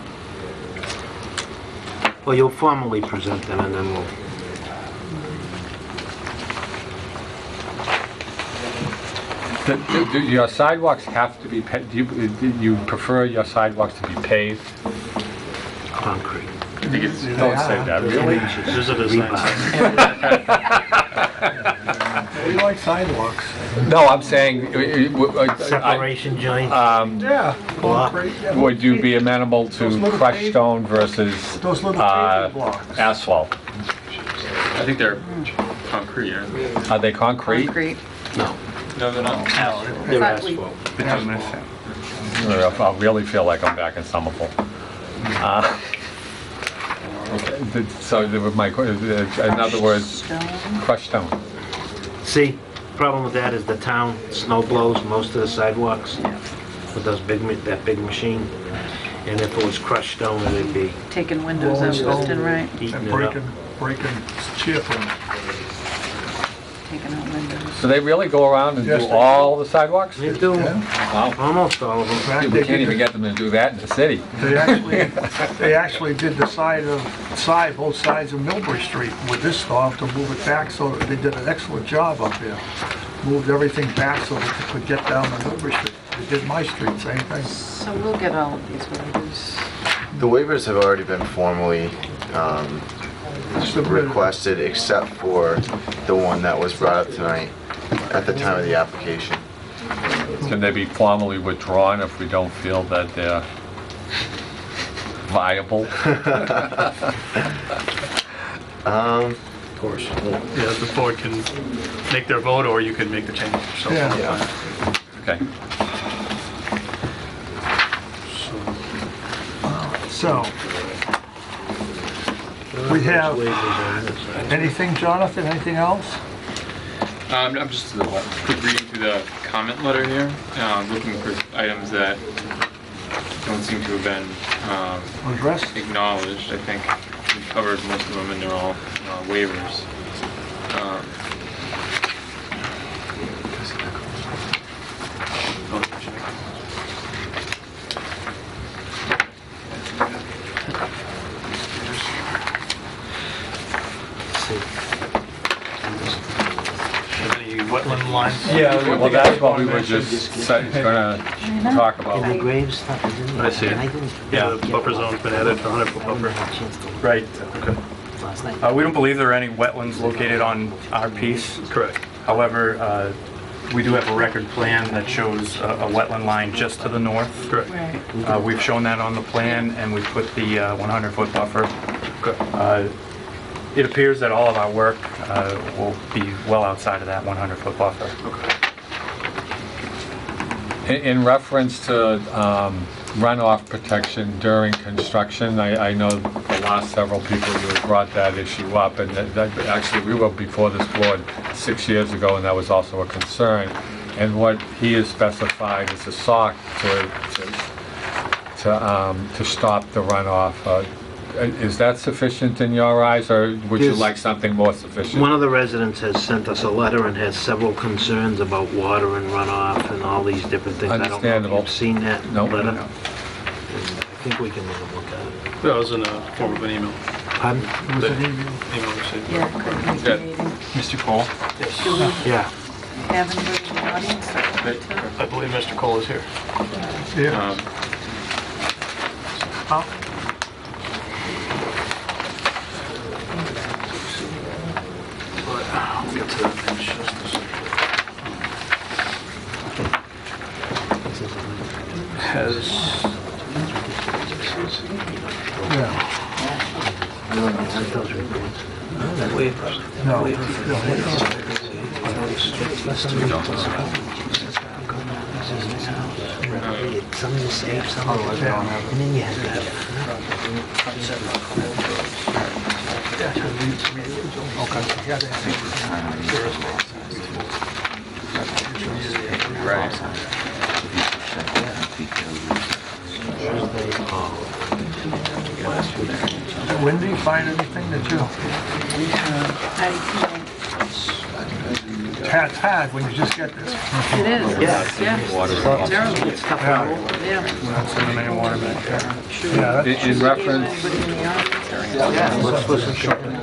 Speaker 5: Well, you'll formally present them, and then we'll...
Speaker 17: Do your sidewalks have to be, do you prefer your sidewalks to be paved?
Speaker 5: Concrete.
Speaker 17: Don't say that, really?
Speaker 18: This is a design.
Speaker 1: We like sidewalks.
Speaker 17: No, I'm saying,
Speaker 5: Separation joint.
Speaker 1: Yeah, concrete. yeah.
Speaker 17: would you be amenable
Speaker 1: Those
Speaker 17: to
Speaker 1: little
Speaker 17: crushed
Speaker 1: paved-
Speaker 17: stone versus
Speaker 1: Those little paving blocks.
Speaker 17: asphalt?
Speaker 8: I think they're concrete, aren't they?
Speaker 17: Are they concrete?
Speaker 6: Concrete.
Speaker 5: No.
Speaker 8: No, they're not.
Speaker 5: They're
Speaker 6: Flatly.
Speaker 5: asphalt.
Speaker 17: I really feel like I'm back in Somerville. Okay, so in other words, crushed stone.
Speaker 5: See, problem with that is the town snow blows most of the sidewalks. with that big machine. And if it was crushed stone, it'd be
Speaker 6: Taking windows out left and right,
Speaker 5: eating
Speaker 1: And
Speaker 5: it up.
Speaker 1: breaking chip and
Speaker 6: taking out windows.
Speaker 17: Do they really go around and
Speaker 1: Yes,
Speaker 17: do
Speaker 1: they
Speaker 17: all the sidewalks?
Speaker 5: They do,
Speaker 17: Wow.
Speaker 5: almost all of them.
Speaker 1: fact,
Speaker 17: We can't even get them to do that in the city.
Speaker 1: they actually did both sides of Millbury Street with this storm to move it back, so they did an excellent job up there. Moved everything back so that they could get down to Millbury Street. They did my street, same thing.
Speaker 6: So we'll get all of these waivers.
Speaker 4: The waivers have already been formally
Speaker 1: Submitted.
Speaker 4: requested, except for the one that was brought up tonight at the time of the application.
Speaker 17: Can they be formally withdrawn if we don't feel that they're viable?
Speaker 18: Of course. Yeah, the board can make their vote, or you can make the change yourself.
Speaker 1: Yeah.
Speaker 17: Okay.
Speaker 1: So, we have, anything, Jonathan, anything else?
Speaker 8: I'm just quick reading through the comment letter here, looking for items that don't seem to have been
Speaker 1: Addressed?
Speaker 8: acknowledged. I think we covered most of them, and they're all waivers.
Speaker 18: Any wetland lines?
Speaker 17: Yeah, well, that's what we were just gonna talk
Speaker 5: And the
Speaker 17: about.
Speaker 5: grave stuff is in there.
Speaker 18: I see it.
Speaker 5: I didn't
Speaker 18: Yeah, the
Speaker 5: get
Speaker 18: buffer
Speaker 5: that.
Speaker 18: zone's been added, 100-foot
Speaker 5: I didn't
Speaker 18: buffer.
Speaker 5: have a chance to look
Speaker 18: Right, okay.
Speaker 5: last night.
Speaker 2: We don't believe there are any wetlands located on our piece.
Speaker 18: Correct.
Speaker 2: However, we do have a record plan that shows a wetland line just to the north.
Speaker 18: Correct.
Speaker 6: Right.
Speaker 2: We've shown that on the plan, and we put the 100-foot buffer.
Speaker 18: Okay.
Speaker 2: It appears that all of our work will be well outside of that 100-foot buffer.
Speaker 17: In reference to runoff protection during construction, I know the last several people who have brought that issue up, and actually we were before this board 6 years ago, and that was also a concern. And what he has specified is a sock to stop the runoff. Is that sufficient in your eyes, or would you
Speaker 5: Yes.
Speaker 17: like something more sufficient?
Speaker 5: One of the residents has sent us a letter and has several concerns about water and runoff and all these different things. I don't know if
Speaker 17: Understandable.
Speaker 5: you've seen that
Speaker 17: Nope.
Speaker 5: letter.
Speaker 17: No.
Speaker 5: And I think we can look at it.
Speaker 18: That was in the form of an email.
Speaker 5: Pardon?
Speaker 1: It was an email.
Speaker 18: Email received.
Speaker 6: Yeah, couldn't make the meeting.
Speaker 2: Mr. Cole?
Speaker 6: Do we
Speaker 5: Yeah.
Speaker 6: have anybody in the audience?
Speaker 18: I believe Mr. Cole is here.
Speaker 1: Yeah. Huh?
Speaker 18: I'll get to that in just a second. Has,
Speaker 1: Yeah. No.
Speaker 5: Some to save, some to look at, and then you have to
Speaker 1: When do you find anything that you had when you just get this?
Speaker 6: It is, yeah. Terrible.
Speaker 5: It's tough
Speaker 1: Yeah.
Speaker 5: to roll.
Speaker 6: Yeah.
Speaker 2: That's in the main water back there.
Speaker 1: Yeah, that's-
Speaker 17: In reference,
Speaker 6: Anybody in the audience?
Speaker 5: Let's listen shortly.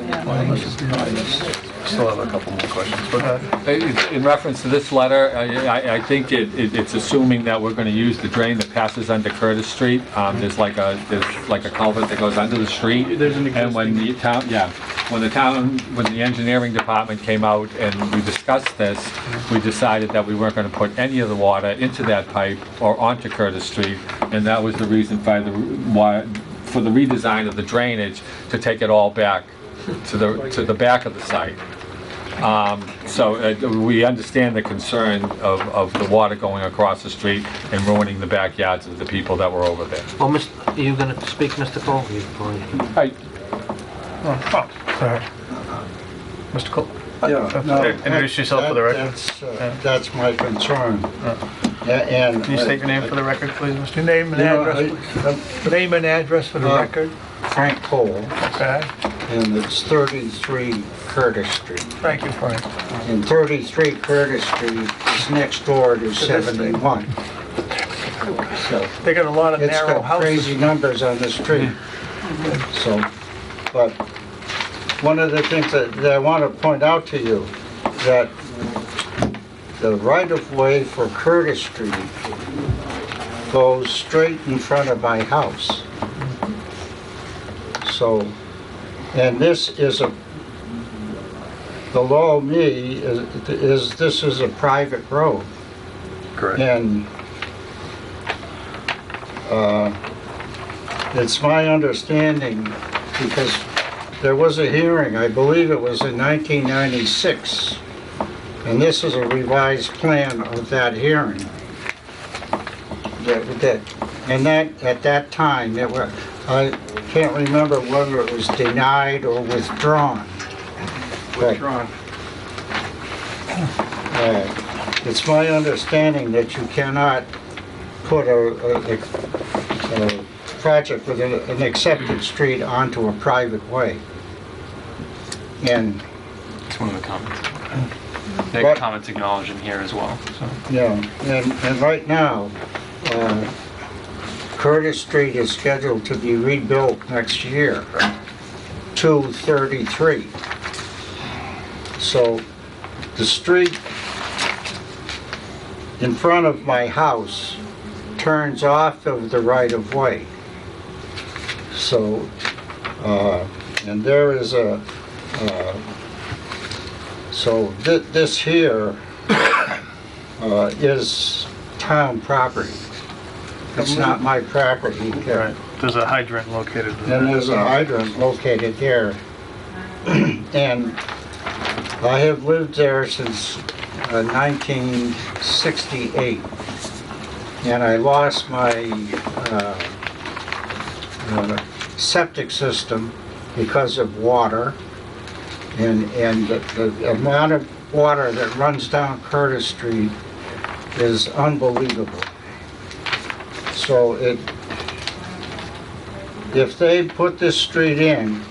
Speaker 18: still have a couple more questions, but
Speaker 17: in reference to this letter, I think it's assuming that we're gonna use the drain that passes under Curtis Street. There's like a culvert that goes under the street.
Speaker 18: There's an
Speaker 17: And when the engineering department came out and we discussed this, we decided that we weren't gonna put any of the water into that pipe or onto Curtis Street, and that was the reason for the redesign of the drainage, to take it all back to the back of the site. So we understand the concern of the water going across the street and ruining the backyards of the people that were over there.
Speaker 5: Well, are you gonna speak, Mr. Cole?
Speaker 17: Hi.
Speaker 18: Mr. Cole?
Speaker 20: Yeah, no,
Speaker 18: Introduce yourself for the record.
Speaker 20: That's my concern.
Speaker 5: And
Speaker 18: Can you state your name for the record, please, Mr.
Speaker 1: Your name and address, please. Name and address for the record.
Speaker 5: Frank Cole,
Speaker 1: Okay,
Speaker 5: and it's 33 Curtis Street.
Speaker 1: thank you, Frank.
Speaker 5: And 33 Curtis Street is next door to
Speaker 1: this thing.
Speaker 5: 71. So
Speaker 1: They got a lot of
Speaker 5: it's
Speaker 1: narrow
Speaker 5: got
Speaker 1: houses.
Speaker 5: crazy numbers on the street. So, but one of the things that I want to point out to you, that the right-of-way for Curtis Street goes straight in front of my house. So, and this is below me this is a private road.
Speaker 18: Correct.
Speaker 5: And it's my understanding, because there was a hearing, I believe it was in 1996, and this is a revised plan of that hearing. And that, at that time, I can't remember whether it was denied or withdrawn.
Speaker 18: Withdrawn.
Speaker 5: It's my understanding that you cannot put a project with an accepted street onto a private way. And,
Speaker 8: It's one of the comments. The
Speaker 5: What?
Speaker 8: comments acknowledged in here as well, so.
Speaker 5: yeah, and right now, Curtis Street is scheduled to be rebuilt next year, 233. So the street in front of my house turns off of the right-of-way. So, and there is so this here is town property. It's not my property.
Speaker 18: Right. There's a hydrant located there.
Speaker 5: And there's a hydrant located there. And I have lived there since 1968. And I lost my septic system because of water. And the amount of water that runs down Curtis Street is unbelievable. So if they put this street in,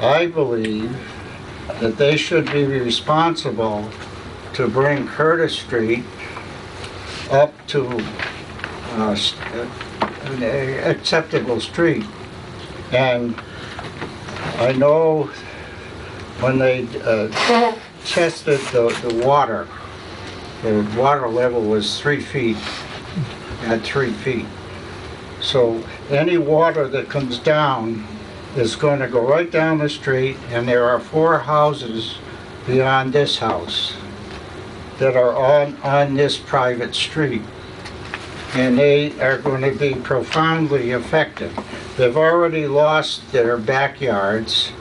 Speaker 5: I believe that they should be responsible to bring Curtis Street up to an acceptable street. And I know when they tested the water level was 3 feet, at 3 feet. So any water that comes down is going to go right down the street, and there are 4 houses beyond this house that are on this private street. And they are going to be profoundly affected. They've already lost their backyards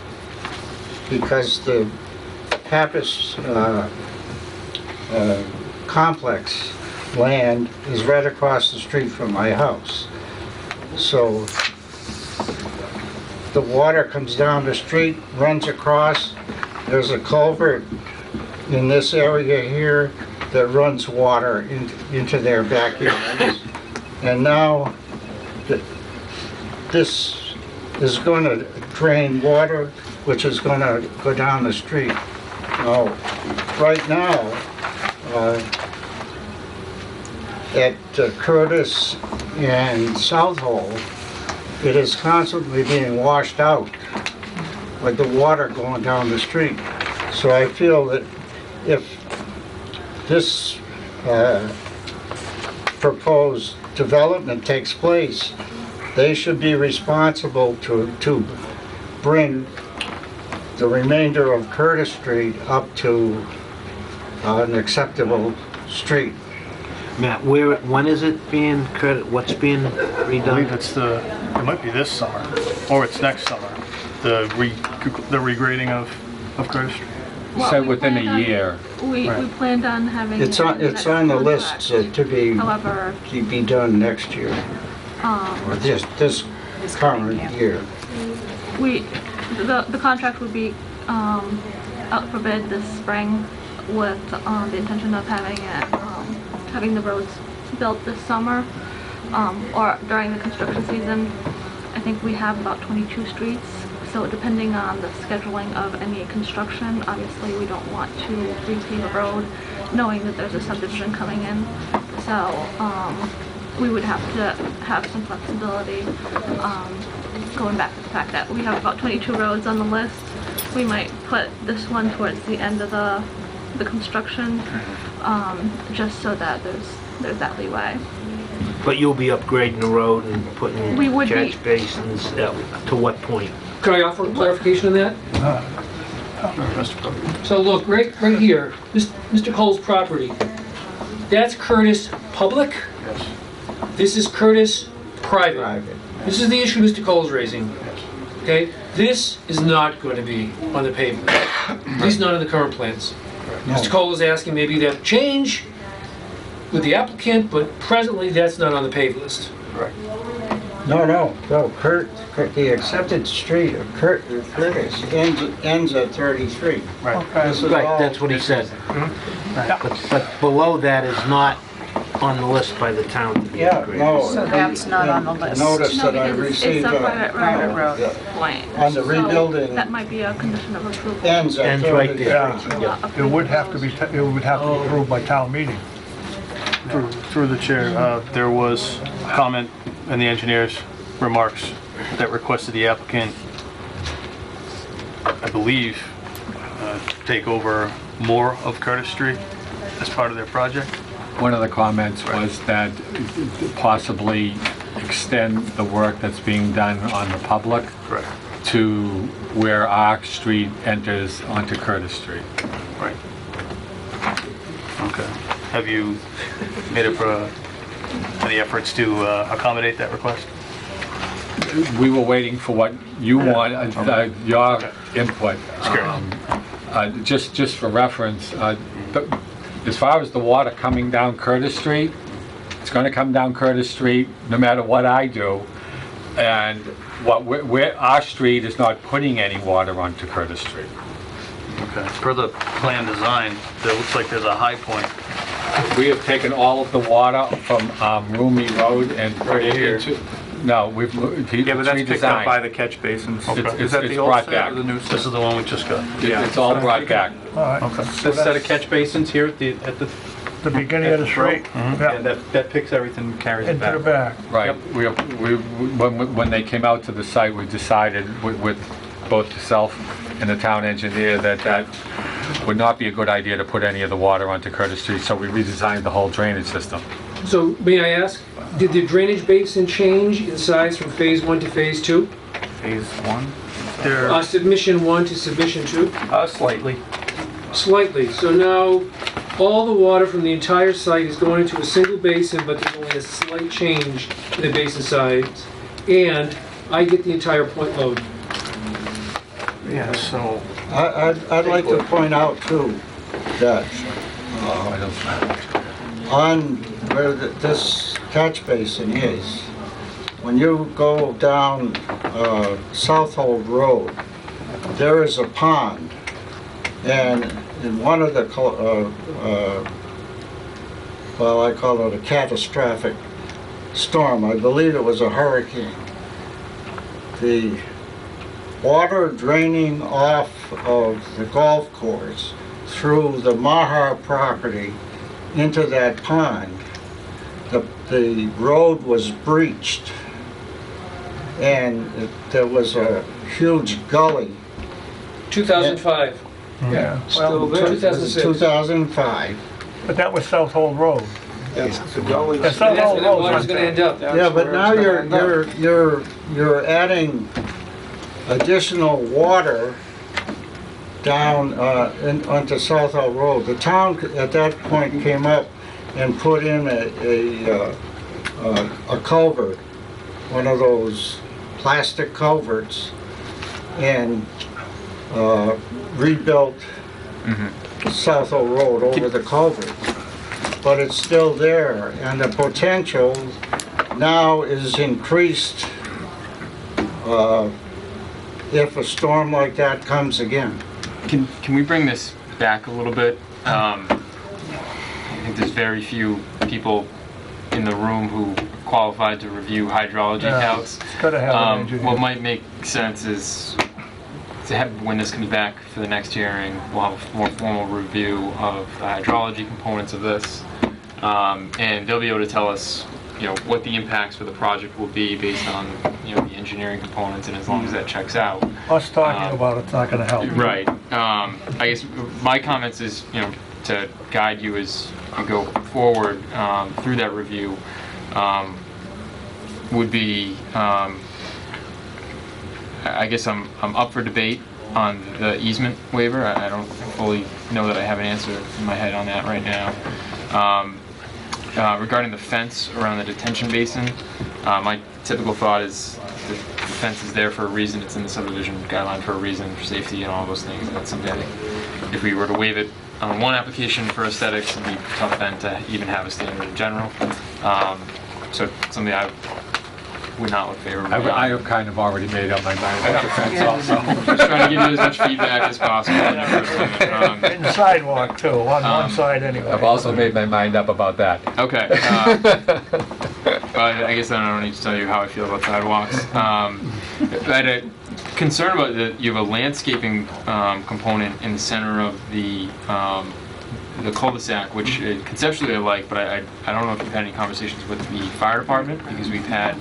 Speaker 5: because the Pappas complex land is right across the street from my house. So the water comes down the street, runs across. There's a culvert in this area here that runs water into their backyards. And now this is going to drain water, which is going to go down the street. Now, right now, at Curtis and South Hole, it is constantly being washed out, like the water going down the street. So I feel that if this proposed development takes place, they should be responsible to bring the remainder of Curtis Street up to an acceptable street. Matt, when is it being, what's being redone?
Speaker 18: I believe it might be this summer, or it's next summer, the regrading of Curtis Street.
Speaker 9: Well,
Speaker 17: Said
Speaker 9: we
Speaker 17: within
Speaker 9: planned
Speaker 17: a
Speaker 9: on-
Speaker 17: year.
Speaker 9: We planned on having.
Speaker 5: It's on
Speaker 9: the
Speaker 5: the list
Speaker 9: contract.
Speaker 5: to be
Speaker 9: However,
Speaker 5: done next year, or this current year.
Speaker 9: the contract would be out for bid this spring with the intention of having the roads built this summer, or during the construction season. I think we have about 22 streets. So depending on the scheduling of any construction, obviously we don't want to repave a road knowing that there's a subdivision coming in. So we would have to have some flexibility. Going back to the fact that we have about 22 roads on the list, we might put this one towards the end of the construction, just so that there's that leeway.
Speaker 5: But you'll be upgrading the road and putting
Speaker 9: We would
Speaker 5: catch basins, to what point?
Speaker 19: Could I offer clarification on that? So look, right here, Mr. Cole's property, that's Curtis Public?
Speaker 2: Yes.
Speaker 19: This is Curtis Private. This is the issue Mr. Cole's raising. Okay? This is not going to be on the pavement. At least not in the current plans. Mr. Cole is asking maybe that change with the applicant, but presently that's not on the pave list.
Speaker 2: Correct.
Speaker 20: No, Kurt, the accepted street of Curtis ends at 33.
Speaker 2: Right.
Speaker 20: This is
Speaker 5: Right,
Speaker 20: all-
Speaker 5: that's what he said. But below that is not on the list by the town to be
Speaker 20: Yeah,
Speaker 5: upgraded.
Speaker 20: no.
Speaker 6: So that's not on the list.
Speaker 20: Notice
Speaker 9: No,
Speaker 20: that I
Speaker 9: because
Speaker 20: received
Speaker 9: it's a private road
Speaker 20: yeah,
Speaker 9: point.
Speaker 20: on the
Speaker 9: So
Speaker 20: rebuilding
Speaker 9: that might be a condition of approval.
Speaker 20: ends at
Speaker 5: Ends right
Speaker 20: 33.
Speaker 5: there.
Speaker 1: Yeah, it would have to be approved by town meeting.
Speaker 18: Through the chair, there was a comment in the engineer's remarks that requested the applicant, I believe, take over more of Curtis Street as part of their project.
Speaker 17: One of the comments was that possibly extend the work that's being done on the public
Speaker 18: Correct.
Speaker 17: to where Arc Street enters onto Curtis Street.
Speaker 18: Right. Okay. Have you made any efforts to accommodate that request?
Speaker 17: We were waiting for what you want, your input.
Speaker 18: Sure.
Speaker 17: Just for reference, as far as the water coming down Curtis Street, it's going to come down Curtis Street no matter what I do. And our street is not putting any water onto Curtis Street.
Speaker 18: Okay. Per the plan design, there looks like there's a high point.
Speaker 17: We have taken all of the water from Rumi Road and put it into... No, we've
Speaker 18: Yeah, but that's picked up by
Speaker 17: redesigned.
Speaker 18: the catch basins.
Speaker 17: It's-
Speaker 18: Is that
Speaker 17: it's
Speaker 18: the old
Speaker 17: brought
Speaker 18: set
Speaker 17: back.
Speaker 18: or the new set? This is the one we just got.
Speaker 17: It's all brought back.
Speaker 1: All right.
Speaker 18: Okay.
Speaker 1: So
Speaker 18: This set
Speaker 1: that's
Speaker 18: of catch basins here at the
Speaker 1: the beginning of the street,
Speaker 18: Yeah, that picks everything and carries it
Speaker 1: into the
Speaker 18: back.
Speaker 1: back.
Speaker 17: Right. When they came out to the site, we decided with both yourself and the town engineer that would not be a good idea to put any of the water onto Curtis Street, so we redesigned the whole drainage system.
Speaker 19: So may I ask, did the drainage basin change in size from phase 1 to phase 2?
Speaker 2: Phase one?
Speaker 19: Submission 1 to submission 2?
Speaker 2: Slightly.
Speaker 19: Slightly. So now all the water from the entire site is going into a single basin, but there's only a slight change in the basin size, and I get the entire point load.
Speaker 2: Yeah, so
Speaker 20: I'd like to point out too, that on where this catch basin is, when you go down Southold Road, there is a pond, and in one of the, well, I call it a catastrophic storm, I believe it was a hurricane, the water draining off of the golf course through the Maher property into that pond, the road was breached, and there was a huge gully.
Speaker 19: 2005.
Speaker 1: Yeah.
Speaker 20: Still there.
Speaker 19: 2006.
Speaker 20: 2005.
Speaker 1: But that was South Hold Road.
Speaker 20: Yes, the gully.
Speaker 1: Yeah, South
Speaker 19: That's
Speaker 1: Hold
Speaker 19: where the
Speaker 1: Road
Speaker 19: water's
Speaker 1: was
Speaker 19: going to end up.
Speaker 20: Yeah, but now you're adding additional water down onto South Hall Road. The town at that point came up and put in a culvert, one of those plastic culverts, and rebuilt South Hall Road over the culvert. But it's still there, and the potential now is increased if a storm like that comes again.
Speaker 8: Can we bring this back a little bit? I think there's very few people in the room who are qualified to review hydrology
Speaker 1: Yeah,
Speaker 8: calcs.
Speaker 1: it's gotta have an engineer.
Speaker 8: What might make sense is to have, when this comes back for the next hearing, we'll have a more formal review of the hydrology components of this. And they'll be able to tell us, you know, what the impacts for the project will be based on, you know, the engineering components, and as long as that checks out.
Speaker 1: Us talking about it's not gonna help.
Speaker 8: Right. I guess my comments is, you know, to guide you as you go forward through that review would be, I guess I'm up for debate on the easement waiver. I don't fully know that I have an answer in my head on that right now. Regarding the fence around the detention basin, my typical thought is the fence is there for a reason. It's in the subdivision guideline for a reason, for safety and all those things. And that's something I think if we were to waive it on one application for aesthetics, it'd be tough then to even have a standard in general. So something I would not look favorably on.
Speaker 17: I have kind of already made up my mind about the fence also.
Speaker 8: Just trying to give you as much feedback as possible.
Speaker 1: And the sidewalk too, on one side anyway.
Speaker 17: I've also made my mind up about that.
Speaker 8: Okay. I guess I don't need to tell you how I feel about sidewalks. I had a concern about that you have a landscaping component in the center of the cul-de-sac, which conceptually I like, but I don't know if you've had any conversations with the fire department, because we've had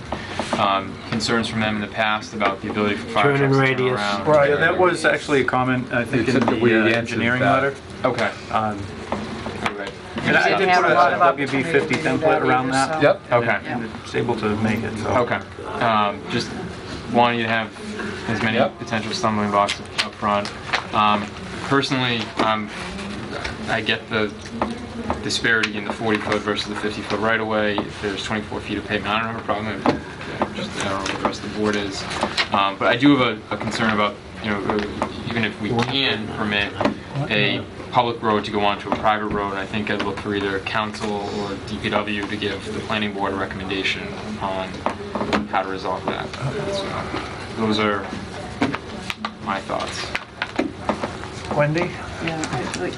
Speaker 8: concerns from them in the past about the ability for fire trucks to turn around.
Speaker 2: Right, yeah, that was actually a comment, I think, in the engineering letter.
Speaker 8: Okay.
Speaker 2: And I did put a WB50 template around that.
Speaker 8: Yep. Okay.
Speaker 2: And it's able to make it, so.
Speaker 8: Okay. Just wanting you to have as many potential stumbling blocks up front. Personally, I get the disparity in the 40-foot versus the 50-foot right-of-way. If there's 24 feet of pavement, I don't have a problem. I don't know what the rest of the board is. But I do have a concern about, you know, even if we can permit a public road to go onto a private road, I think I'd look for either council or DPW to give the planning board a recommendation on how to resolve that. So, those are my thoughts.
Speaker 1: Wendy?
Speaker 6: Yeah,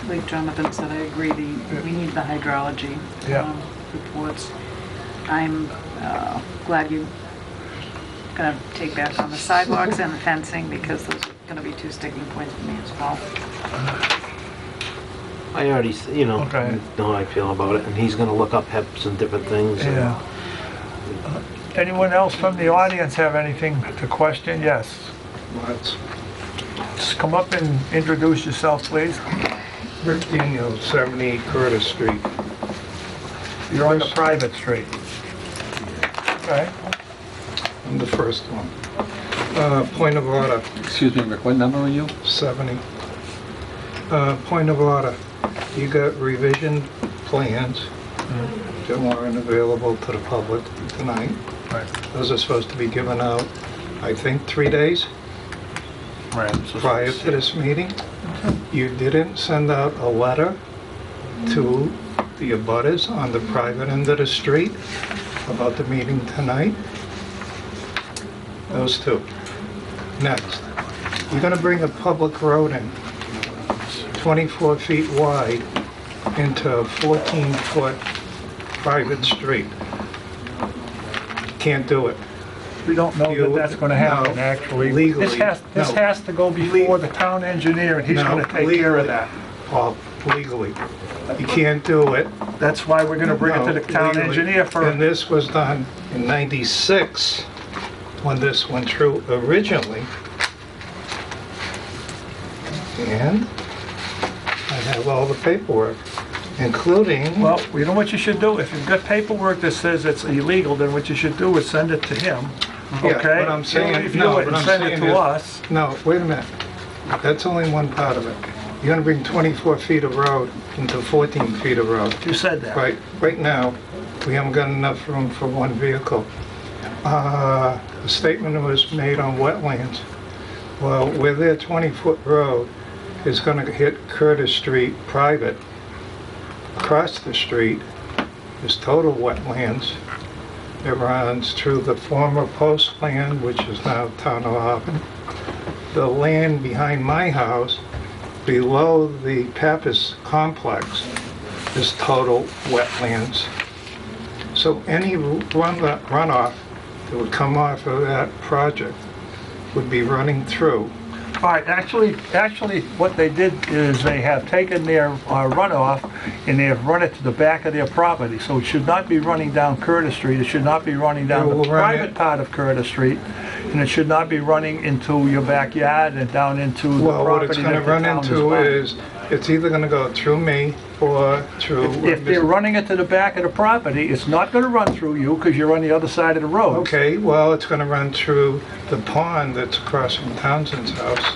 Speaker 6: like Jonathan said, I agree. We need the hydrology reports. I'm glad you're going to take back on the sidewalks and the fencing, because those are going to be two sticking points for me as well.
Speaker 5: I already, know how I feel about it, and he's gonna look up HEPs and different things.
Speaker 1: Yeah. Anyone else from the audience have anything to question? Yes. Just come up and introduce yourself, please.
Speaker 21: Rick Daniels, 78 Curtis Street.
Speaker 1: You're on the private street. Okay.
Speaker 21: I'm the first one. Point of order.
Speaker 17: Excuse me, Rick, what number are you?
Speaker 21: 70. Point of order. You got revision plans that weren't available to the public tonight.
Speaker 1: Right.
Speaker 21: Those are supposed to be given out, I think, 3 days prior to this meeting. You didn't send out a letter to the abutters on the private end of the street about the meeting tonight. Those two. Next, you're gonna bring a public road in 24 feet wide into a 14-foot private street. Can't do it.
Speaker 1: We don't know that that's going to happen, actually.
Speaker 21: Legally,
Speaker 1: This has to go before the town engineer, and he's going to take care of that.
Speaker 21: Paul, legally. You can't do it.
Speaker 1: That's why we're going to bring it to the town
Speaker 21: legally.
Speaker 1: engineer for...
Speaker 21: And this was done in '96, when this went through originally. And I have all the paperwork, including...
Speaker 1: Well, you know what you should do? If you've got paperwork that says it's illegal, then what you should do is send it to him,
Speaker 21: Yeah,
Speaker 1: okay?
Speaker 21: but I'm saying,
Speaker 1: If you do it and send it to us...
Speaker 21: No, wait a minute. That's only one part of it. You're gonna bring 24 feet of road into 14 feet of road.
Speaker 1: You said that.
Speaker 21: Right now, we haven't got enough room for one vehicle. A statement was made on wetlands. Well, where their 20-foot road is gonna hit Curtis Street private, across the street is total wetlands. It runs through the former post land, which is now Town of Auburn. The land behind my house, below the Pappas complex, is total wetlands. So any runoff that would come off of that project would be running through.
Speaker 1: All right, actually, what they did is they have taken their runoff and they have run it to the back of their property. So it should not be running down Curtis Street. It should not be running down
Speaker 21: They
Speaker 1: the
Speaker 21: will run
Speaker 1: private
Speaker 21: it-
Speaker 1: part of Curtis Street. And it should not be running into your backyard and down into the
Speaker 21: Well, what it's
Speaker 1: property
Speaker 21: gonna
Speaker 1: that the
Speaker 21: run
Speaker 1: town is
Speaker 21: into
Speaker 1: buying.
Speaker 21: is, it's either gonna go through me or through...
Speaker 1: If they're running it to the back of the property, it's not gonna run through you because you're on the other side of the road.
Speaker 21: Okay, well, it's gonna run through the pond that's across from Townsend's house,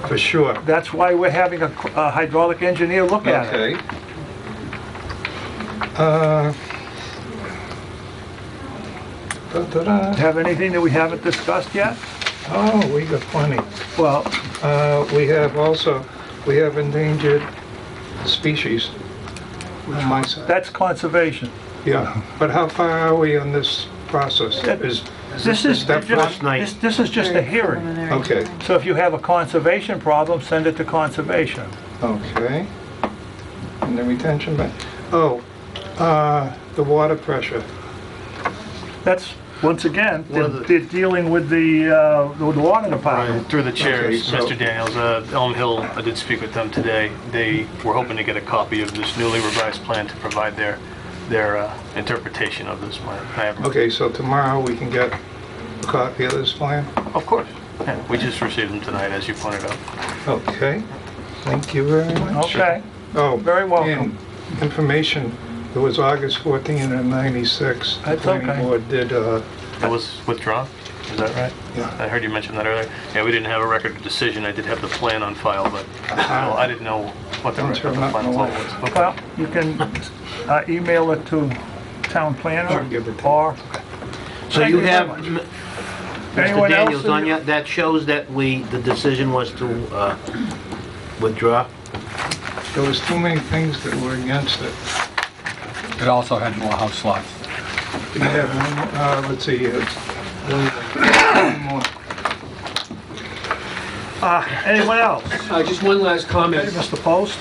Speaker 21: for sure.
Speaker 1: That's why we're having a hydraulic engineer look at it.
Speaker 21: Okay. Uh, da-da-da.
Speaker 1: Have anything that we haven't discussed yet?
Speaker 21: Oh, we got plenty.
Speaker 1: Well,
Speaker 21: we have endangered species on my side.
Speaker 1: that's conservation.
Speaker 21: Yeah, but how far are we on this process?
Speaker 1: This is
Speaker 21: step
Speaker 1: just,
Speaker 21: one?
Speaker 1: this is just a hearing.
Speaker 21: Okay,
Speaker 1: So if you have a conservation problem, send it to conservation.
Speaker 21: okay. And the retention ban, the water pressure.
Speaker 1: That's, once again,
Speaker 18: One of the-
Speaker 1: they're dealing with the water department.
Speaker 18: Through the chairs,
Speaker 21: Okay, so-
Speaker 18: Mr. Daniels, Elm Hill, I did speak with them today. They were hoping to get a copy of this newly revised plan to provide their interpretation of this plan. I have-
Speaker 21: Okay, so tomorrow we can get a copy of this plan?
Speaker 18: Of course. Yeah, we just received them tonight, as you pointed out.
Speaker 21: Okay, thank you very much.
Speaker 1: Okay,
Speaker 21: Oh,
Speaker 1: very welcome.
Speaker 21: and information, it was August 14 of '96.
Speaker 1: That's
Speaker 21: The planning
Speaker 1: okay.
Speaker 21: board did,
Speaker 18: That was withdrawn? Is that right?
Speaker 21: Yeah.
Speaker 18: I heard you mention that earlier. Yeah, we didn't have a record of decision. I did have the plan on file, but I didn't know what the
Speaker 21: Don't
Speaker 18: record of
Speaker 21: turn
Speaker 18: the
Speaker 21: up
Speaker 18: final
Speaker 21: no
Speaker 18: vote
Speaker 21: light.
Speaker 18: was. Okay.
Speaker 1: Well, you can email it to town planner
Speaker 5: Give it to-
Speaker 1: or...
Speaker 5: So
Speaker 1: Thank
Speaker 5: you
Speaker 1: very
Speaker 5: have,
Speaker 1: much.
Speaker 5: Mr.
Speaker 1: Anyone else
Speaker 5: Daniels,
Speaker 1: in
Speaker 5: on
Speaker 1: the-
Speaker 5: your, that shows that the decision was to withdraw?
Speaker 21: there was too many things that were against it.
Speaker 17: It also had more house lots.
Speaker 21: We have one, let's see, one more.
Speaker 1: Anyone else?
Speaker 19: Just one last
Speaker 1: Hey,
Speaker 19: comment.
Speaker 1: Mr. Post?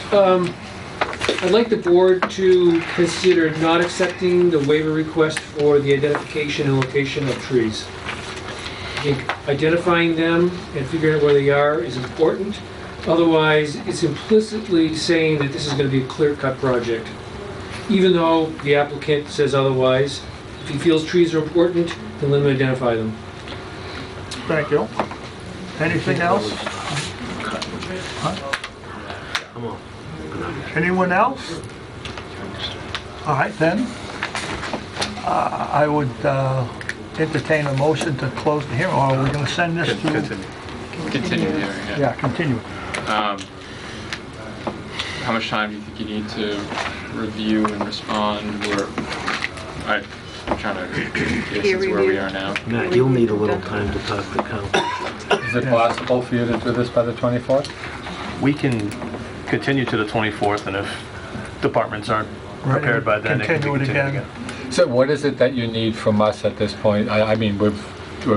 Speaker 19: I'd like the board to consider not accepting the waiver request for the identification and location of trees. I think identifying them and figuring out where they are is important. Otherwise, it's implicitly saying that this is going to be a clear-cut project. Even though the applicant says otherwise, if he feels trees are important, then let him identify them.
Speaker 1: Thank you. Anything else?
Speaker 5: Come on.
Speaker 1: Anyone else? All right, then. I would entertain a motion to close the hearing, or are we going to send this to...
Speaker 8: Continue the hearing, yeah.
Speaker 1: Yeah, continue.
Speaker 8: How much time do you think you need to review and respond? I'm trying to guess
Speaker 6: Peer
Speaker 8: where we
Speaker 6: review.
Speaker 8: are now.
Speaker 5: Matt, you'll need a little time to talk to council.
Speaker 17: Is it possible for you to do this by the 24th?
Speaker 18: We can continue to the 24th, and if departments aren't prepared by then, it can be
Speaker 1: Continue it
Speaker 18: continued
Speaker 1: again.
Speaker 18: again.
Speaker 17: So what is it that you need from us at this point? I mean, we've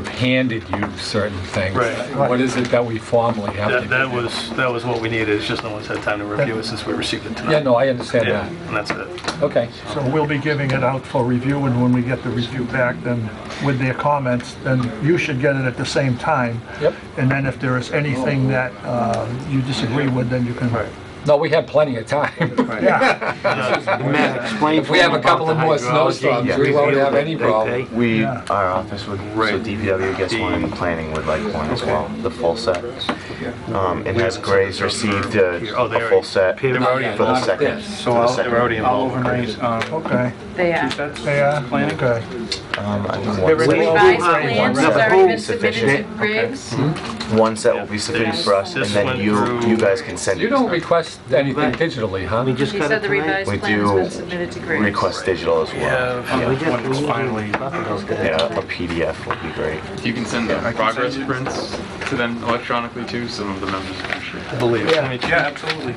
Speaker 17: handed you certain things.
Speaker 18: Right.
Speaker 17: What is it that we formally have to
Speaker 18: That
Speaker 17: do?
Speaker 18: that was what we needed. It's just no one's had time to review it since we received it tonight.
Speaker 17: Yeah, no, I understand
Speaker 18: Yeah,
Speaker 17: that.
Speaker 18: and that's it.
Speaker 17: Okay.
Speaker 1: So we'll be giving it out for review, and when we get the review back, then with their comments, then you should get it at the same time.
Speaker 17: Yep.
Speaker 1: And then if there is anything that you disagree with, then you can...
Speaker 17: No, we have plenty of time.
Speaker 1: Yeah.
Speaker 5: Matt, explain.
Speaker 17: If we have a couple of more
Speaker 5: hydrology.
Speaker 17: snowstorms, we won't have any problem.
Speaker 4: We,
Speaker 1: Yeah.
Speaker 4: our office would, so DPW gets one and planning would like one as well, the full set. And has Gray's received a full set for the second.
Speaker 18: So they're already involved with Graves.
Speaker 1: Okay.
Speaker 6: They are.
Speaker 1: They are? Okay.
Speaker 4: I think
Speaker 1: They're
Speaker 4: one
Speaker 1: in
Speaker 4: set-
Speaker 6: Revised
Speaker 4: one
Speaker 6: plans
Speaker 4: set
Speaker 6: have
Speaker 4: will
Speaker 6: already
Speaker 4: be
Speaker 6: been submitted to
Speaker 4: sufficient.
Speaker 6: Graves.
Speaker 4: One set will be sufficient for us, and
Speaker 18: This
Speaker 4: then
Speaker 18: went
Speaker 4: you
Speaker 18: through-
Speaker 4: guys can send
Speaker 17: You
Speaker 4: it.
Speaker 17: don't request anything digitally, huh?
Speaker 5: We just
Speaker 6: He
Speaker 5: got
Speaker 6: said
Speaker 5: it
Speaker 6: the
Speaker 5: tonight.
Speaker 6: revised
Speaker 4: We
Speaker 6: plan has
Speaker 4: do
Speaker 6: been submitted to Graves.
Speaker 4: Request digital as well.
Speaker 18: Yeah,
Speaker 5: We just-
Speaker 18: when it's
Speaker 5: we
Speaker 18: finally,
Speaker 4: Yeah, a PDF would be great.
Speaker 8: You can send the progress prints to them electronically too, some of the members appreciate
Speaker 18: I
Speaker 8: that.
Speaker 18: believe.
Speaker 1: Yeah.
Speaker 18: Let me check. absolutely.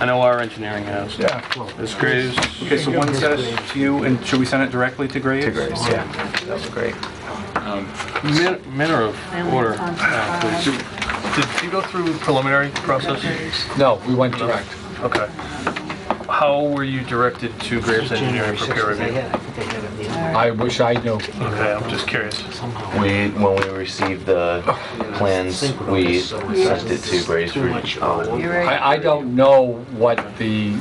Speaker 18: I know our engineering has.
Speaker 1: Yeah.
Speaker 18: Is Graves?
Speaker 2: Okay, so one says to you, and should we send it directly to Graves?
Speaker 4: To Grace, yeah, that's great.
Speaker 18: Manner of order,
Speaker 6: Contact
Speaker 18: please. Did you go through the preliminary process?
Speaker 17: No, we went direct.
Speaker 18: Okay. How were you directed to Graves Engineering for peer review?
Speaker 5: I think they had it in the
Speaker 17: I wish I knew.
Speaker 18: Okay, I'm just curious.
Speaker 4: When we received the plans, we sent it to Graves for
Speaker 17: I don't know what the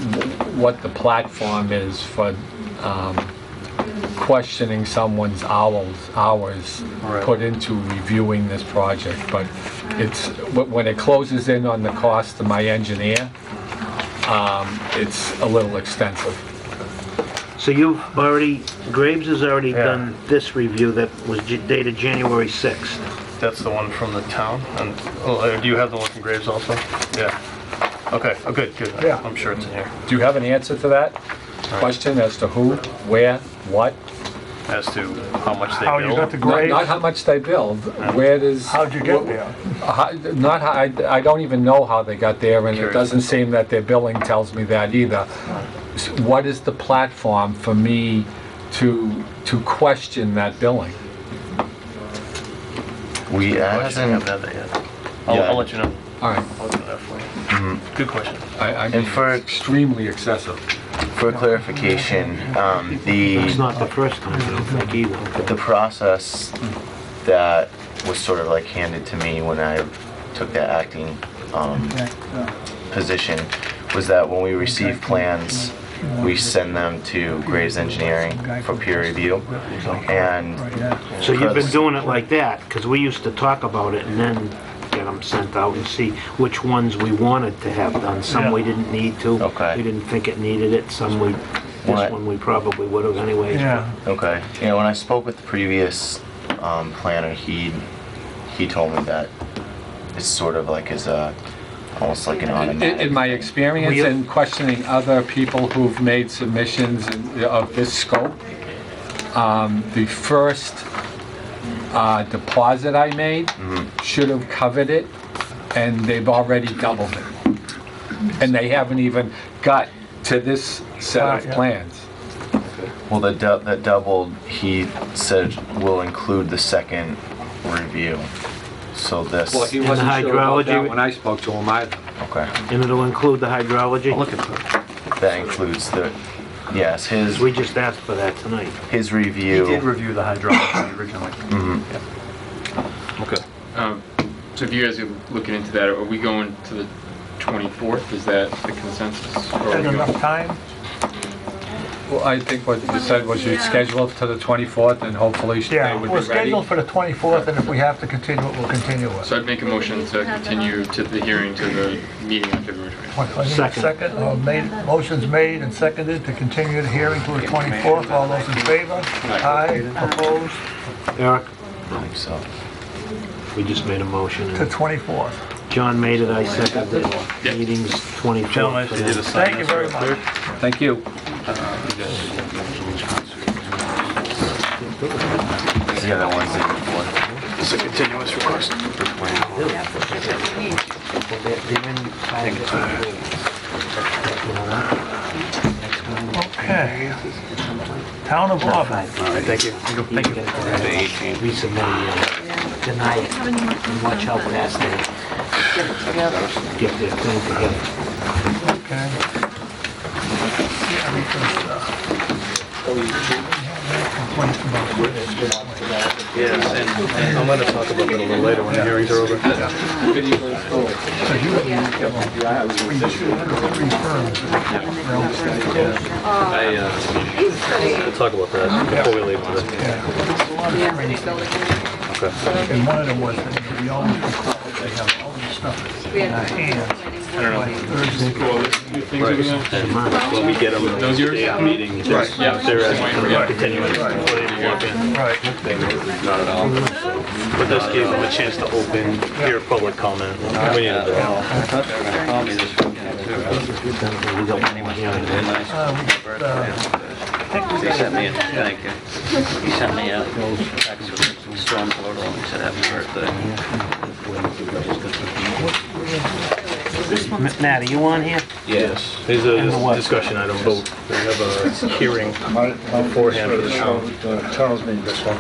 Speaker 17: platform is for questioning someone's hours put into reviewing this project, but it's, when it closes in on the cost of my engineer, it's a little extensive.
Speaker 5: So you've already, Graves has already done this review that was dated January 6th.
Speaker 18: That's the one from the town? And do you have the one from Graves also? Yeah. Okay, oh, good.
Speaker 1: Yeah.
Speaker 18: I'm sure it's in here.
Speaker 17: Do you have an answer to that question as to who, where, what?
Speaker 18: As to how much they
Speaker 1: How
Speaker 18: bill?
Speaker 1: you got the
Speaker 17: Not
Speaker 1: grade?
Speaker 17: how much they build, where does...
Speaker 1: How'd you get there?
Speaker 17: Not how, I don't even know how they got there, and it doesn't seem that their billing tells me that either. What is the platform for me to question that billing?
Speaker 4: We
Speaker 18: I
Speaker 4: hasn't.
Speaker 18: haven't had that yet.
Speaker 4: Yeah.
Speaker 18: I'll let you know.
Speaker 17: All right.
Speaker 18: I'll do that for you. Good question.
Speaker 17: I mean,
Speaker 4: And for
Speaker 17: extremely excessive.
Speaker 4: For clarification,
Speaker 5: It's not the first time, I don't think, either.
Speaker 4: the process that was sort of like handed to me when I took that acting position was that when we receive plans, we send them to Graves Engineering for peer review. And
Speaker 5: So you've been doing it like that, because we used to talk about it and then get them sent out and see which ones we wanted to have done. Some we didn't need to.
Speaker 4: Okay.
Speaker 5: We didn't think it needed it. Some this one we probably would have anyways.
Speaker 1: Yeah.
Speaker 4: okay, when I spoke with the previous planner, he told me that it's sort of like almost like an automatic.
Speaker 17: In my experience in questioning other people who've made submissions of this scope, the first deposit I made should have covered it, and they've already doubled it. And they haven't even got to this set of plans.
Speaker 4: Well, that doubled, he said, will include the second review. So this.
Speaker 17: Well, he
Speaker 5: And
Speaker 17: wasn't
Speaker 5: the
Speaker 17: sure about that
Speaker 5: hydrology-
Speaker 17: when I spoke to him either.
Speaker 4: Okay.
Speaker 5: And it'll include the hydrology?
Speaker 18: Look at that.
Speaker 4: That includes yes,
Speaker 5: We just asked for that tonight.
Speaker 4: his
Speaker 2: He
Speaker 4: review.
Speaker 2: did review the hydrology originally.
Speaker 18: Okay.
Speaker 8: So if you guys are looking into that, are we going to the 24th? Is that the consensus? Or are we
Speaker 1: Had
Speaker 8: going-
Speaker 1: enough time?
Speaker 17: Well, I think what you said was you'd schedule it to the 24th, and hopefully they
Speaker 1: Yeah,
Speaker 17: would
Speaker 1: we're
Speaker 17: be ready.
Speaker 1: scheduled for the 24th, and if we have to continue it, we'll continue it.
Speaker 8: So I'd make a motion to continue to the hearing to the meeting on February 24th.
Speaker 5: Second.
Speaker 1: Motion's made and seconded to continue the hearing to the 24th. All those in favor? Aye. Opposed?
Speaker 5: Eric,
Speaker 4: I think so.
Speaker 5: we just made a motion.
Speaker 1: To 24th.
Speaker 5: John made it, I seconded it. Meeting's 24th.
Speaker 18: Gentlemen,
Speaker 5: for
Speaker 18: you did
Speaker 5: that.
Speaker 18: a sign
Speaker 1: Thank you
Speaker 18: this
Speaker 1: very
Speaker 18: real
Speaker 1: much.
Speaker 18: quick.
Speaker 17: Thank you.
Speaker 4: Yeah, that one's in before.
Speaker 18: It's a continuous request.
Speaker 1: Okay. Town of Auburn.
Speaker 18: All right, thank you. Thank you.
Speaker 5: Resubmit, deny it, and watch how fast they get their thing together.
Speaker 1: Okay.
Speaker 18: Yes, and I'm gonna talk about that a little later when the hearings are over. We'll talk about that before we leave today. Okay.
Speaker 1: And one of them was that we always require they have all this stuff in our hands.
Speaker 8: I don't know.
Speaker 1: Like Thursday.
Speaker 8: Things over there?
Speaker 18: And when we get them,
Speaker 8: Those yours?
Speaker 18: day of meeting,
Speaker 1: Right.
Speaker 18: they're
Speaker 8: Right.
Speaker 18: continuing.
Speaker 1: Right.
Speaker 18: Not at all. But this gave them a chance to open, hear public comment. We needed that.
Speaker 13: He sent me a, thank you. He sent me a text with some storm photo and he said happy birthday.
Speaker 5: Matt, are you on here?
Speaker 18: Yes. These are discussion item vote. We have a hearing beforehand for the show.
Speaker 20: Tells me this one.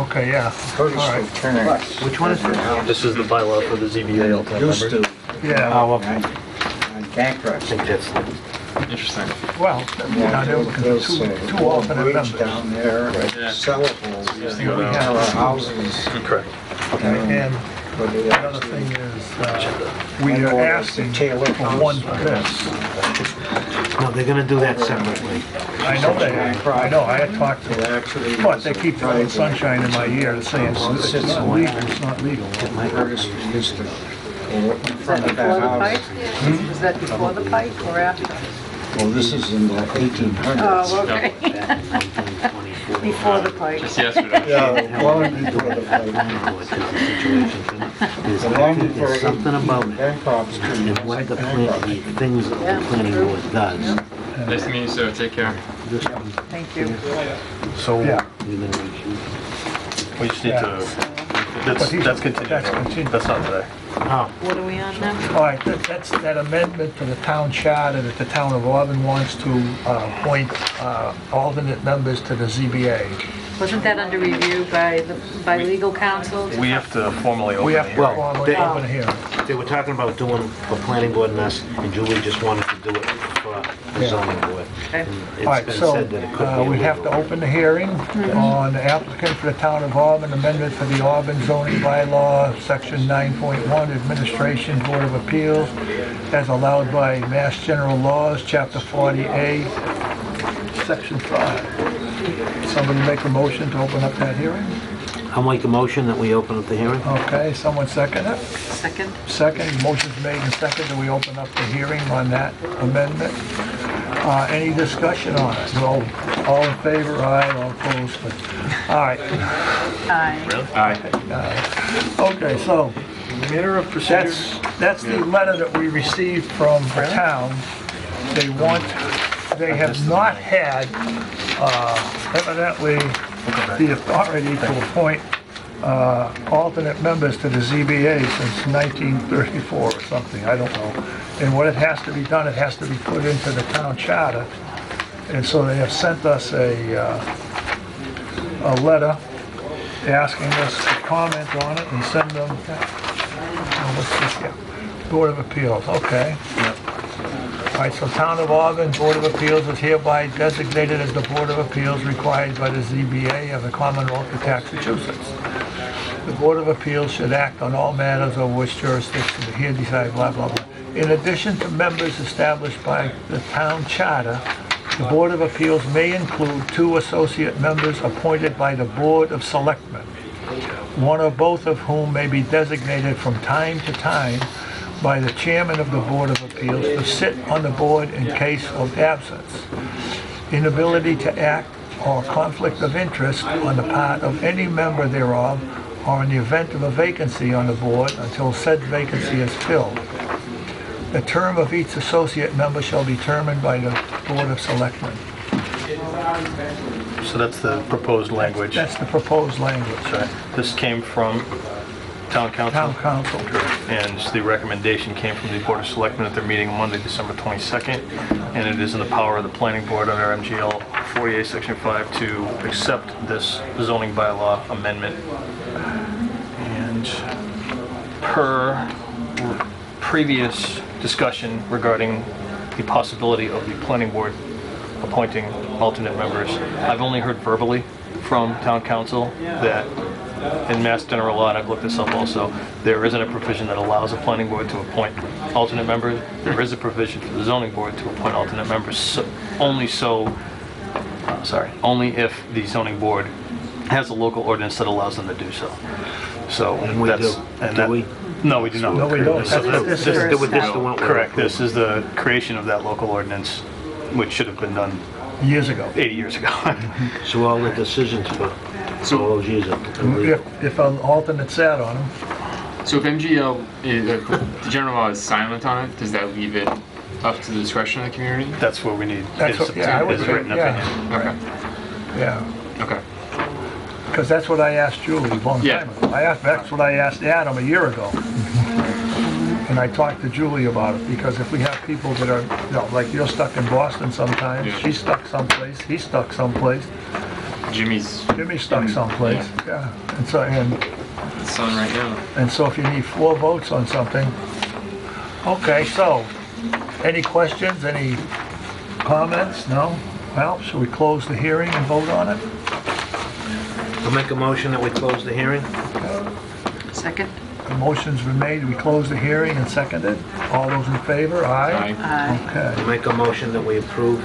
Speaker 1: Okay, yeah. All right.
Speaker 5: Which one is it?
Speaker 18: This is the bylaw for the ZBA alternate
Speaker 20: Used
Speaker 18: member.
Speaker 20: to,
Speaker 1: Yeah.
Speaker 5: Oh, okay.
Speaker 20: on Bancroft.
Speaker 5: I think that's,
Speaker 8: Interesting.
Speaker 1: Well, you know, they're looking for
Speaker 20: There's
Speaker 1: two
Speaker 20: a
Speaker 1: alternate
Speaker 20: bridge
Speaker 1: members.
Speaker 20: down there,
Speaker 8: Yeah.
Speaker 20: syllables,
Speaker 8: Just
Speaker 1: think
Speaker 20: and
Speaker 1: about
Speaker 20: there are
Speaker 1: that.
Speaker 20: houses.
Speaker 18: Correct.
Speaker 1: And
Speaker 20: but they
Speaker 1: another
Speaker 20: actually-
Speaker 1: thing is,
Speaker 20: I
Speaker 1: we
Speaker 20: know
Speaker 1: are
Speaker 20: that's
Speaker 1: asking
Speaker 20: the Taylor
Speaker 1: for
Speaker 20: House.
Speaker 1: one for this.
Speaker 5: No, they're gonna do that separately.
Speaker 1: I know they are, I know, I had talked to
Speaker 20: It
Speaker 1: them.
Speaker 20: actually
Speaker 1: But
Speaker 20: was
Speaker 1: they
Speaker 20: a
Speaker 1: keep throwing
Speaker 20: private-
Speaker 1: sunshine in my ear, saying it's not legal, it's not legal.
Speaker 20: Curtis used to go in
Speaker 6: Is that
Speaker 20: front of
Speaker 6: before
Speaker 20: that
Speaker 6: the
Speaker 20: house.
Speaker 6: pipe? Is that before the pipe or after?
Speaker 20: Well, this is in the 1800s.
Speaker 6: Oh, okay. Before the pipe.
Speaker 8: Just yesterday.
Speaker 20: Yeah, long before the pipe.
Speaker 5: There's,
Speaker 20: The
Speaker 5: I
Speaker 20: long
Speaker 5: think
Speaker 20: before
Speaker 5: there's something about it,
Speaker 20: Hancock Street.
Speaker 5: and what the things that
Speaker 6: Yeah,
Speaker 5: the planning
Speaker 6: true.
Speaker 5: board does.
Speaker 8: Nice to meet you, sir. Take care.
Speaker 5: This one,
Speaker 6: Thank you.
Speaker 18: So
Speaker 1: Yeah.
Speaker 5: you're gonna review.
Speaker 18: we just need
Speaker 1: Yeah.
Speaker 18: to,
Speaker 1: But
Speaker 18: that's
Speaker 1: he's-
Speaker 18: continued.
Speaker 1: that's continued.
Speaker 18: That's not today.
Speaker 6: What are we on now?
Speaker 1: All right, that's that amendment to the town charter that the town of Auburn wants to appoint alternate members to the ZBA.
Speaker 6: Wasn't that under review by legal counsel?
Speaker 18: We have to formally open
Speaker 1: We
Speaker 18: it
Speaker 1: have to
Speaker 18: here.
Speaker 1: formally open a hearing.
Speaker 5: They were talking about doing for planning board and us, and Julie just wanted to do it for the zoning board.
Speaker 6: Okay.
Speaker 5: And
Speaker 1: All right,
Speaker 5: It's been
Speaker 1: so
Speaker 5: said that it could be
Speaker 1: we have to
Speaker 5: illegal.
Speaker 1: open the hearing on the applicant for the town of Auburn, amendment for the Auburn zoning bylaw, section 9.1, administration board of appeals, as allowed by Mass General Laws, chapter 40A, section 5. Somebody make a motion to open up that hearing?
Speaker 5: I'll make a motion that we open up the hearing.
Speaker 1: Okay, someone second it?
Speaker 6: Second?
Speaker 1: Second, motion's made and seconded, we open up the hearing on that amendment. Any discussion on it? No. All in favor, aye, all opposed. All right.
Speaker 6: Aye.
Speaker 1: Okay, so
Speaker 18: Manner of procedure.
Speaker 1: that's the letter that we received from the town. They have not had evidently the authority to appoint alternate members to the ZBA since 1934 or something, I don't know. And what it has to be done, it has to be put into the town charter. And so they have sent us a letter asking us to comment on it and send them, what's this here? Board of Appeals, okay. All right, so Town of Auburn Board of Appeals is hereby designated as the Board of Appeals required by the ZBA of the Commonwealth of Massachusetts. The Board of Appeals should act on all matters of which jurisdiction to here decide, blah, blah, blah. In addition to members established by the town charter, the Board of Appeals may include 2 associate members appointed by the Board of Selectmen, one or both of whom may be designated from time to time by the chairman of the Board of Appeals to sit on the board in case of absence, inability to act, or conflict of interest on the part of any member thereof, or in the event of a vacancy on the board until said vacancy is filled. The term of each associate member shall be determined by the Board of Selectmen.
Speaker 18: So that's the proposed language.
Speaker 1: That's the proposed language.
Speaker 18: Sorry. This came from Town Council.
Speaker 1: Town Council.
Speaker 18: And the recommendation came from the Board of Selectmen at their meeting on Monday, December 22nd. And it is in the power of the planning board under MGL 48, Section 5 to accept this zoning bylaw amendment. And per previous discussion regarding the possibility of the planning board appointing alternate members, I've only heard verbally from Town Council that in Mass General Law, and I've looked this up also, there isn't a provision that allows the planning board to appoint alternate members. There is a provision for the zoning board to appoint alternate members, only if the zoning board has a local ordinance that allows them to do so. So
Speaker 5: And we
Speaker 18: that's,
Speaker 5: do.
Speaker 18: and
Speaker 5: Do
Speaker 18: that,
Speaker 5: we?
Speaker 18: No, we do not.
Speaker 1: No, we don't.
Speaker 18: So
Speaker 1: This is
Speaker 5: the one we're
Speaker 18: correct. This is the creation of that local ordinance, which should have been done
Speaker 1: Years ago.
Speaker 18: 80 years ago.
Speaker 5: So all the decisions for all those years are illegal.
Speaker 1: If an alternate sat on them,
Speaker 8: So if MGL, the general law is silent on it, does that leave it up to the discretion of the community?
Speaker 18: That's what we need.
Speaker 1: That's what- yeah, I would
Speaker 18: His
Speaker 1: say,
Speaker 18: written
Speaker 1: yeah.
Speaker 18: opinion.
Speaker 8: Okay,
Speaker 1: yeah.
Speaker 8: okay.
Speaker 1: Because that's what I asked Julie a long
Speaker 8: Yeah.
Speaker 1: time ago. That's what I asked Adam a year ago. And I talked to Julie about it, because if we have people that are, like you're stuck in Boston sometimes,
Speaker 8: Yeah.
Speaker 1: she's stuck someplace, he's stuck someplace,
Speaker 8: Jimmy's
Speaker 1: stuck someplace, yeah. And so,
Speaker 8: son right now.
Speaker 1: and so if you need 4 votes on something, okay, so, any questions, any Comments? No? Well, shall we close the hearing and vote on it?
Speaker 5: I'll make a motion that we close the hearing.
Speaker 6: Second?
Speaker 1: A motion's been made, we close the hearing and seconded. All those in favor? Aye.
Speaker 6: Aye.
Speaker 1: Okay.
Speaker 5: I'll make a motion that we approve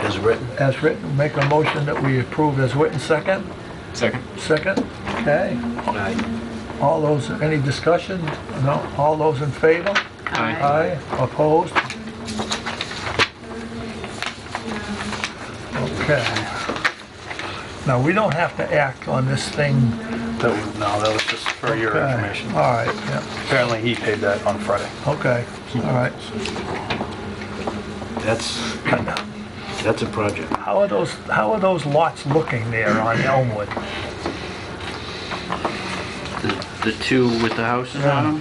Speaker 5: as written.
Speaker 1: As written, make a motion that we approve as written, second?
Speaker 8: Second.
Speaker 1: Second? Okay.
Speaker 5: Aye.
Speaker 1: All those, any discussion? No? All those in favor?
Speaker 8: Aye.
Speaker 1: Aye. Opposed? Okay. Now, we don't have to act on this thing.
Speaker 18: No, that was just for your
Speaker 1: Okay.
Speaker 18: information.
Speaker 1: All right, yeah,
Speaker 18: Apparently he paid that on Friday.
Speaker 1: okay, all right.
Speaker 5: That's a project.
Speaker 1: How are those lots looking there on Elmwood?
Speaker 13: The two with the houses on them?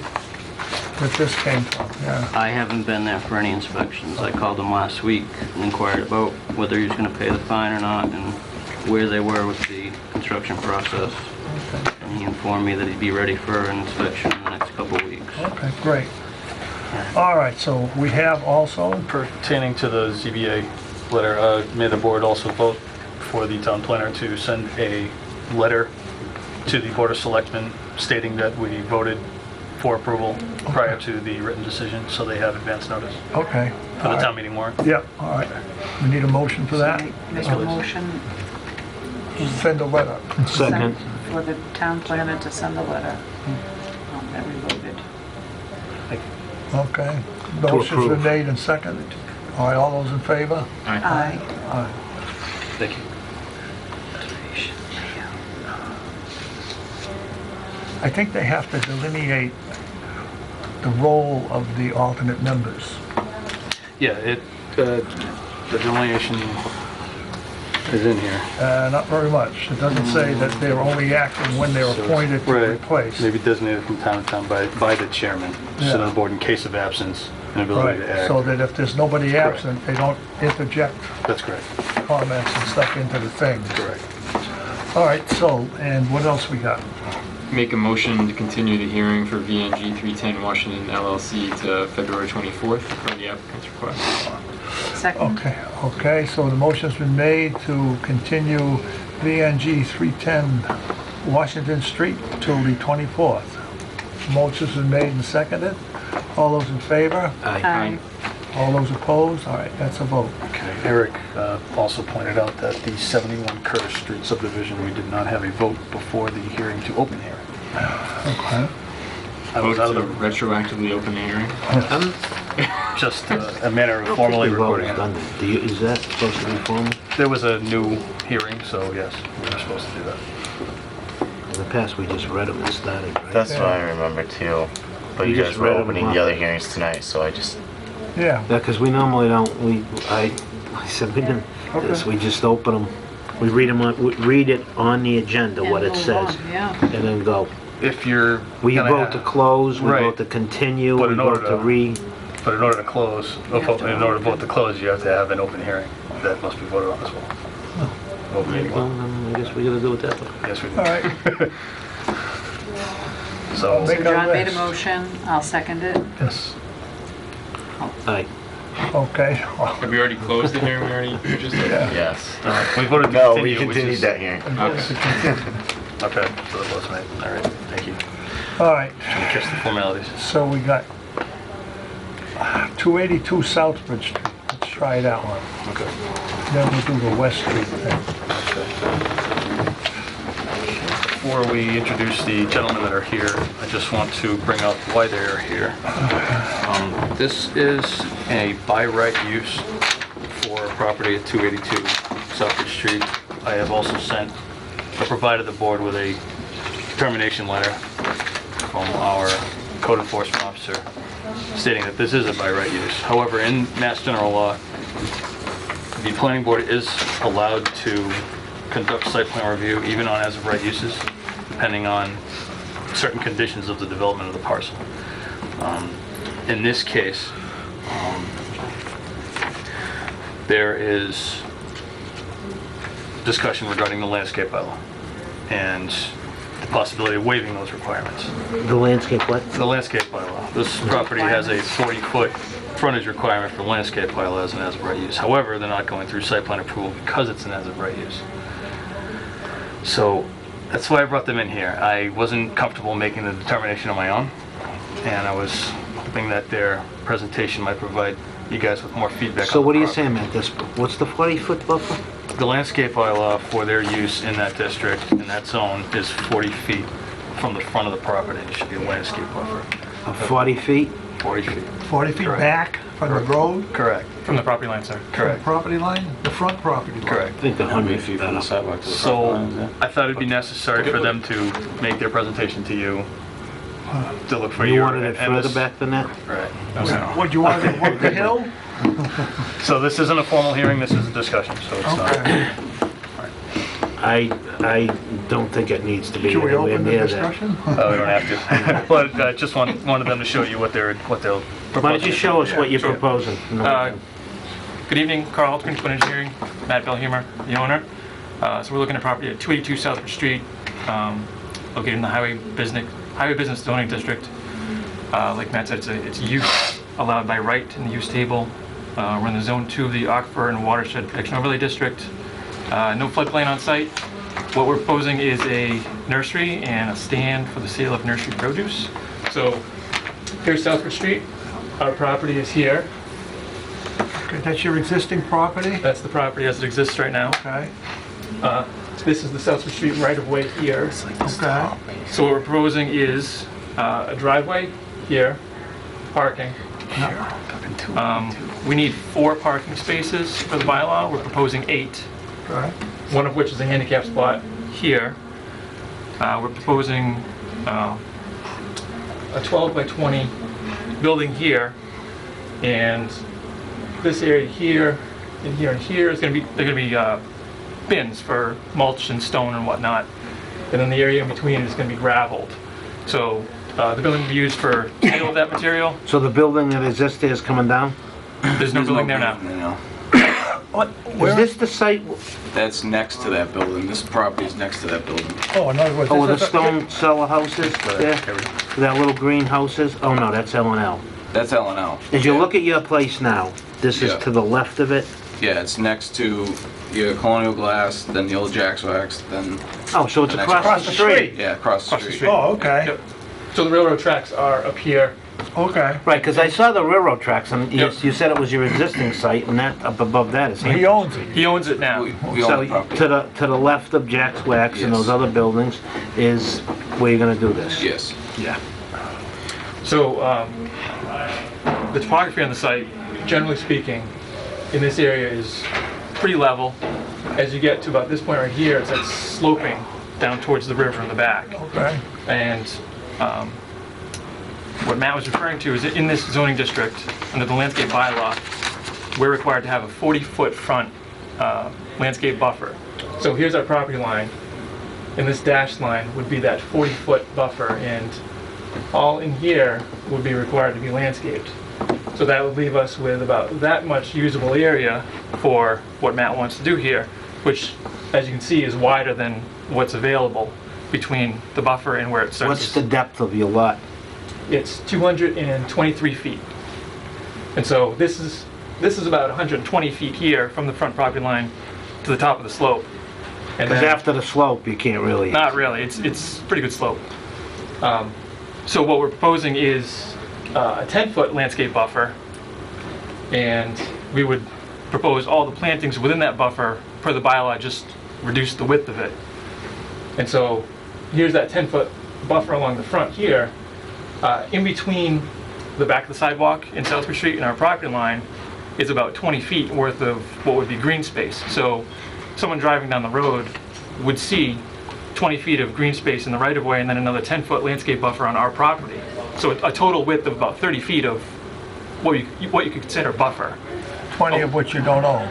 Speaker 1: That this came from, yeah.
Speaker 13: I haven't been there for any inspections. I called him last week and inquired about whether he was gonna pay the fine or not and where they were with the construction process. And he informed me that he'd be ready for an inspection in the next couple of weeks.
Speaker 1: Okay, great. All right, so we have also,
Speaker 18: Pertaining to the ZBA letter, may the board also vote for the town planner to send a letter to the Board of Selectmen stating that we voted for approval prior to the written decision, so they have advance notice
Speaker 1: okay.
Speaker 18: for the town meeting warrant.
Speaker 1: Yeah, all right. We need a motion for that?
Speaker 6: Make a motion
Speaker 1: Send a letter.
Speaker 5: Second.
Speaker 6: for the town planner to send a letter that we voted.
Speaker 1: Okay. Motion's been
Speaker 5: approve.
Speaker 1: made and seconded. All right, all those in favor?
Speaker 6: Aye.
Speaker 1: Aye.
Speaker 18: Thank you.
Speaker 1: I think they have to delineate the role of the alternate members.
Speaker 18: Yeah, the delineation is in here.
Speaker 1: Not very much. It doesn't say that they're only acting when they're appointed to
Speaker 18: Right.
Speaker 1: replace.
Speaker 18: Maybe designated from town to town by the chairman. Sit on
Speaker 1: Yeah.
Speaker 18: the board in case of absence and ability
Speaker 1: Right,
Speaker 18: to act.
Speaker 1: so that if there's nobody
Speaker 18: Correct.
Speaker 1: absent, they don't interject
Speaker 18: That's correct.
Speaker 1: comments and stuff into the thing.
Speaker 18: Correct.
Speaker 1: All right, so, and what else we got?
Speaker 8: Make a motion to continue the hearing for VNG 310 Washington LLC to February 24th for the applicant's request.
Speaker 6: Second?
Speaker 1: Okay, so the motion's been made to continue VNG 310 Washington Street till the 24th. Motion's been made and seconded. All those in favor?
Speaker 6: Aye.
Speaker 1: All those opposed? All right, that's a vote.
Speaker 18: Okay, Eric also pointed out that the 71 Curtis Street subdivision, we did not have a vote before the hearing to open hearing.
Speaker 1: Okay.
Speaker 18: I was
Speaker 8: Vote
Speaker 18: out
Speaker 8: to
Speaker 18: of the,
Speaker 8: retroactively open the hearing.
Speaker 18: just a matter of formally recording it.
Speaker 5: Is that supposed to be formal?
Speaker 18: There was a new hearing, so yes, we were supposed to do that.
Speaker 5: In the past, we just read them and started, right?
Speaker 4: That's what I remember too. But
Speaker 5: You
Speaker 4: you
Speaker 5: just
Speaker 4: guys were
Speaker 5: read 'em
Speaker 4: opening
Speaker 5: off.
Speaker 4: the other hearings tonight, so I just...
Speaker 1: Yeah,
Speaker 5: Yeah, because we normally don't, I said we didn't, this, we just open them, we read it on the agenda, what it
Speaker 6: And move
Speaker 5: says,
Speaker 6: on, yeah.
Speaker 5: and then go.
Speaker 18: If you're
Speaker 5: We
Speaker 18: gonna
Speaker 5: vote to close, we
Speaker 18: Right.
Speaker 5: vote to continue,
Speaker 18: But
Speaker 5: we
Speaker 18: in order
Speaker 5: vote to
Speaker 18: to- But in order to close, in order to vote to close, you have to have an open hearing. That must be voted on as well. Open meeting
Speaker 5: Well,
Speaker 18: law.
Speaker 5: then I guess we gotta do it that way.
Speaker 18: Yes, we do.
Speaker 1: all right.
Speaker 18: So,
Speaker 1: Make
Speaker 6: So
Speaker 1: a
Speaker 6: John made a
Speaker 1: list.
Speaker 6: motion, I'll second it.
Speaker 1: Yes,
Speaker 5: Aye.
Speaker 1: okay.
Speaker 8: Have we already closed the hearing? We already just did?
Speaker 4: Yes.
Speaker 18: we voted to
Speaker 4: No,
Speaker 18: continue,
Speaker 4: we
Speaker 18: which
Speaker 4: continued
Speaker 18: is...
Speaker 4: that hearing.
Speaker 18: Okay, so that was made. All right, thank you.
Speaker 1: All right,
Speaker 18: Trying to catch the formalities.
Speaker 1: so we got 282 Southbridge Street. Let's try that one.
Speaker 18: Okay.
Speaker 1: Then we'll do the West Street thing.
Speaker 18: Before we introduce the gentlemen that are here, I just want to bring up why they are here. This is a by right use for property at 282 Southbridge Street. I have also provided the board with a termination letter from our code enforcement officer stating that this is a by right use. However, in Mass General Law, the planning board is allowed to conduct site plan review even on as of right uses, depending on certain conditions of the development of the parcel. In this case, there is discussion regarding the landscape bylaw and the possibility of waiving those requirements.
Speaker 5: The landscape what?
Speaker 18: The landscape bylaw. This property has a 40-foot frontage requirement for landscape bylaw as an as-of-right use. However, they're not going through site plan approval because it's an as-of-right use. So that's why I brought them in here. I wasn't comfortable making the determination on my own, and I was hoping that their presentation might provide you guys with more feedback.
Speaker 5: So
Speaker 18: on the
Speaker 5: what are you
Speaker 18: property.
Speaker 5: saying, Matt? What's the 40-foot buffer?
Speaker 18: The landscape bylaw for their use in that district, in that zone, is 40 feet from the front of the property. It should be a landscape buffer.
Speaker 5: 40 feet?
Speaker 18: 40 feet.
Speaker 1: 40 feet
Speaker 18: Correct.
Speaker 1: back from the road,
Speaker 18: Correct.
Speaker 8: From the property line, sir.
Speaker 1: from the
Speaker 18: Correct.
Speaker 1: property line, the front property line.
Speaker 18: Correct.
Speaker 5: I think the 100 feet.
Speaker 13: From the sidewalk to the
Speaker 18: So
Speaker 13: property line, yeah.
Speaker 18: I thought it'd be necessary for them to make their presentation to you, to look for
Speaker 5: You
Speaker 18: your...
Speaker 5: wanted it
Speaker 18: and
Speaker 5: further
Speaker 18: this-
Speaker 5: back than that?
Speaker 18: Right.
Speaker 1: What, you want to walk the hill?
Speaker 18: So this isn't a formal hearing, this is a discussion, so it's not...
Speaker 1: Okay.
Speaker 5: I don't think it needs to be
Speaker 1: Should we
Speaker 5: anywhere
Speaker 1: open the
Speaker 5: near that.
Speaker 1: discussion?
Speaker 18: Oh, we don't have to. But I just wanted them to show you what they're proposing.
Speaker 5: Why don't you show us what you're
Speaker 18: Sure.
Speaker 5: proposing?
Speaker 8: Good evening, Carl Altman, Twin Engineering, Matt Belhumer, the owner. So we're looking at property at 282 Southbridge Street, located in the Highway Business Zoning District. Like Matt said, it's use allowed by right in the use table. We're in the Zone 2 of the Aquifer and Watershed Protection Overlay District. No floodplain on site. What we're proposing is a nursery and a stand for the sale of nursery produce. So here's Southbridge Street. Our property is here.
Speaker 1: Okay, that's your existing property?
Speaker 8: That's the property as it exists right now.
Speaker 1: Okay.
Speaker 8: This is the Southbridge Street right-of-way here.
Speaker 1: Okay.
Speaker 8: So what we're proposing is a driveway here, parking. We need 4 parking spaces for the bylaw. We're proposing 8,
Speaker 1: Okay.
Speaker 8: one of which is a handicap spot here. We're proposing a 12 by 20 building here, and this area here, and here and here is going to be, they're going to be bins for mulch and stone and whatnot. And then the area in between is going to be gravelled. So the building will be used for title of that material.
Speaker 5: So the building that exists there is coming down?
Speaker 8: There's no building there now.
Speaker 1: What,
Speaker 5: Is
Speaker 1: where?
Speaker 5: this the site?
Speaker 2: That's next to that building. This property is next to that building.
Speaker 1: Oh, in other words,
Speaker 5: Oh, the
Speaker 1: this is a-
Speaker 5: stone cellar houses there? That little green houses? Oh, no, that's L&L.
Speaker 2: That's L&L.
Speaker 5: As you look at your place now, this is
Speaker 2: Yeah.
Speaker 5: to the left of it?
Speaker 2: Yeah, it's next to your Colonial Glass, then the old Jack's Wax, then...
Speaker 5: Oh, so it's
Speaker 2: the next
Speaker 5: across
Speaker 2: one.
Speaker 5: the street?
Speaker 2: Yeah, across the street.
Speaker 1: Oh, okay.
Speaker 8: Yep. So the railroad tracks are up here.
Speaker 1: Okay.
Speaker 5: Right, because I saw the railroad tracks, and you
Speaker 8: Yep.
Speaker 5: you said it was your existing site, and that up above that is
Speaker 1: He owns it.
Speaker 8: He owns it now.
Speaker 2: We own the
Speaker 5: So
Speaker 2: property.
Speaker 5: to the left of Jack's Wax and those
Speaker 2: Yes.
Speaker 5: other buildings is where you're gonna do this?
Speaker 2: Yes.
Speaker 8: Yeah. So the topography on the site, generally speaking, in this area is pretty level. As you get to about this point right here, it's like sloping down towards the river in the back.
Speaker 1: Okay.
Speaker 8: And what Matt was referring to is that in this zoning district, under the landscape bylaw, we're required to have a 40-foot front landscape buffer. So here's our property line, and this dashed line would be that 40-foot buffer, and all in here would be required to be landscaped. So that would leave us with about that much usable area for what Matt wants to do here, which, as you can see, is wider than what's available between the buffer and where it starts.
Speaker 5: What's the depth of your lot?
Speaker 8: It's 223 feet. And so this is about 120 feet here from the front property line to the top of the slope. And
Speaker 5: Because
Speaker 8: then,
Speaker 5: after the slope, you can't really...
Speaker 8: not really, it's pretty good slope. So what we're proposing is a 10-foot landscape buffer, and we would propose all the plantings within that buffer per the bylaw, just reduce the width of it. And so here's that 10-foot buffer along the front here. In between the back of the sidewalk in Southbridge Street and our property line is about 20 feet worth of what would be green space. So someone driving down the road would see 20 feet of green space in the right-of-way and then another 10-foot landscape buffer on our property. So a total width of about 30 feet of what you could consider buffer.
Speaker 1: 20 of which you don't own.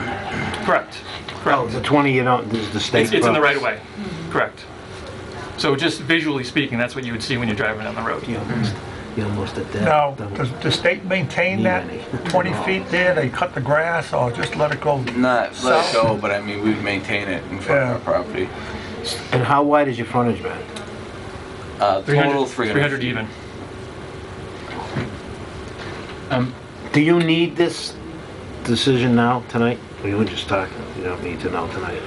Speaker 8: Correct.
Speaker 5: Oh, the 20 you don't, this is the state...
Speaker 8: It's in the
Speaker 5: property.
Speaker 8: right-of-way. Correct. So just visually speaking, that's what you would see when you're driving down the road.
Speaker 5: You almost at that.
Speaker 1: Now, does the state maintain that 20 feet there? They cut the grass or just let it go?
Speaker 2: Not let it
Speaker 1: south?
Speaker 2: go, but I mean, we'd maintain it in front of our property.
Speaker 5: And how wide is your frontage, man?
Speaker 2: Total 300
Speaker 8: 300
Speaker 2: feet.
Speaker 8: even.
Speaker 5: Do you need this decision now, tonight? We were just talking, you don't need to know tonight.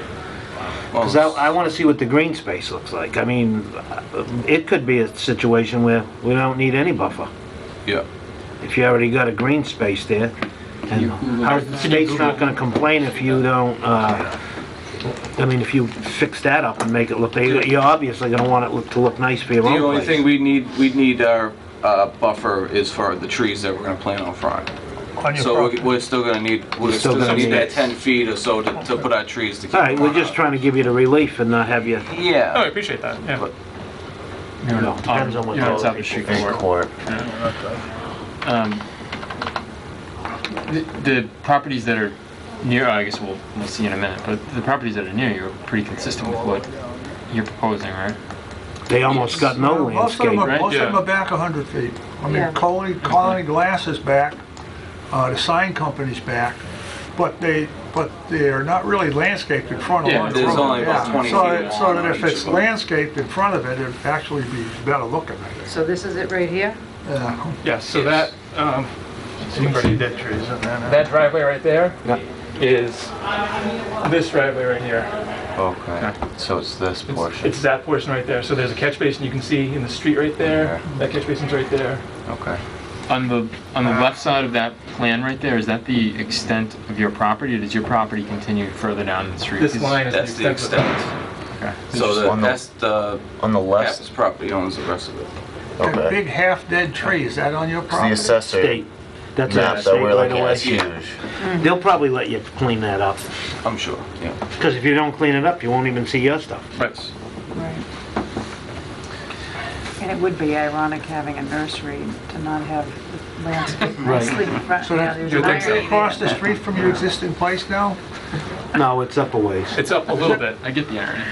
Speaker 5: Because I want to see what the green space looks like. I mean, it could be a situation where we don't need any buffer.
Speaker 2: Yeah.
Speaker 5: If you already got a green space there, and how the state's not gonna complain if you don't, I mean, if you fix that up and make it look, you're obviously gonna want it to look nice for your
Speaker 2: The
Speaker 5: own
Speaker 2: only
Speaker 5: place.
Speaker 2: thing we'd need our buffer is for the trees that we're gonna plant on front.
Speaker 1: On your
Speaker 2: So
Speaker 1: property.
Speaker 2: we're still gonna need, that 10 feet or so to put our trees to keep.
Speaker 5: All right, we're just trying to give you the relief and not have you,
Speaker 2: Yeah.
Speaker 8: Oh, I appreciate that, yeah.
Speaker 5: you know, depends on what
Speaker 8: You know, it's
Speaker 5: the
Speaker 8: out the street
Speaker 4: In
Speaker 8: for
Speaker 4: court.
Speaker 8: The properties that are near, I guess we'll see in a minute, but the properties that are near you are pretty consistent with what you're proposing, right?
Speaker 5: they almost got no
Speaker 1: Most of them
Speaker 5: landscape.
Speaker 1: are,
Speaker 8: right?
Speaker 1: most of them
Speaker 8: Yeah.
Speaker 1: are back 100 feet. I
Speaker 6: Yeah.
Speaker 1: mean, Colony Glass is back, the sign company's back, but they're not really landscaped in front of
Speaker 2: Yeah,
Speaker 1: one
Speaker 2: there's
Speaker 1: road.
Speaker 2: only about
Speaker 1: Yeah.
Speaker 2: 20
Speaker 1: So-
Speaker 2: feet
Speaker 1: So
Speaker 2: long
Speaker 1: that
Speaker 2: on
Speaker 1: if
Speaker 2: each
Speaker 1: it's
Speaker 2: of them.
Speaker 1: landscaped in front of it, it'd actually be better looking, I think.
Speaker 6: So this is it right here?
Speaker 1: Yeah.
Speaker 8: Yes, so that,
Speaker 18: Some pretty dead trees in there now.
Speaker 8: that driveway right there is this driveway right here.
Speaker 4: Okay, so it's this portion.
Speaker 8: It's that portion right there. So there's a catch basin you can see in the street right there. That catch basin's right there.
Speaker 4: Okay.
Speaker 8: On the left side of that plan right there, is that the extent of your property, or does your property continue further down the street?
Speaker 18: This line is
Speaker 2: That's the extent.
Speaker 8: Okay.
Speaker 2: So
Speaker 4: On the-
Speaker 2: that's the,
Speaker 4: On the left,
Speaker 2: Pappas property owns the rest of it.
Speaker 1: That
Speaker 4: okay.
Speaker 1: big half-dead tree, is that on your
Speaker 4: The
Speaker 1: property?
Speaker 4: assessor
Speaker 5: State. That's a
Speaker 4: map that
Speaker 5: state
Speaker 4: we're
Speaker 5: right
Speaker 4: looking at
Speaker 5: away.
Speaker 4: is huge.
Speaker 5: They'll probably let you clean that up.
Speaker 2: I'm sure, yeah.
Speaker 5: Because if you don't clean it up, you won't even see your stuff.
Speaker 8: Right.
Speaker 6: Right. And it would be ironic having a nursery to not have the landscape
Speaker 5: Right.
Speaker 6: nicely in front.
Speaker 1: So
Speaker 6: Yeah,
Speaker 1: that,
Speaker 6: there's
Speaker 1: you
Speaker 6: an
Speaker 1: think
Speaker 6: irony
Speaker 1: across
Speaker 6: there.
Speaker 1: the street from your existing place now?
Speaker 5: No, it's up a ways.
Speaker 8: It's up a little bit. I get the irony.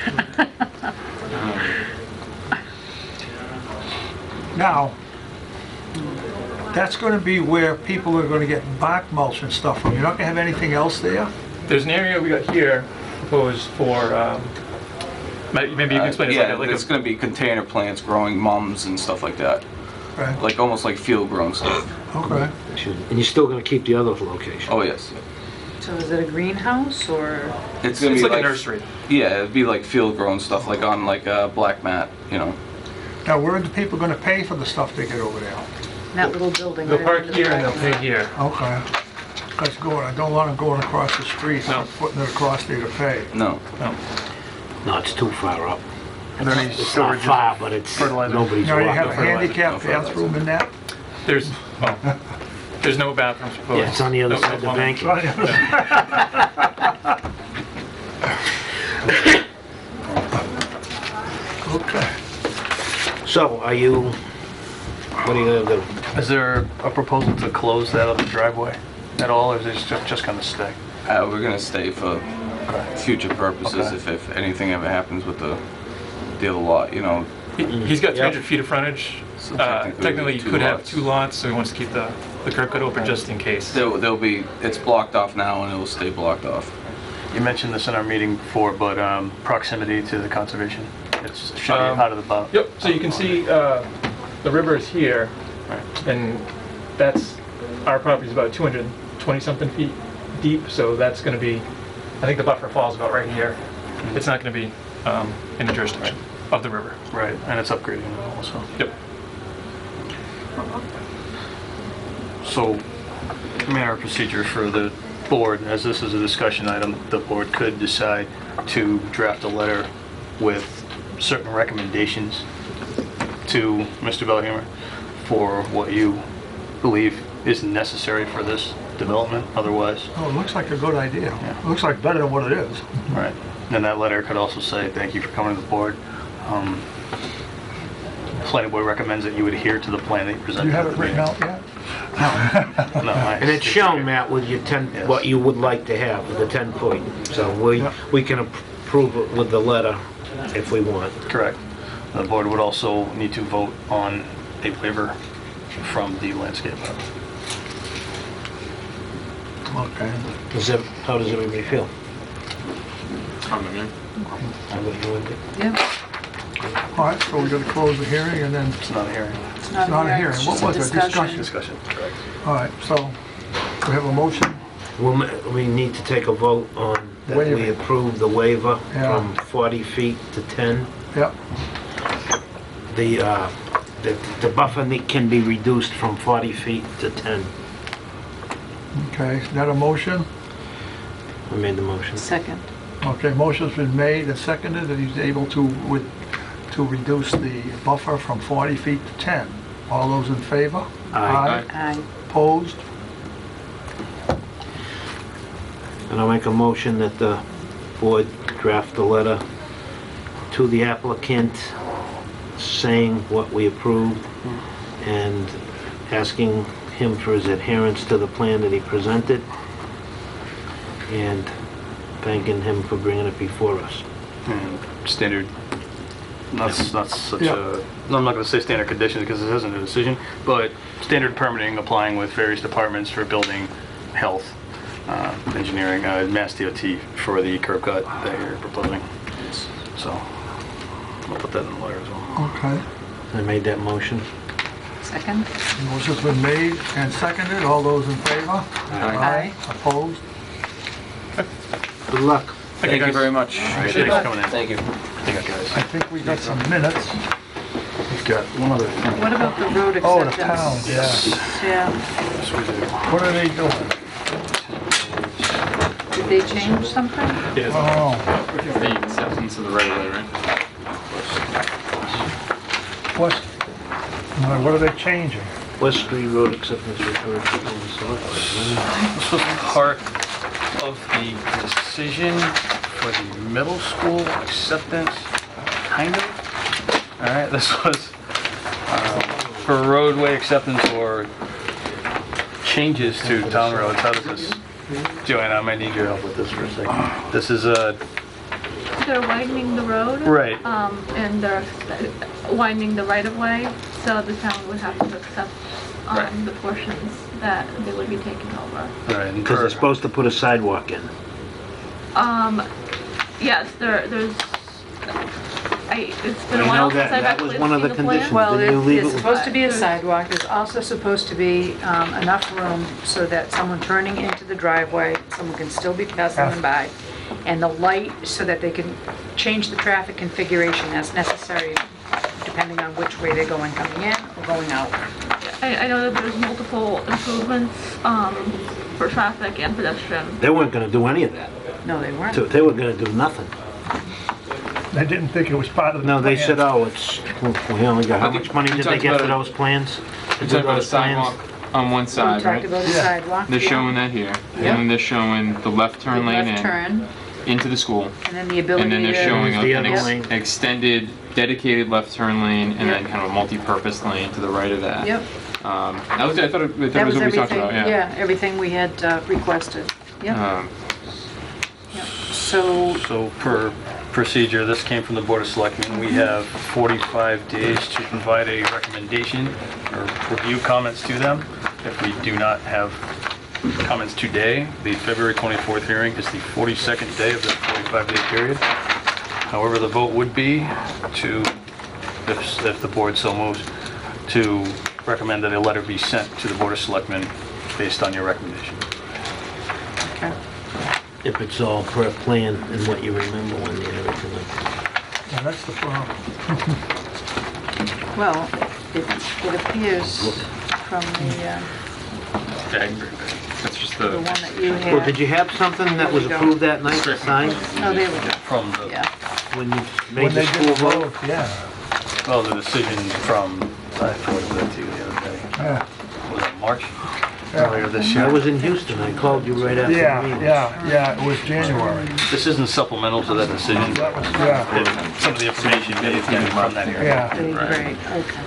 Speaker 1: Now, that's gonna be where people are gonna get bark mulch and stuff from. You're not gonna have anything else there?
Speaker 8: There's an area we got here proposed for, maybe you can explain. It's
Speaker 2: Yeah,
Speaker 8: like
Speaker 2: it's gonna be container plants growing mums and stuff like that.
Speaker 1: Right.
Speaker 2: Like, almost like field grown stuff.
Speaker 1: Okay.
Speaker 5: And you're still gonna keep the other location.
Speaker 2: Oh, yes.
Speaker 6: So is it a greenhouse or?
Speaker 2: It's gonna
Speaker 8: It's
Speaker 2: be
Speaker 8: like a nursery.
Speaker 2: Yeah, it'd be like field grown stuff, like on like a black mat, you know.
Speaker 1: Now, where are the people gonna pay for the stuff they get over there?
Speaker 6: That little building.
Speaker 8: They'll
Speaker 6: right
Speaker 8: park
Speaker 6: under the
Speaker 8: here and they'll
Speaker 6: parking
Speaker 8: pay here.
Speaker 1: Okay. Because I don't want them going across the street,
Speaker 8: No.
Speaker 1: putting it across there to pay.
Speaker 2: No.
Speaker 5: No, it's too far up.
Speaker 18: And then he's
Speaker 5: It's not far, but it's, nobody's
Speaker 1: Now, you have a
Speaker 5: walking.
Speaker 1: handicap bathroom in that?
Speaker 8: There's no bathrooms proposed.
Speaker 5: Yeah, it's on the other
Speaker 8: No-
Speaker 5: side of the
Speaker 8: no
Speaker 5: bank.
Speaker 1: Okay.
Speaker 5: So, are you, what are you gonna do?
Speaker 18: Is there a proposal to close that other driveway at all, or is it just gonna stay?
Speaker 2: We're gonna stay for future purposes
Speaker 18: Okay.
Speaker 2: if anything ever happens with the other lot, you know.
Speaker 8: He's got 300 feet of frontage.
Speaker 2: So
Speaker 8: Technically, you
Speaker 2: two
Speaker 8: could have
Speaker 2: lots.
Speaker 8: 2 lots, so he wants to keep the curb cut open just in case.
Speaker 2: There'll be, it's blocked off now and it will stay blocked off.
Speaker 18: You mentioned this in our meeting before, but proximity to the conservation, it's should be out of the box.
Speaker 8: Yep, so you can see the river is here, and that's, our property is about 220-something feet deep, so that's going to be, I think the buffer falls about right here. It's not going to be in the jurisdiction of the river.
Speaker 18: Right, and it's upgrading also.
Speaker 8: Yep.
Speaker 18: So, manner of procedure for the board, as this is a discussion item, the board could decide to draft a letter with certain recommendations to Mr. Belhammer for what you believe is necessary for this development, otherwise.
Speaker 1: Oh, it looks like a good idea. It looks like better than what it is.
Speaker 18: Right. And that letter could also say, thank you for coming to the board. Planning board recommends that you adhere to the plan that you
Speaker 1: Do
Speaker 18: presented.
Speaker 1: you have
Speaker 18: at
Speaker 1: it
Speaker 18: the
Speaker 1: written
Speaker 18: meeting.
Speaker 1: out yet?
Speaker 18: No,
Speaker 5: And it's shown, Matt, with your 10, what you would like to have, with the 10 foot. So we can approve it with the letter if we want.
Speaker 18: Correct. The board would also need to vote on a waiver from the landscape.
Speaker 1: Okay.
Speaker 5: How does everybody feel?
Speaker 8: I'm in.
Speaker 5: How about you, Wendy?
Speaker 6: Yep.
Speaker 1: All right, so we gotta close the hearing and then,
Speaker 18: It's not a hearing.
Speaker 6: It's
Speaker 1: not a hearing.
Speaker 6: it's
Speaker 1: What
Speaker 6: just
Speaker 1: was it? Discussion.
Speaker 18: Discussion, correct.
Speaker 1: all right, so We have a motion?
Speaker 5: We need to take a vote on that we
Speaker 1: Waiver.
Speaker 5: approve the waiver
Speaker 1: Yeah.
Speaker 5: from 40 feet to 10.
Speaker 1: Yep.
Speaker 5: The buffer can be reduced from 40 feet to 10.
Speaker 1: Okay, is that a motion?
Speaker 5: I made the motion.
Speaker 6: Second.
Speaker 1: Okay, motion's been made and seconded that he's able to reduce the buffer from 40 feet to 10. All those in favor?
Speaker 5: Aye.
Speaker 6: Aye.
Speaker 1: Opposed?
Speaker 5: And I'll make a motion that the board draft a letter to the applicant saying what we approved and asking him for his adherence to the plan that he presented and thanking him for bringing it before us.
Speaker 18: And standard, not such
Speaker 1: Yeah.
Speaker 18: I'm not gonna say standard conditions because this isn't a decision, but standard permitting applying with various departments for building, health, engineering, Mass DOT for the curb cut that you're proposing. So, I'll put that in the letter as well.
Speaker 1: Okay.
Speaker 5: I made that motion.
Speaker 6: Second.
Speaker 1: Motion's been made and seconded. All those in favor?
Speaker 6: Aye.
Speaker 1: Opposed?
Speaker 5: Good luck.
Speaker 8: Thank you very much.
Speaker 18: All right, thanks for coming in.
Speaker 10: Thank you.
Speaker 18: Thank you, guys.
Speaker 1: I think we got some minutes.
Speaker 18: We've got one other thing.
Speaker 6: What about the road
Speaker 1: Oh, the
Speaker 6: acceptance?
Speaker 1: town, yeah.
Speaker 6: Yeah.
Speaker 18: So we do.
Speaker 1: What are they doing?
Speaker 6: Did they change something?
Speaker 1: Oh,
Speaker 8: The acceptance of the right of way, right?
Speaker 1: what are they changing?
Speaker 5: West Street Road acceptance referred to the select.
Speaker 18: This was part of the decision for the middle school acceptance, kind of. All right, this was for roadway acceptance or changes to town roads. How does this, Joanna, I might need your help with this for a second. This is
Speaker 9: They're widening the road.
Speaker 18: Right.
Speaker 9: And they're widening the right-of-way, so the town would have to accept the portions that they would be taking over.
Speaker 18: right, and
Speaker 5: Because they're supposed to put a sidewalk in.
Speaker 9: Yes, there's, it's been a
Speaker 5: I know
Speaker 9: while
Speaker 5: that-
Speaker 9: since I've
Speaker 5: that was
Speaker 9: actually
Speaker 5: one of
Speaker 9: seen
Speaker 5: the
Speaker 9: the plan.
Speaker 5: conditions.
Speaker 6: Well,
Speaker 5: Didn't you leave
Speaker 6: there's
Speaker 5: it-
Speaker 6: supposed to be a sidewalk, there's also supposed to be enough room so that someone turning into the driveway, someone can still be passing them by, and the light so that they can change the traffic configuration as necessary, depending on which way they're going, coming in or going out.
Speaker 9: I know that there's multiple improvements for traffic and pedestrian.
Speaker 5: They weren't gonna do any of that.
Speaker 6: No, they weren't.
Speaker 5: So they were gonna do nothing.
Speaker 1: They didn't think it was part of the
Speaker 5: No, they
Speaker 1: plan.
Speaker 5: said, oh, it's, we only got, how much money did they
Speaker 8: talked
Speaker 5: get
Speaker 8: about
Speaker 5: for
Speaker 8: it.
Speaker 5: those plans? To
Speaker 8: We're
Speaker 5: do
Speaker 8: talking about a
Speaker 5: those plans?
Speaker 8: sidewalk on one
Speaker 6: We
Speaker 8: side,
Speaker 6: talked
Speaker 8: right?
Speaker 6: about the
Speaker 1: Yeah.
Speaker 6: sidewalk.
Speaker 8: They're
Speaker 6: yeah.
Speaker 8: showing that here.
Speaker 6: Yeah.
Speaker 8: And then they're showing the left
Speaker 6: The
Speaker 8: turn lane
Speaker 6: left
Speaker 8: in,
Speaker 6: turn,
Speaker 8: into the school.
Speaker 6: and then the ability
Speaker 8: And then they're
Speaker 6: to...
Speaker 8: showing
Speaker 5: The
Speaker 8: an
Speaker 5: other lane.
Speaker 8: extended, dedicated left turn lane, and
Speaker 6: Yep.
Speaker 8: then kind of a multi-purpose lane to the right of that.
Speaker 6: Yep,
Speaker 8: I thought it
Speaker 6: that
Speaker 8: was
Speaker 6: was
Speaker 8: what we talked
Speaker 6: everything,
Speaker 8: about, yeah.
Speaker 6: yeah, everything we had requested. Yep, yep.
Speaker 18: So per procedure, this came from the Board of Selectmen. We have 45 days to provide a recommendation or review comments to them. If we do not have comments today, the February 24th hearing is the 42nd day of the 45-day period. However, the vote would be to, if the board so moves, to recommend that a letter be sent to the Board of Selectmen based on your recommendation.
Speaker 6: Okay.
Speaker 5: If it's all per plan and what you remember when you had everything like that.
Speaker 1: Yeah, that's the problem.
Speaker 6: Well, it appears from the
Speaker 8: That's just
Speaker 6: one
Speaker 8: the,
Speaker 6: that you
Speaker 5: Well,
Speaker 6: had.
Speaker 5: did you have something that was approved that night to sign
Speaker 6: Oh, there we go.
Speaker 18: From the,
Speaker 6: Yeah.
Speaker 5: when you
Speaker 1: When
Speaker 5: made the
Speaker 1: they
Speaker 5: school
Speaker 1: did the
Speaker 5: vote?
Speaker 1: road, yeah,
Speaker 18: well, the decision from, I forwarded that to you the other day.
Speaker 1: yeah.
Speaker 18: Was it March?
Speaker 1: Yeah.
Speaker 18: Earlier this
Speaker 5: I
Speaker 18: year.
Speaker 5: was in Houston, I called you right after the
Speaker 1: Yeah,
Speaker 5: meeting.
Speaker 1: yeah, it was January.
Speaker 18: This isn't supplemental to that decision.
Speaker 1: That was, yeah,
Speaker 18: If Some of the information may have been from that hearing.
Speaker 1: yeah.
Speaker 6: Great, okay.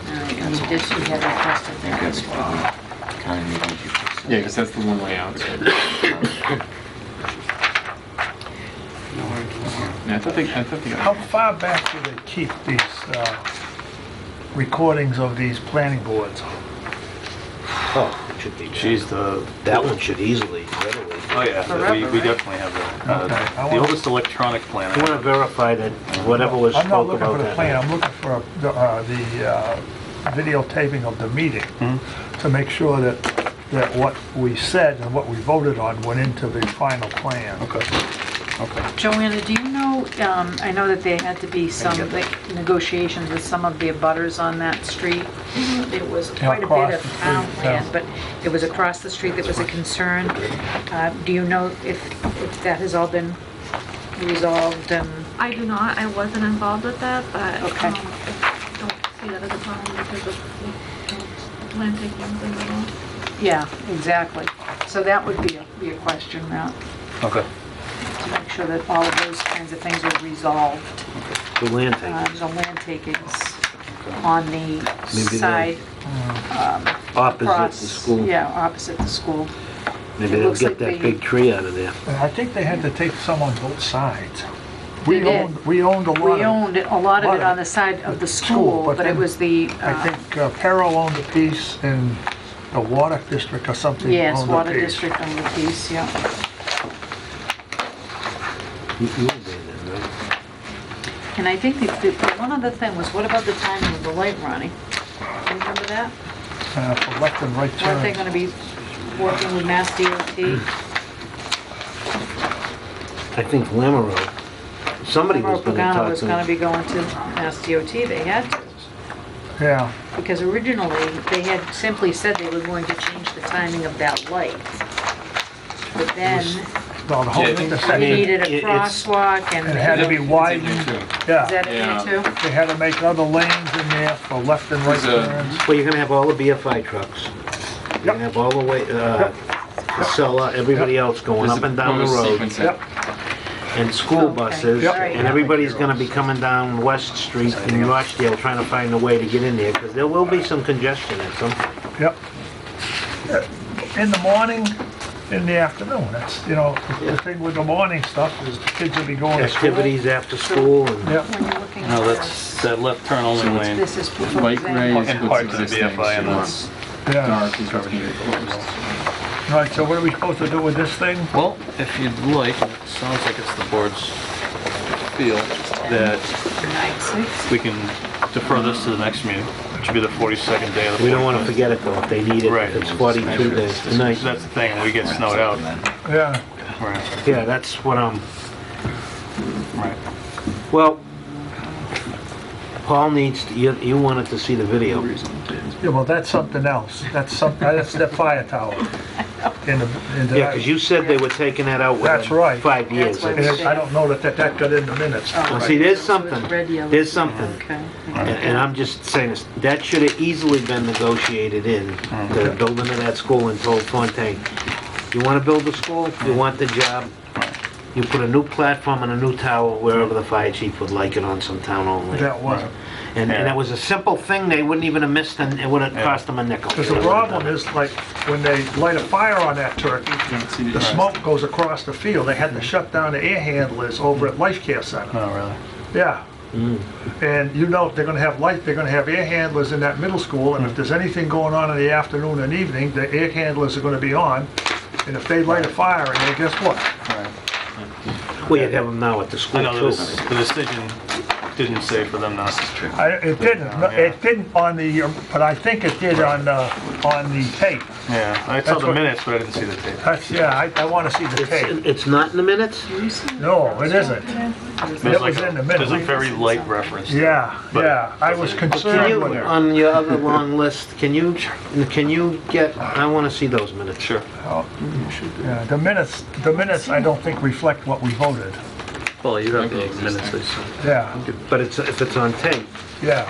Speaker 6: All right, and you did, you had requested that yesterday.
Speaker 8: yeah, because that's the one way out. so. Yeah, I thought they
Speaker 1: How far back do they keep these recordings of these planning boards?
Speaker 5: Oh, it should be.
Speaker 18: She's the,
Speaker 5: That one should easily, readily.
Speaker 18: oh yeah,
Speaker 6: Forever,
Speaker 18: we
Speaker 6: right?
Speaker 18: definitely have that.
Speaker 1: Okay, I
Speaker 18: The
Speaker 1: want-
Speaker 18: oldest electronic plan.
Speaker 5: I want to verify that whatever was
Speaker 1: I'm not
Speaker 5: spoke
Speaker 1: looking for
Speaker 5: about
Speaker 1: the
Speaker 5: that.
Speaker 1: plan, I'm looking for the videotaping of the meeting
Speaker 18: Mhm.
Speaker 1: to make sure that that what we said and what we voted on went into the final plan.
Speaker 6: Joanna, do you know, I know that there had to be some like negotiations with some of the abutters on that street. There was quite a bit
Speaker 1: across
Speaker 6: of
Speaker 1: the street,
Speaker 6: town
Speaker 1: yeah.
Speaker 6: land, but it was across the street that was a concern. Do you know if that has all been resolved and?
Speaker 9: I do not, I wasn't involved with that, but
Speaker 6: Okay.
Speaker 9: I don't see that as a problem because of land taking things at all.
Speaker 6: Yeah, exactly. So that would be a question now,
Speaker 10: Okay.
Speaker 6: to make sure that all of those kinds of things are resolved.
Speaker 5: The land takings.
Speaker 6: The land takings on the
Speaker 5: Maybe they'll-
Speaker 6: side.
Speaker 5: Opposite
Speaker 6: across-
Speaker 5: the school.
Speaker 6: Yeah, opposite the school.
Speaker 5: Maybe
Speaker 6: It
Speaker 5: they'll
Speaker 6: looks
Speaker 5: get
Speaker 6: like
Speaker 5: that
Speaker 6: they-
Speaker 5: big tree out of there.
Speaker 1: And I think they had to take some on both sides.
Speaker 6: They did.
Speaker 1: We owned a lot of.
Speaker 6: We owned a lot of it on the side of the school, but it
Speaker 1: then
Speaker 6: was the,
Speaker 1: I think Perro owned a piece and the Water District or something
Speaker 6: yes,
Speaker 1: owned a
Speaker 6: Water
Speaker 1: piece.
Speaker 6: District owned the piece, yeah.
Speaker 5: You were there then, right?
Speaker 6: And I think the one other thing was, what about the timing of the light, Ronnie? Do you remember that?
Speaker 1: For left and right
Speaker 6: Weren't they
Speaker 1: turns.
Speaker 6: gonna be working with Mass DOT?
Speaker 5: I think Lamoureux, somebody was
Speaker 6: Or
Speaker 5: gonna
Speaker 6: Pagano
Speaker 5: talk
Speaker 6: was
Speaker 5: to
Speaker 6: gonna
Speaker 5: them.
Speaker 6: be going to Mass DOT, they had to.
Speaker 1: Yeah,
Speaker 6: Because originally, they had simply said they were going to change the timing of that light. But then,
Speaker 1: no, the whole
Speaker 6: they
Speaker 1: intersection.
Speaker 6: needed a
Speaker 5: it's-
Speaker 6: crosswalk and.
Speaker 1: It had to be widened, yeah.
Speaker 6: Is that in there too?
Speaker 1: They had to make other lanes in there for left and right
Speaker 8: There's a-
Speaker 1: turns.
Speaker 5: Well, you're gonna have all the BFI trucks. You're gonna have all the way, Casella, everybody else going
Speaker 8: There's
Speaker 5: up
Speaker 8: a
Speaker 5: and down the
Speaker 8: proposed
Speaker 5: road.
Speaker 8: sequence that-
Speaker 5: And school
Speaker 6: Okay.
Speaker 5: buses,
Speaker 6: Yep.
Speaker 5: and everybody's gonna be coming down West Street in Rochdale trying to find a way to get in there, because there will be some congestion at some point.
Speaker 1: Yep. In the morning, in the afternoon, that's, you know, the thing with the morning stuff is the kids will be going to school.
Speaker 5: Activities after school and...
Speaker 1: Yep.
Speaker 6: When you're looking
Speaker 13: No,
Speaker 6: at
Speaker 13: that's that left turn only lane.
Speaker 6: this is
Speaker 8: Bike
Speaker 6: proposing.
Speaker 8: raise
Speaker 18: And
Speaker 8: what's
Speaker 18: parts of the
Speaker 8: existing,
Speaker 18: BFI and
Speaker 8: so
Speaker 18: the-
Speaker 8: it's
Speaker 1: Yeah.
Speaker 8: dark is what's gonna be proposed.
Speaker 1: Right, so what are we supposed to do with this thing?
Speaker 13: Well, if you'd like, it sounds like it's the board's feel that we can defer this to the next meeting, which would be the 42nd day of the...
Speaker 5: We don't wanna forget it though, if they need it,
Speaker 13: Right.
Speaker 5: it's 42 days tonight.
Speaker 13: That's the thing, when we get snowed out.
Speaker 1: Yeah.
Speaker 13: Right.
Speaker 5: Yeah, that's what
Speaker 13: Right.
Speaker 5: well, Paul needs, you wanted to see the video.
Speaker 1: Yeah, well, that's something else. That's the fire tower. In the,
Speaker 5: Yeah, because you said they were taking that out
Speaker 1: That's
Speaker 5: within
Speaker 1: right.
Speaker 5: 5 years.
Speaker 6: That's why
Speaker 1: And I don't know that got in the minutes.
Speaker 5: Well, see, there's something,
Speaker 6: Red, yellow.
Speaker 5: there's something.
Speaker 6: Okay.
Speaker 5: And I'm just saying this, that should have easily been negotiated in to the building of that school and told Fontaine, you want to build a school, you want the job, you put a new platform and a new tower wherever the fire chief would like it on some town-owned land.
Speaker 1: That wasn't.
Speaker 5: And that was a simple thing, they wouldn't even have missed, and it would have cost them a nickel.
Speaker 1: Because the problem is, like, when they light a fire on that turkey, the smoke goes across the field. They had to shut down the air handlers over at Life Care Center.
Speaker 13: Oh, really?
Speaker 1: Yeah. And you know, they're gonna have air handlers in that middle school, and if there's anything going on in the afternoon and evening, the air handlers are gonna be on. And if they light a fire in there, guess what?
Speaker 5: Well, you'd have them now at the
Speaker 13: I
Speaker 5: school
Speaker 13: know
Speaker 5: too.
Speaker 13: the decision didn't say for them not to.
Speaker 1: It didn't on the, but I think it did on the tape.
Speaker 13: Yeah, I saw
Speaker 1: That's
Speaker 13: the
Speaker 1: what-
Speaker 13: minutes, but I didn't see the tape.
Speaker 1: That's, yeah, I wanna see the tape.
Speaker 5: It's not in the minutes?
Speaker 1: No, it isn't.
Speaker 13: There's
Speaker 1: It
Speaker 13: like
Speaker 1: was in the
Speaker 13: there's a
Speaker 1: minutes.
Speaker 13: very light reference.
Speaker 1: Yeah,
Speaker 13: But-
Speaker 1: yeah, I was
Speaker 5: Can
Speaker 1: concerned
Speaker 5: you,
Speaker 1: with it.
Speaker 5: on your other long list, can you get, I want to see those minutes.
Speaker 13: Sure.
Speaker 1: Yeah, the minutes I don't think reflect what we voted.
Speaker 13: Well, you have the minutes, I see.
Speaker 1: Yeah,
Speaker 5: But it's, if it's on tape,
Speaker 1: yeah.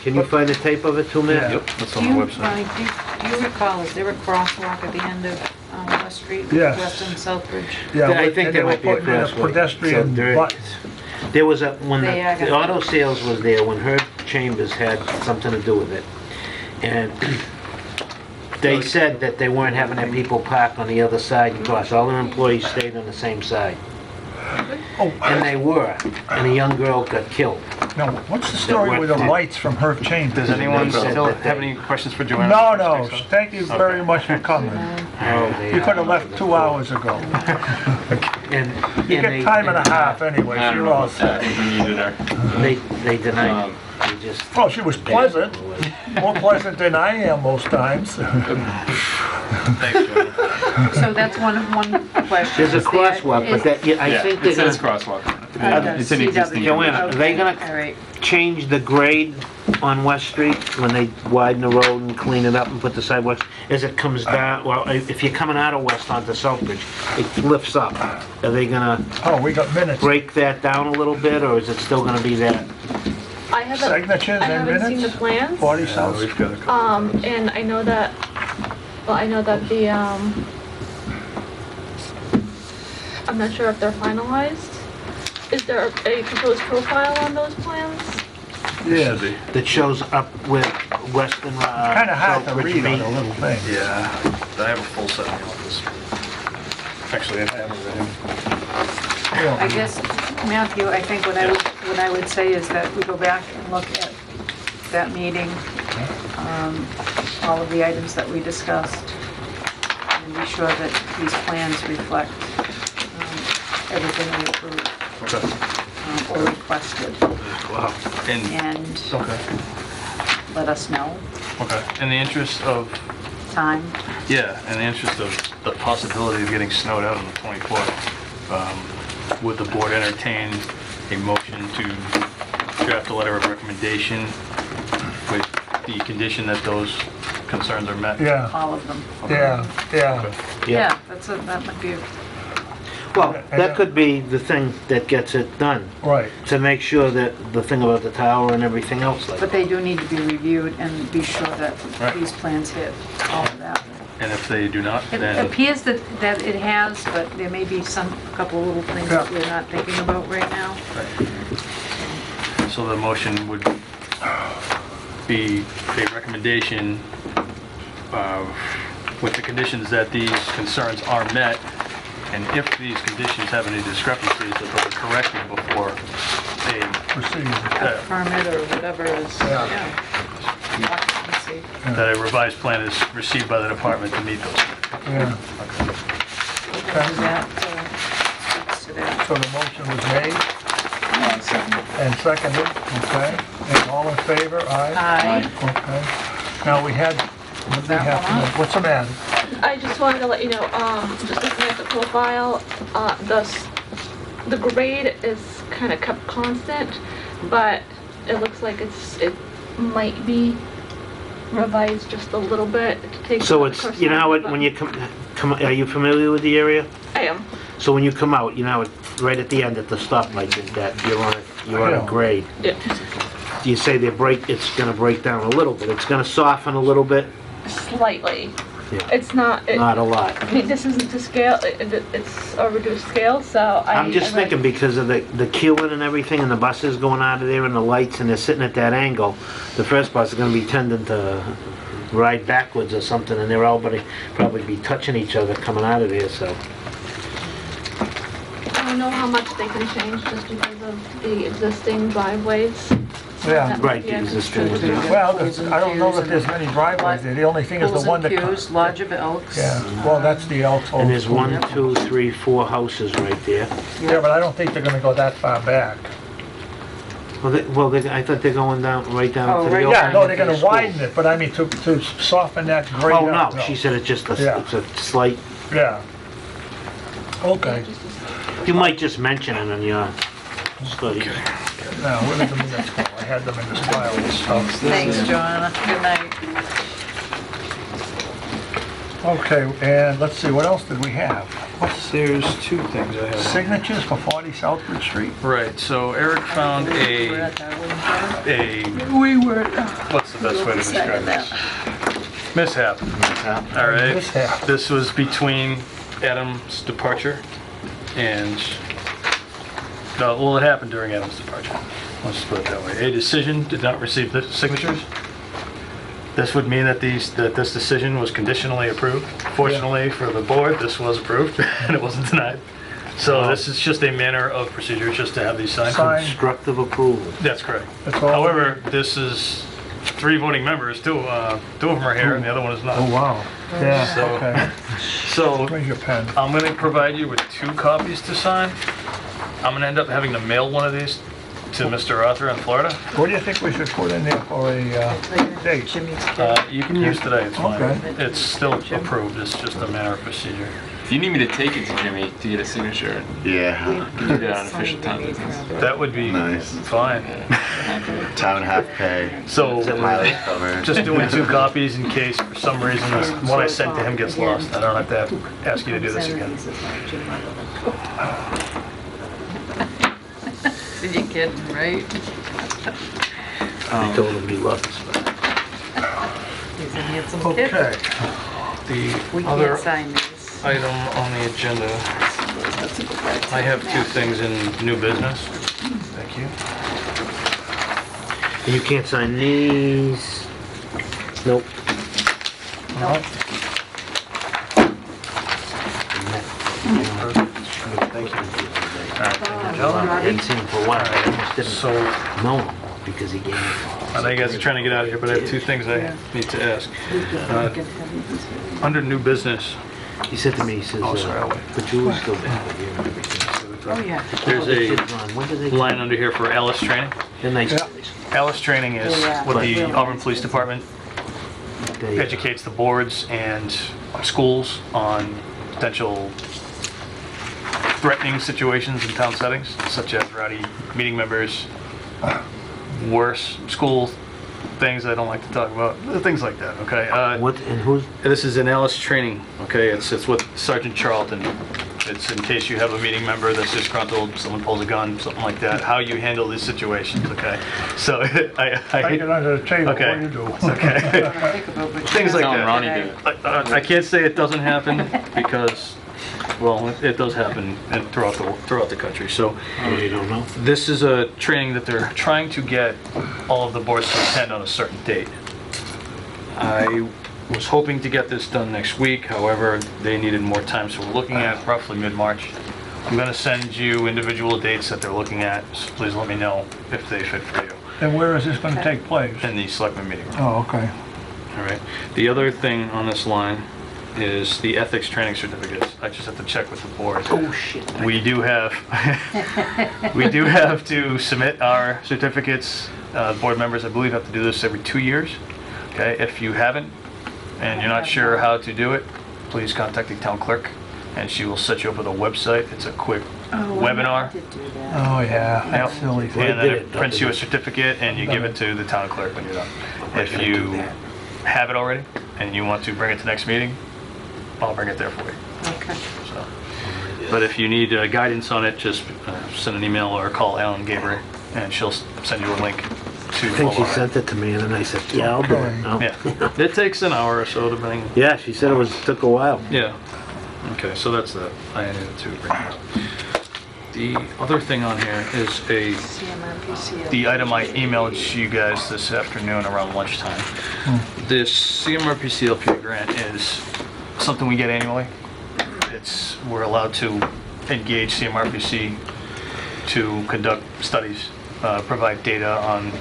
Speaker 5: can you find a tape of it too, Matt?
Speaker 1: Yeah.
Speaker 13: Yep, that's
Speaker 6: Do
Speaker 13: on the
Speaker 6: you,
Speaker 13: website.
Speaker 6: Ronnie, do you recall, is there a crosswalk at the end of West Street?
Speaker 1: Yes.
Speaker 6: West and Southbridge?
Speaker 1: Yeah,
Speaker 5: I think
Speaker 1: and
Speaker 5: there
Speaker 1: they were
Speaker 5: might be a
Speaker 1: putting in a
Speaker 5: crosswalk. So
Speaker 1: pedestrian
Speaker 5: there-
Speaker 1: button.
Speaker 5: There was a, when
Speaker 6: They are
Speaker 5: the
Speaker 6: gonna-
Speaker 5: auto sales was there, when Herb Chambers had something to do with it. And they said that they weren't having their people park on the other side because all their employees stayed on the same side.
Speaker 1: Oh,
Speaker 5: And they were, and a young girl got killed.
Speaker 1: no, what's the story with the lights from Herb Chambers?
Speaker 13: Does anyone
Speaker 5: They said
Speaker 13: still
Speaker 5: that
Speaker 13: have
Speaker 5: they-
Speaker 13: any questions for Joanna?
Speaker 1: No, no, thank you very much for coming.
Speaker 5: Oh, they
Speaker 1: You could have
Speaker 5: are.
Speaker 1: left 2 hours ago.
Speaker 5: And,
Speaker 1: You
Speaker 5: and
Speaker 1: get time and a half anyway,
Speaker 8: I don't
Speaker 1: you're
Speaker 8: know
Speaker 1: all
Speaker 8: about that,
Speaker 1: set.
Speaker 8: if we needed her.
Speaker 5: they denied it. They just,
Speaker 1: Well, she was pleasant. more pleasant than I am most times.
Speaker 18: Thanks, Joanna.
Speaker 6: So that's one question.
Speaker 5: There's a
Speaker 6: Is there-
Speaker 5: crosswalk, but
Speaker 6: is-
Speaker 5: that, yeah, I
Speaker 8: Yeah,
Speaker 5: think
Speaker 8: it
Speaker 5: they're
Speaker 8: says
Speaker 5: gonna,
Speaker 8: crosswalk.
Speaker 6: It's
Speaker 8: an existing.
Speaker 5: Joanna, are they gonna
Speaker 6: All right.
Speaker 5: change the grade on West Street when they widen the road and clean it up and put the sidewalks? As it comes down, well, if you're coming out of West onto Southbridge, it lifts up. Are they gonna
Speaker 1: Oh, we got minutes.
Speaker 5: break that down a little bit, or is it still gonna be that?
Speaker 9: I haven't,
Speaker 1: Signatures
Speaker 9: I
Speaker 1: and
Speaker 9: haven't seen the
Speaker 1: minutes?
Speaker 9: plans.
Speaker 1: 40 South.
Speaker 18: We've got a couple.
Speaker 9: And I know that, well, I know that the, I'm not sure if they're finalized. Is there a proposed profile on those plans?
Speaker 1: Yeah.
Speaker 18: Should be.
Speaker 5: That shows up with Weston,
Speaker 1: Kinda hard to
Speaker 5: Southbridge
Speaker 1: read on
Speaker 5: meet?
Speaker 1: the little thing.
Speaker 18: Yeah, I have a full set in the office. Actually, I have it ready.
Speaker 6: I guess, Matthew, I think what I would say is that we go back and look at that meeting, all of the items that we discussed, and be sure that these plans reflect everything we approved
Speaker 18: Okay.
Speaker 6: or requested,
Speaker 18: Wow.
Speaker 6: and
Speaker 18: Okay.
Speaker 6: let us know
Speaker 18: Okay. In the interest of,
Speaker 6: time.
Speaker 18: yeah, in the interest of the possibility of getting snowed out on the 24th, would the board entertain a motion to draft a letter of recommendation with the condition that those concerns are met?
Speaker 1: Yeah,
Speaker 6: All of them.
Speaker 1: yeah, yeah.
Speaker 6: Yeah, that might be,
Speaker 5: Well, that could be the thing that gets it done,
Speaker 1: Right.
Speaker 5: to make sure that the thing about the tower and everything else like
Speaker 6: but they do need to be reviewed and be sure that
Speaker 18: Right.
Speaker 6: these plans hit all of that.
Speaker 18: And if they do not,
Speaker 6: It
Speaker 18: then,
Speaker 6: appears that it has, but there may be a couple of little things that we're not thinking about right now.
Speaker 18: so the motion would be a recommendation with the conditions that these concerns are met, and if these conditions have any discrepancies, that those are corrected before
Speaker 6: A permit or whatever is,
Speaker 1: Yeah.
Speaker 6: occupancy.
Speaker 18: that a revised plan is received by the department to meet those.
Speaker 1: Yeah.
Speaker 6: That, speaks to that.
Speaker 1: So the motion was made and seconded, okay? And all in favor, aye?
Speaker 6: Aye.
Speaker 1: Okay. Now, we had, what do we have to do? What's the matter?
Speaker 9: I just wanted to let you know, just looking at the profile, the grade is kind of kept constant, but it looks like it might be revised just a little bit to take.
Speaker 5: So
Speaker 9: into
Speaker 5: it's, you know how it, when you come, are you familiar with the area?
Speaker 9: I am.
Speaker 5: So when you come out, you know how it, right at the end at the stoplight, that you're on a grade.
Speaker 9: Yeah.
Speaker 5: You say it's gonna break down a little bit, it's gonna soften a little bit?
Speaker 9: Slightly.
Speaker 5: Yeah.
Speaker 9: It's not.
Speaker 5: Not a lot.
Speaker 9: I mean, this isn't to scale. It's a reduced scale, so
Speaker 5: I'm just thinking because of the queuing and everything and the buses going out of there and the lights and they're sitting at that angle, the first bus is gonna be tending to ride backwards or something and they're all gonna probably be touching each other coming out of there, so.
Speaker 9: I don't know how much they can change just because of the existing driveways.
Speaker 1: Yeah.
Speaker 9: That
Speaker 5: Right,
Speaker 9: might be a
Speaker 5: existing
Speaker 9: concern.
Speaker 5: ones,
Speaker 1: Well, I don't know that there's many driveways there. The only thing is the
Speaker 6: Pools
Speaker 1: one
Speaker 6: and
Speaker 1: that...
Speaker 6: pews, Lodge of Elks.
Speaker 1: Yeah, well, that's the Elks.
Speaker 5: And there's
Speaker 1: Old School.
Speaker 5: 1, 2, 3, 4 houses right there.
Speaker 1: Yeah, but I don't think they're gonna go that far back.
Speaker 5: I thought they're going down, right down
Speaker 6: Oh,
Speaker 5: to the
Speaker 6: right
Speaker 5: old.
Speaker 1: Yeah, no, they're
Speaker 5: to the
Speaker 1: gonna
Speaker 5: school.
Speaker 1: widen it, but I mean, to soften that grade
Speaker 5: Oh,
Speaker 1: up.
Speaker 5: no, she said it's just
Speaker 1: Yeah.
Speaker 5: it's a slight,
Speaker 1: Yeah. Okay.
Speaker 5: you might just mention it in your study.
Speaker 1: Now, where did the minutes go? I had them in this file and stuff.
Speaker 6: Thanks, Joanna. Good night.
Speaker 1: Okay, and let's see, what else did we have?
Speaker 18: There's two things I have.
Speaker 1: Signatures for 40 Southbridge Street?
Speaker 18: Right, so Eric found
Speaker 6: We were at that one.
Speaker 1: We were...
Speaker 18: what's the best way to describe this? Mishap. All right.
Speaker 1: Mishap.
Speaker 18: This was between Adam's departure and, no, well, it happened during Adam's departure. Let's just put it that way. A decision did not receive the signatures. This would mean that this decision was conditionally approved. Fortunately for the board, this was approved and it wasn't denied. So this is just a manner of procedure, just to have these signed.
Speaker 1: Signed.
Speaker 5: Constructive approval.
Speaker 18: That's correct.
Speaker 1: That's all.
Speaker 18: However, this is 3 voting members, two of them are here and the other one is not.
Speaker 1: Oh, wow. Yeah,
Speaker 18: So-
Speaker 1: okay.
Speaker 18: So
Speaker 1: Where's your pen?
Speaker 18: I'm going to provide you with 2 copies to sign. I'm going to end up having to mail one of these to Mr. Arthur in Florida.
Speaker 1: What do you think we should put in there for a date?
Speaker 18: You can use today, it's fine.
Speaker 1: Okay.
Speaker 18: It's still approved, it's just a matter of procedure.
Speaker 8: If you need me to take it to Jimmy to get a signature,
Speaker 4: Yeah.
Speaker 8: you can do that on official time.
Speaker 18: That would be
Speaker 4: Nice.
Speaker 18: fine.
Speaker 4: Town half pay.
Speaker 18: So,
Speaker 4: Mileage covered.
Speaker 18: just doing 2 copies in case for some reason the one I sent to him gets lost. I don't have to ask you to do this again.
Speaker 6: You're kidding, right?
Speaker 5: I told him he lost his spot.
Speaker 6: He's a handsome kid.
Speaker 18: Okay. The
Speaker 6: We
Speaker 18: other
Speaker 6: can't sign these.
Speaker 18: item on the agenda, I have 2 things in new business. Thank you.
Speaker 5: And you can't sign these? Nope.
Speaker 18: Thank you.
Speaker 5: I hadn't seen him for a while. I almost didn't
Speaker 18: So,
Speaker 5: know him because he gave me.
Speaker 18: I know you guys are trying to get out of here, but I have 2 things I need to ask. Under new business,
Speaker 5: He said to me, he says,
Speaker 18: Oh, sorry, I'll wait.
Speaker 5: but Julie's still back with you and everything.
Speaker 6: Oh, yeah.
Speaker 18: there's
Speaker 5: The
Speaker 18: a
Speaker 5: kids run. When do they
Speaker 18: line under here for Alice Training.
Speaker 5: They're nice
Speaker 1: Yeah.
Speaker 5: guys.
Speaker 18: Alice Training is what the Auburn Police Department
Speaker 5: They,
Speaker 18: educates the boards and schools on potential threatening situations in town settings, such as rowdy meeting members, worse school things I don't like to talk about, things like that, okay?
Speaker 5: what, and who's,
Speaker 18: This is an Alice Training, okay? It's with Sergeant Charlton. It's in case you have a meeting member that's disgruntled, someone pulls a gun, something like that, how you handle these situations, okay? So I
Speaker 1: Take it under the table, what
Speaker 18: Okay.
Speaker 1: do you do?
Speaker 18: Okay. Things like
Speaker 8: Tell
Speaker 18: that.
Speaker 8: Ronnie did it.
Speaker 18: I can't say it doesn't happen because, well, it does happen throughout the country. So
Speaker 5: you don't know?
Speaker 18: this is a training that they're trying to get all of the boards to attend on a certain date. I was hoping to get this done next week, however, they needed more time, so we're looking at roughly mid-March. I'm gonna send you individual dates that they're looking at, so please let me know if they fit for you
Speaker 1: And where is this going to take place?
Speaker 18: in the selectmen meeting room.
Speaker 1: Oh, okay.
Speaker 18: All right. The other thing on this line is the ethics training certificates. I just have to check with the board.
Speaker 5: Oh, shit.
Speaker 18: We do have to submit our certificates. Board members, I believe, have to do this every 2 years. Okay, if you haven't and you're not sure how to do it, please contact the town clerk and she will set you up with a website. It's a quick webinar.
Speaker 1: Oh, yeah, that's silly.
Speaker 18: And then it prints you a certificate and you give it to the town clerk when you're done. If you have it already and you want to bring it to next meeting, I'll bring it there for you.
Speaker 6: Okay.
Speaker 18: So, but if you need guidance on it, just send an email or call Ellen Gabriel and she'll send you a link to
Speaker 5: I think she
Speaker 18: all of it.
Speaker 5: sent it to me and then I said, yeah, I'll do it. No.
Speaker 18: Yeah, it takes an hour or so depending.
Speaker 5: Yeah, she said took a while.
Speaker 18: Yeah. Okay, so that's that. I needed to bring it up. The other thing on here is the item I emailed you guys this afternoon around lunchtime. This CMRPC LPA grant is something we get annually. We're allowed to engage CMRPC to conduct studies, provide data on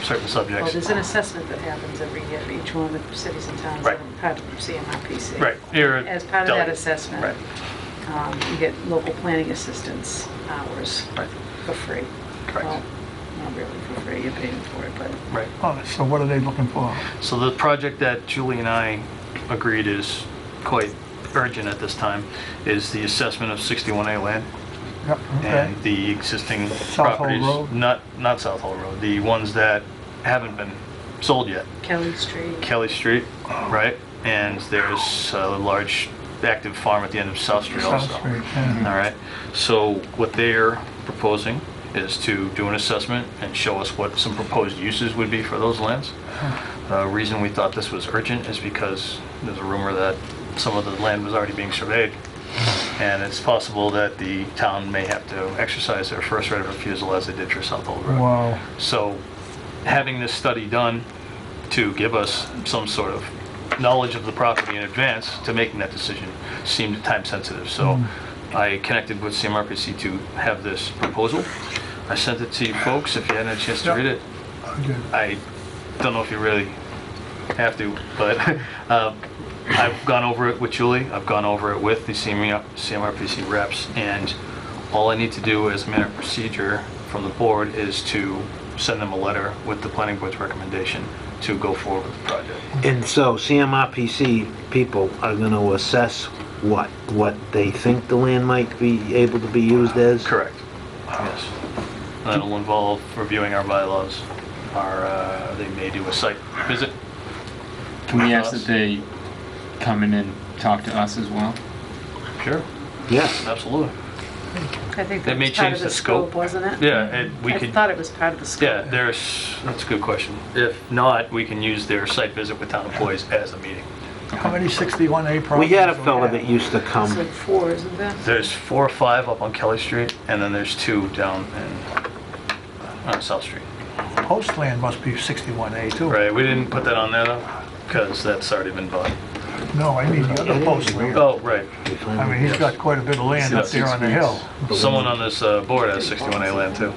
Speaker 18: certain
Speaker 6: Well,
Speaker 18: subjects.
Speaker 6: there's an assessment that happens every year for each one of the cities and towns that
Speaker 18: Right.
Speaker 6: are part of CMRPC.
Speaker 18: Right. You're
Speaker 6: As part of that
Speaker 18: delegate.
Speaker 6: assessment,
Speaker 18: Right.
Speaker 6: you get local planning assistance hours
Speaker 18: Right.
Speaker 6: for free.
Speaker 18: Correct.
Speaker 6: Well, not really for free, you're paying for it, but
Speaker 18: Right.
Speaker 1: Oh, so what are they looking for?
Speaker 18: So the project that Julie and I agreed is quite urgent at this time is the assessment of 61A land
Speaker 1: Yep, okay.
Speaker 18: and the existing
Speaker 1: South Hall
Speaker 18: properties.
Speaker 1: Road?
Speaker 18: Not South Hall Road, the ones that haven't been sold yet.
Speaker 6: Kelly Street.
Speaker 18: Kelly Street, right? And there's a large active farm at the end of South Street also.
Speaker 1: South Street, yeah.
Speaker 18: All right, so what they're proposing is to do an assessment and show us what some proposed uses would be for those lands. The reason we thought this was urgent is because there's a rumor that some of the land was already being surveyed. And it's possible that the town may have to exercise their first right of refusal as they did for South Old Road.
Speaker 1: Wow.
Speaker 18: So having this study done to give us some sort of knowledge of the property in advance to making that decision seemed time sensitive. So I connected with CMRPC to have this proposal. I sent it to you folks if you hadn't had a chance to read it. I don't know if you really have to, but I've gone over it with Julie. I've gone over it with the CMRPC reps, and all I need to do as a matter of procedure from the board is to send them a letter with the planning board's recommendation to go forward with the project.
Speaker 5: And so CMRPC people are gonna assess what they think the land might be able to be used as?
Speaker 18: Correct, yes. And that'll involve reviewing our bylaws, they may do a site visit.
Speaker 8: Can we ask that they come in and talk to us as well?
Speaker 18: Sure.
Speaker 5: Yes.
Speaker 18: Absolutely.
Speaker 6: I think
Speaker 18: That
Speaker 6: that
Speaker 18: may
Speaker 6: was part
Speaker 18: change
Speaker 6: of
Speaker 18: the
Speaker 6: the scope,
Speaker 18: scope.
Speaker 6: wasn't it?
Speaker 18: Yeah, we
Speaker 6: I
Speaker 18: could.
Speaker 6: thought it was part of the scope.
Speaker 18: Yeah, that's a good question. If not, we can use their site visit with town employees as a meeting.
Speaker 1: How many 61A
Speaker 5: We
Speaker 1: properties?
Speaker 5: had a
Speaker 1: do
Speaker 5: fella
Speaker 1: have?
Speaker 5: that used to
Speaker 6: It's
Speaker 5: come,
Speaker 6: like 4, isn't there?
Speaker 18: There's 4 or 5 up on Kelly Street, and then there's 2 down on South Street.
Speaker 1: Postland must be 61A too.
Speaker 18: Right, we didn't put that on there though, because that's already been bought.
Speaker 1: No, I mean the other Postland.
Speaker 18: Oh, right.
Speaker 1: I mean, he's got quite a bit of land up there on the hill.
Speaker 18: Someone on this board has 61A land too.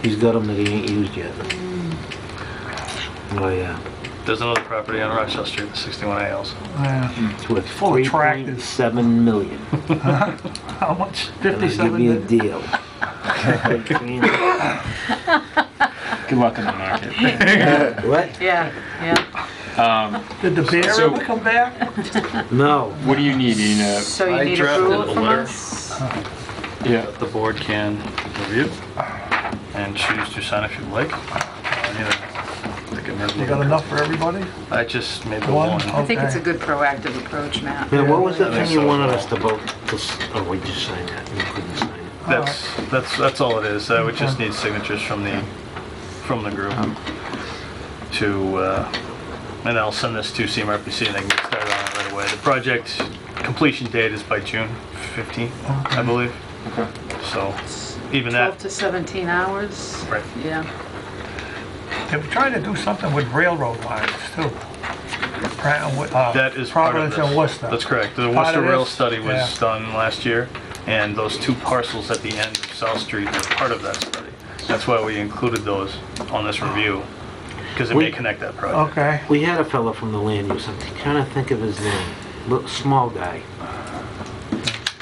Speaker 5: he's got them that he ain't used yet. Oh, yeah.
Speaker 18: There's another property on Rochelle Street, the 61A also.
Speaker 1: Yeah.
Speaker 5: It's worth
Speaker 1: Full of tractors.
Speaker 5: 3.7 million.
Speaker 1: How much?
Speaker 5: And I'll give
Speaker 1: 57?
Speaker 5: you a deal.
Speaker 8: Good luck in the market.
Speaker 5: What?
Speaker 6: Yeah, yeah.
Speaker 1: Did the bear
Speaker 8: So-
Speaker 1: ever come back?
Speaker 5: No.
Speaker 8: What do you need? You need a,
Speaker 6: So you
Speaker 18: I
Speaker 6: need
Speaker 18: drafted
Speaker 6: approval
Speaker 18: a
Speaker 6: from
Speaker 18: letter.
Speaker 6: us?
Speaker 8: yeah.
Speaker 18: The board can review and choose to sign if you'd like.
Speaker 1: You got enough for everybody?
Speaker 18: I just made the
Speaker 1: One?
Speaker 18: one.
Speaker 6: I think it's a
Speaker 1: Okay.
Speaker 6: good proactive approach, Matt.
Speaker 5: Man, what was that
Speaker 18: Yeah,
Speaker 5: thing you
Speaker 18: so-
Speaker 5: wanted us to vote? Oh, we just signed that. You couldn't sign it.
Speaker 18: That's all it is. We just need signatures from the group to, and I'll send this to CMRPC and they can get started on it right away. The project completion date is by June 15th, I believe. So even
Speaker 6: 12
Speaker 18: that,
Speaker 6: to 17 hours?
Speaker 18: Right.
Speaker 6: Yeah.
Speaker 1: They were trying to do something with railroad lines too.
Speaker 18: that is part of
Speaker 1: Providence
Speaker 18: this.
Speaker 1: and Worcester.
Speaker 18: That's correct. The
Speaker 1: Part
Speaker 18: Worcester
Speaker 1: of
Speaker 18: Rail
Speaker 1: this?
Speaker 18: study was
Speaker 1: Yeah.
Speaker 18: done last year, and those 2 parcels at the end of South Street were part of that study. That's why we included those on this review, because it may connect that project.
Speaker 1: Okay.
Speaker 5: We had a fella from the land use, I'm trying to think of his name, little small guy,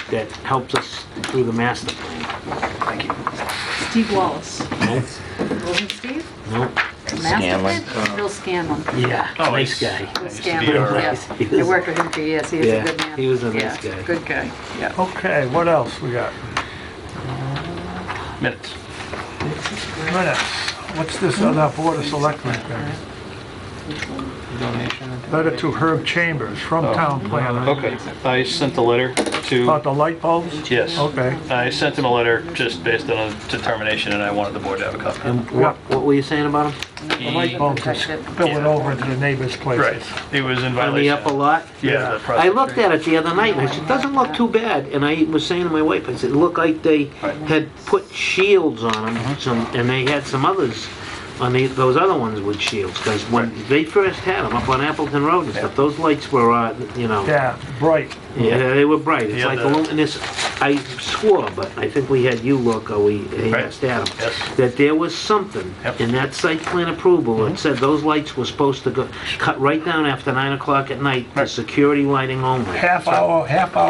Speaker 5: that helps us through the master plan.
Speaker 18: Thank you.
Speaker 6: Steve Wallace.
Speaker 5: No?
Speaker 6: Wasn't Steve?
Speaker 5: No?
Speaker 4: Scanlon.
Speaker 6: Bill Scanlon.
Speaker 5: Yeah,
Speaker 18: Oh,
Speaker 5: nice
Speaker 18: he's-
Speaker 5: guy.
Speaker 6: Bill
Speaker 18: used to be
Speaker 6: Scanlon,
Speaker 18: our-
Speaker 6: yes.
Speaker 5: He
Speaker 6: I
Speaker 5: was-
Speaker 6: worked with him for years. He was
Speaker 5: Yeah,
Speaker 6: a good man.
Speaker 5: he was a nice
Speaker 6: Yeah,
Speaker 5: guy.
Speaker 6: Good guy, yeah.
Speaker 1: Okay, what else we got?
Speaker 18: Minutes.
Speaker 1: Minutes. What's this other Board of Selectmen thing? Letter to Herb Chambers from Town Planner.
Speaker 18: Okay, I sent a letter to,
Speaker 1: About the light bulbs?
Speaker 18: yes.
Speaker 1: Okay.
Speaker 18: I sent him a letter just based on a determination, and I wanted the board to have a copy.
Speaker 5: And what were you saying about him?
Speaker 1: The light bulbs are spilling over into the neighbors' places.
Speaker 18: Right, he was in
Speaker 5: On the
Speaker 18: violation.
Speaker 5: upper lot?
Speaker 18: Yeah, the
Speaker 5: I
Speaker 18: Prospect
Speaker 5: looked
Speaker 18: Street.
Speaker 5: at it the other night and I said, doesn't look too bad. And I was saying to my wife, I said, it looked like they had put shields on them, and they had some others on those other ones with shields. Because when they first had them up on Appleton Road and stuff, those lights were, you know,
Speaker 1: Yeah, bright.
Speaker 5: yeah, they were bright. It's
Speaker 18: Yeah,
Speaker 5: like
Speaker 18: the-
Speaker 5: luminous. I swore, but I think we had you look, or we
Speaker 18: Right.
Speaker 5: asked Adam,
Speaker 18: Yes.
Speaker 5: that there was something
Speaker 18: Yep.
Speaker 5: in that site plan approval that said those lights were supposed to go, cut right down after 9 o'clock at night for
Speaker 18: Right.
Speaker 5: security lighting only.
Speaker 1: Half hour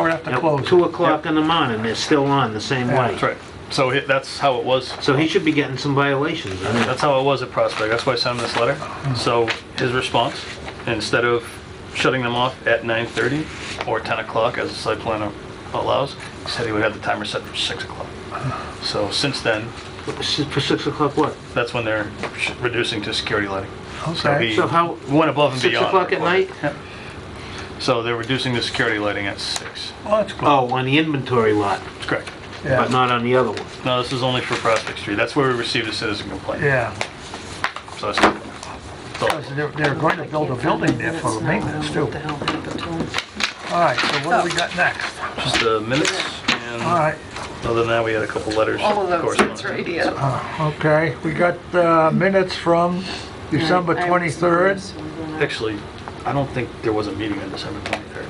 Speaker 1: after
Speaker 5: At
Speaker 1: closing.
Speaker 5: 2 o'clock in the morning, they're still on the same way.
Speaker 18: That's right. So that's how it was.
Speaker 5: So he should be getting some violations. I mean,
Speaker 18: That's how it was at Prospect. That's why I sent him this letter. So his response, instead of shutting them off at 9:30 or 10 o'clock as the site plan allows, he said he would have the timer set for 6 o'clock. So since then,
Speaker 5: for 6 o'clock what?
Speaker 18: that's when they're reducing to security lighting. So
Speaker 1: Okay.
Speaker 18: he
Speaker 5: So how,
Speaker 18: went above and
Speaker 5: 6
Speaker 18: beyond.
Speaker 5: o'clock at night?
Speaker 18: Yep. So they're reducing the security lighting at 6.
Speaker 1: Well, that's good.
Speaker 5: Oh, on the inventory lot,
Speaker 18: That's correct.
Speaker 1: Yeah.
Speaker 5: but not on the other one.
Speaker 18: No, this is only for Prospect Street. That's where we received a citizen complaint.
Speaker 1: Yeah.
Speaker 18: So it's,
Speaker 1: Because they're going to build a building there for maintenance too.
Speaker 6: What the hell happened to him?
Speaker 1: All right, so what do we got next?
Speaker 18: just the minutes, and
Speaker 1: All right,
Speaker 18: other than that, we had a couple letters.
Speaker 6: All of those,
Speaker 18: correspondence.
Speaker 6: that's right, yeah.
Speaker 1: okay, we got minutes from December
Speaker 6: I have
Speaker 1: 23rd.
Speaker 6: some
Speaker 18: Actually, I don't think there was a meeting on December 23rd.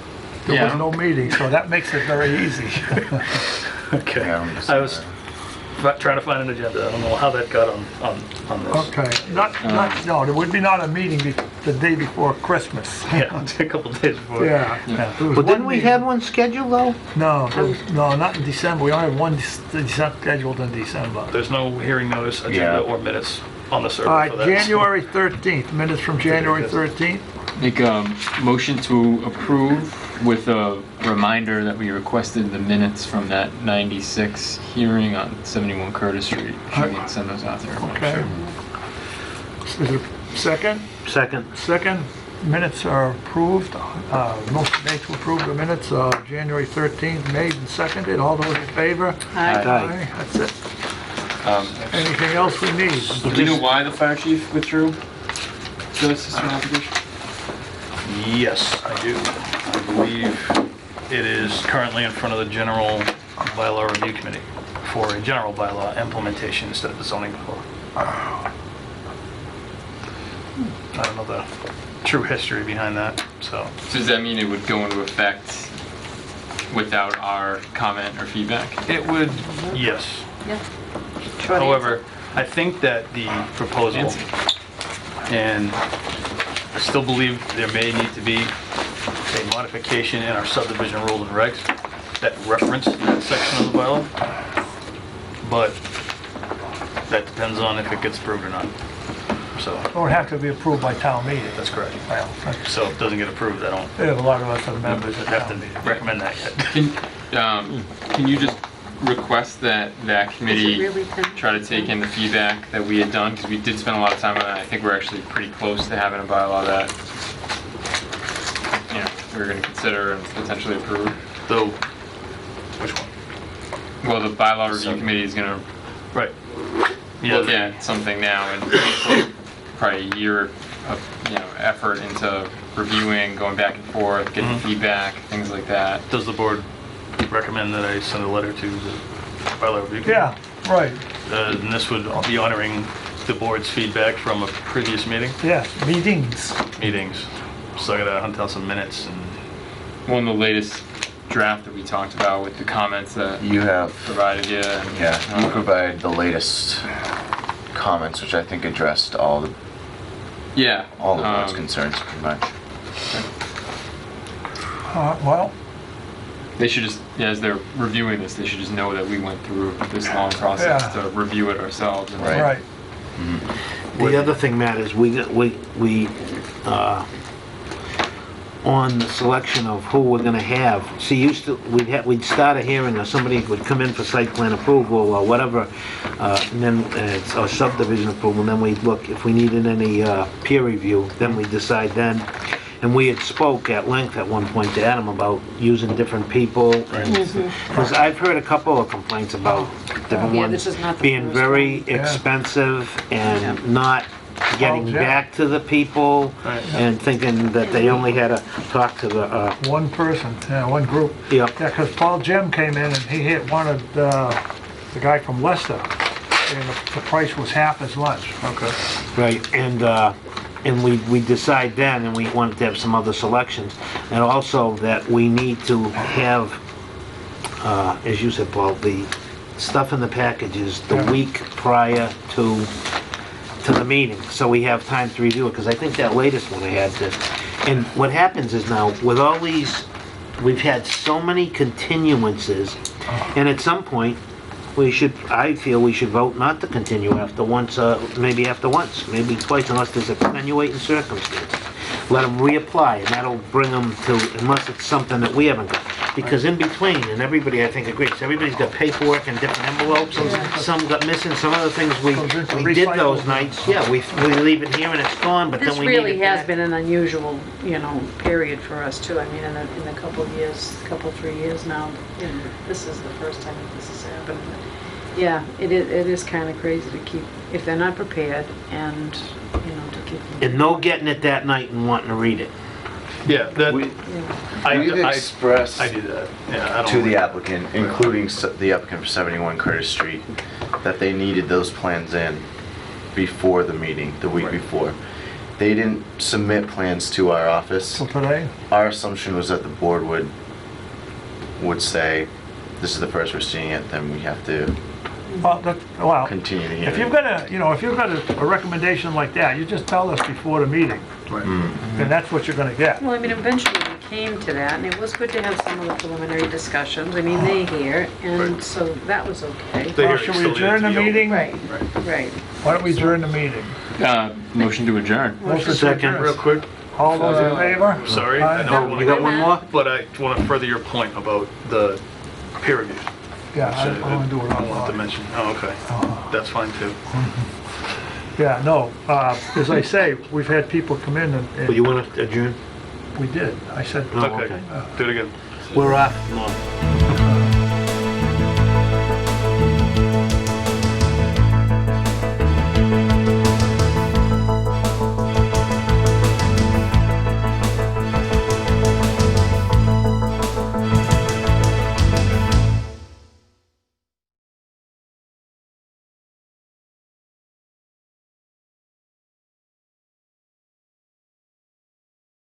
Speaker 1: There
Speaker 8: Yeah.
Speaker 1: was no meeting, so that makes it very easy.
Speaker 18: Okay. I was trying to find an agenda. I don't know how that got on this.
Speaker 1: Okay, no, there would be not a meeting the day before Christmas.
Speaker 18: Yeah, a couple days before.
Speaker 1: Yeah. There was
Speaker 5: But didn't
Speaker 1: one
Speaker 5: we
Speaker 1: meeting-
Speaker 5: have one scheduled though?
Speaker 1: No, no, not in December. We only had one scheduled in December.
Speaker 18: There's no hearing notice, agenda,
Speaker 4: Yeah.
Speaker 18: or minutes on the server
Speaker 1: All right,
Speaker 18: for that.
Speaker 1: January 13th, minutes from January 13th.
Speaker 8: Make a motion to approve with a reminder that we requested the minutes from that 96 hearing on 71 Curtis Street. If you can send those out there.
Speaker 1: Okay. Is there a second?
Speaker 5: Second.
Speaker 1: Second. Minutes are approved. Motion made to approve the minutes of January 13th, made and seconded. All those in favor?
Speaker 6: Aye.
Speaker 5: Aye.
Speaker 1: That's it. Anything else we need?
Speaker 8: Do you know why the fire chief withdrew the cistern application?
Speaker 18: Yes, I do. I believe it is currently in front of the General Bylaw Review Committee for a general bylaw implementation instead of the zoning bylaw. I don't know the true history behind that, so.
Speaker 8: So does that mean it would go into effect without our comment or feedback?
Speaker 18: It would, yes.
Speaker 6: Yeah.
Speaker 18: However, I think that the proposal, and I still believe there may need to be a modification in our subdivision rules and regs that reference that section of the bylaw, but that depends on if it gets approved or not. So,
Speaker 1: It would have to be approved by town meeting.
Speaker 18: that's correct.
Speaker 1: Well,
Speaker 18: So if it doesn't get approved, I don't
Speaker 1: we have a lot of us are members of
Speaker 18: have
Speaker 1: town meeting.
Speaker 18: to recommend that yet.
Speaker 8: Can you just request that that committee
Speaker 6: really thin?
Speaker 8: try to take in the feedback that we had done? Because we did spend a lot of time on it. I think we're actually pretty close to having a bylaw that, you know, we're going to consider and potentially approve.
Speaker 18: Though, which one?
Speaker 8: Well, the bylaw review committee is going to
Speaker 18: Right.
Speaker 8: look at something now and put probably a year of, you know, effort into reviewing, going back and forth, getting feedback, things like that.
Speaker 18: Does the board recommend that I send a letter to the bylaw review committee?
Speaker 1: Yeah, right.
Speaker 18: And this would be honoring the board's feedback from a previous meeting,
Speaker 1: Yes, meetings.
Speaker 18: meetings. So I gotta hunt down some minutes and,
Speaker 8: Well, in the latest draft that we talked about with the comments that
Speaker 4: You have,
Speaker 8: provided you. And,
Speaker 4: yeah, you provided the latest comments, which I think addressed all the board's concerns pretty much.
Speaker 1: Well,
Speaker 8: They should just, yeah, as they're reviewing this, they should just know that we went through this long process
Speaker 1: Yeah.
Speaker 8: to review it ourselves. And
Speaker 1: right.
Speaker 5: The other thing, Matt, is on the selection of who we're gonna have, see, we'd start a hearing, or somebody would come in for site plan approval or whatever, and then, or subdivision approval, and then we'd look, if we needed any, peer review, then we decide then. And we had spoke at length at one point to Adam about using different people, and, because I've heard a couple of complaints about different
Speaker 6: Yeah,
Speaker 5: ones
Speaker 6: this is not the
Speaker 5: being
Speaker 6: first
Speaker 5: very
Speaker 6: one.
Speaker 1: Yeah.
Speaker 5: expensive and not getting
Speaker 1: Paul Jeff.
Speaker 5: back to the people, and thinking that they only had to talk to the,
Speaker 1: One person, yeah, one group.
Speaker 5: Yep.
Speaker 1: Yeah, because Paul Jem came in and he hit one of the guy from Leicester, and the price was half as much. Okay.
Speaker 5: right, and we decide then, and we wanted to have some other selections, and also that we need to have, as you said, Paul, the stuff in the packages the week prior to the meeting, so we have time to review it, because I think that latest one I had to, and what happens is now, with all these, we've had so many continuances, and at some point, I feel we should vote not to continue after once, maybe twice, unless there's extenuating circumstances. Let them reapply, and that'll bring them to, unless it's something that we haven't got. Because in between, and everybody I think agrees, everybody's got paperwork and different envelopes, and some got missing, some of the things we did those nights, yeah, we leave it here and it's gone, but
Speaker 6: This
Speaker 5: then we need
Speaker 6: really
Speaker 5: it
Speaker 6: has
Speaker 5: back.
Speaker 6: been an unusual, period for us too. I mean, in a couple of years, 3 years now, this is the first time that this has happened. Yeah, it is kind of crazy to keep, if they're not prepared, and, to keep them.
Speaker 5: And no getting it that night and wanting to read it.
Speaker 18: yeah, that,
Speaker 4: We've expressed
Speaker 18: I do that. Yeah, I don't.
Speaker 4: to the applicant, including the applicant for 71 Curtis Street, that they needed those plans in before the meeting, the week before. They didn't submit plans to our office.
Speaker 1: So today?
Speaker 4: Our assumption was that the board would say, this is the first we're seeing it, then we have to
Speaker 1: Well,
Speaker 4: Continue the
Speaker 1: if you've
Speaker 4: hearing.
Speaker 1: got if you've got a recommendation like that, you just tell us before the meeting, and that's what you're gonna get.
Speaker 6: Well, I mean, eventually we came to that, and it was good to have some of the preliminary discussions. I mean, they hear, and so that was okay.
Speaker 1: Well, should we adjourn the meeting?
Speaker 6: Right, right.
Speaker 1: Why don't we adjourn the meeting?
Speaker 8: Motion to adjourn.
Speaker 1: Motion to
Speaker 12: Second,
Speaker 1: adjourn.
Speaker 12: real quick.
Speaker 1: All those in favor?
Speaker 18: Sorry,
Speaker 1: Aye.
Speaker 18: I know,
Speaker 6: You got one more?
Speaker 18: but I want to further your point about the peer review.
Speaker 1: Yeah, I wanna do it
Speaker 18: I wanted to
Speaker 1: online.
Speaker 18: mention, oh, okay, that's fine too.
Speaker 1: Yeah, no, as I say, we've had people come in and
Speaker 12: You want to adjourn?
Speaker 1: we did. I said,
Speaker 18: Okay, do it again.
Speaker 12: We're off.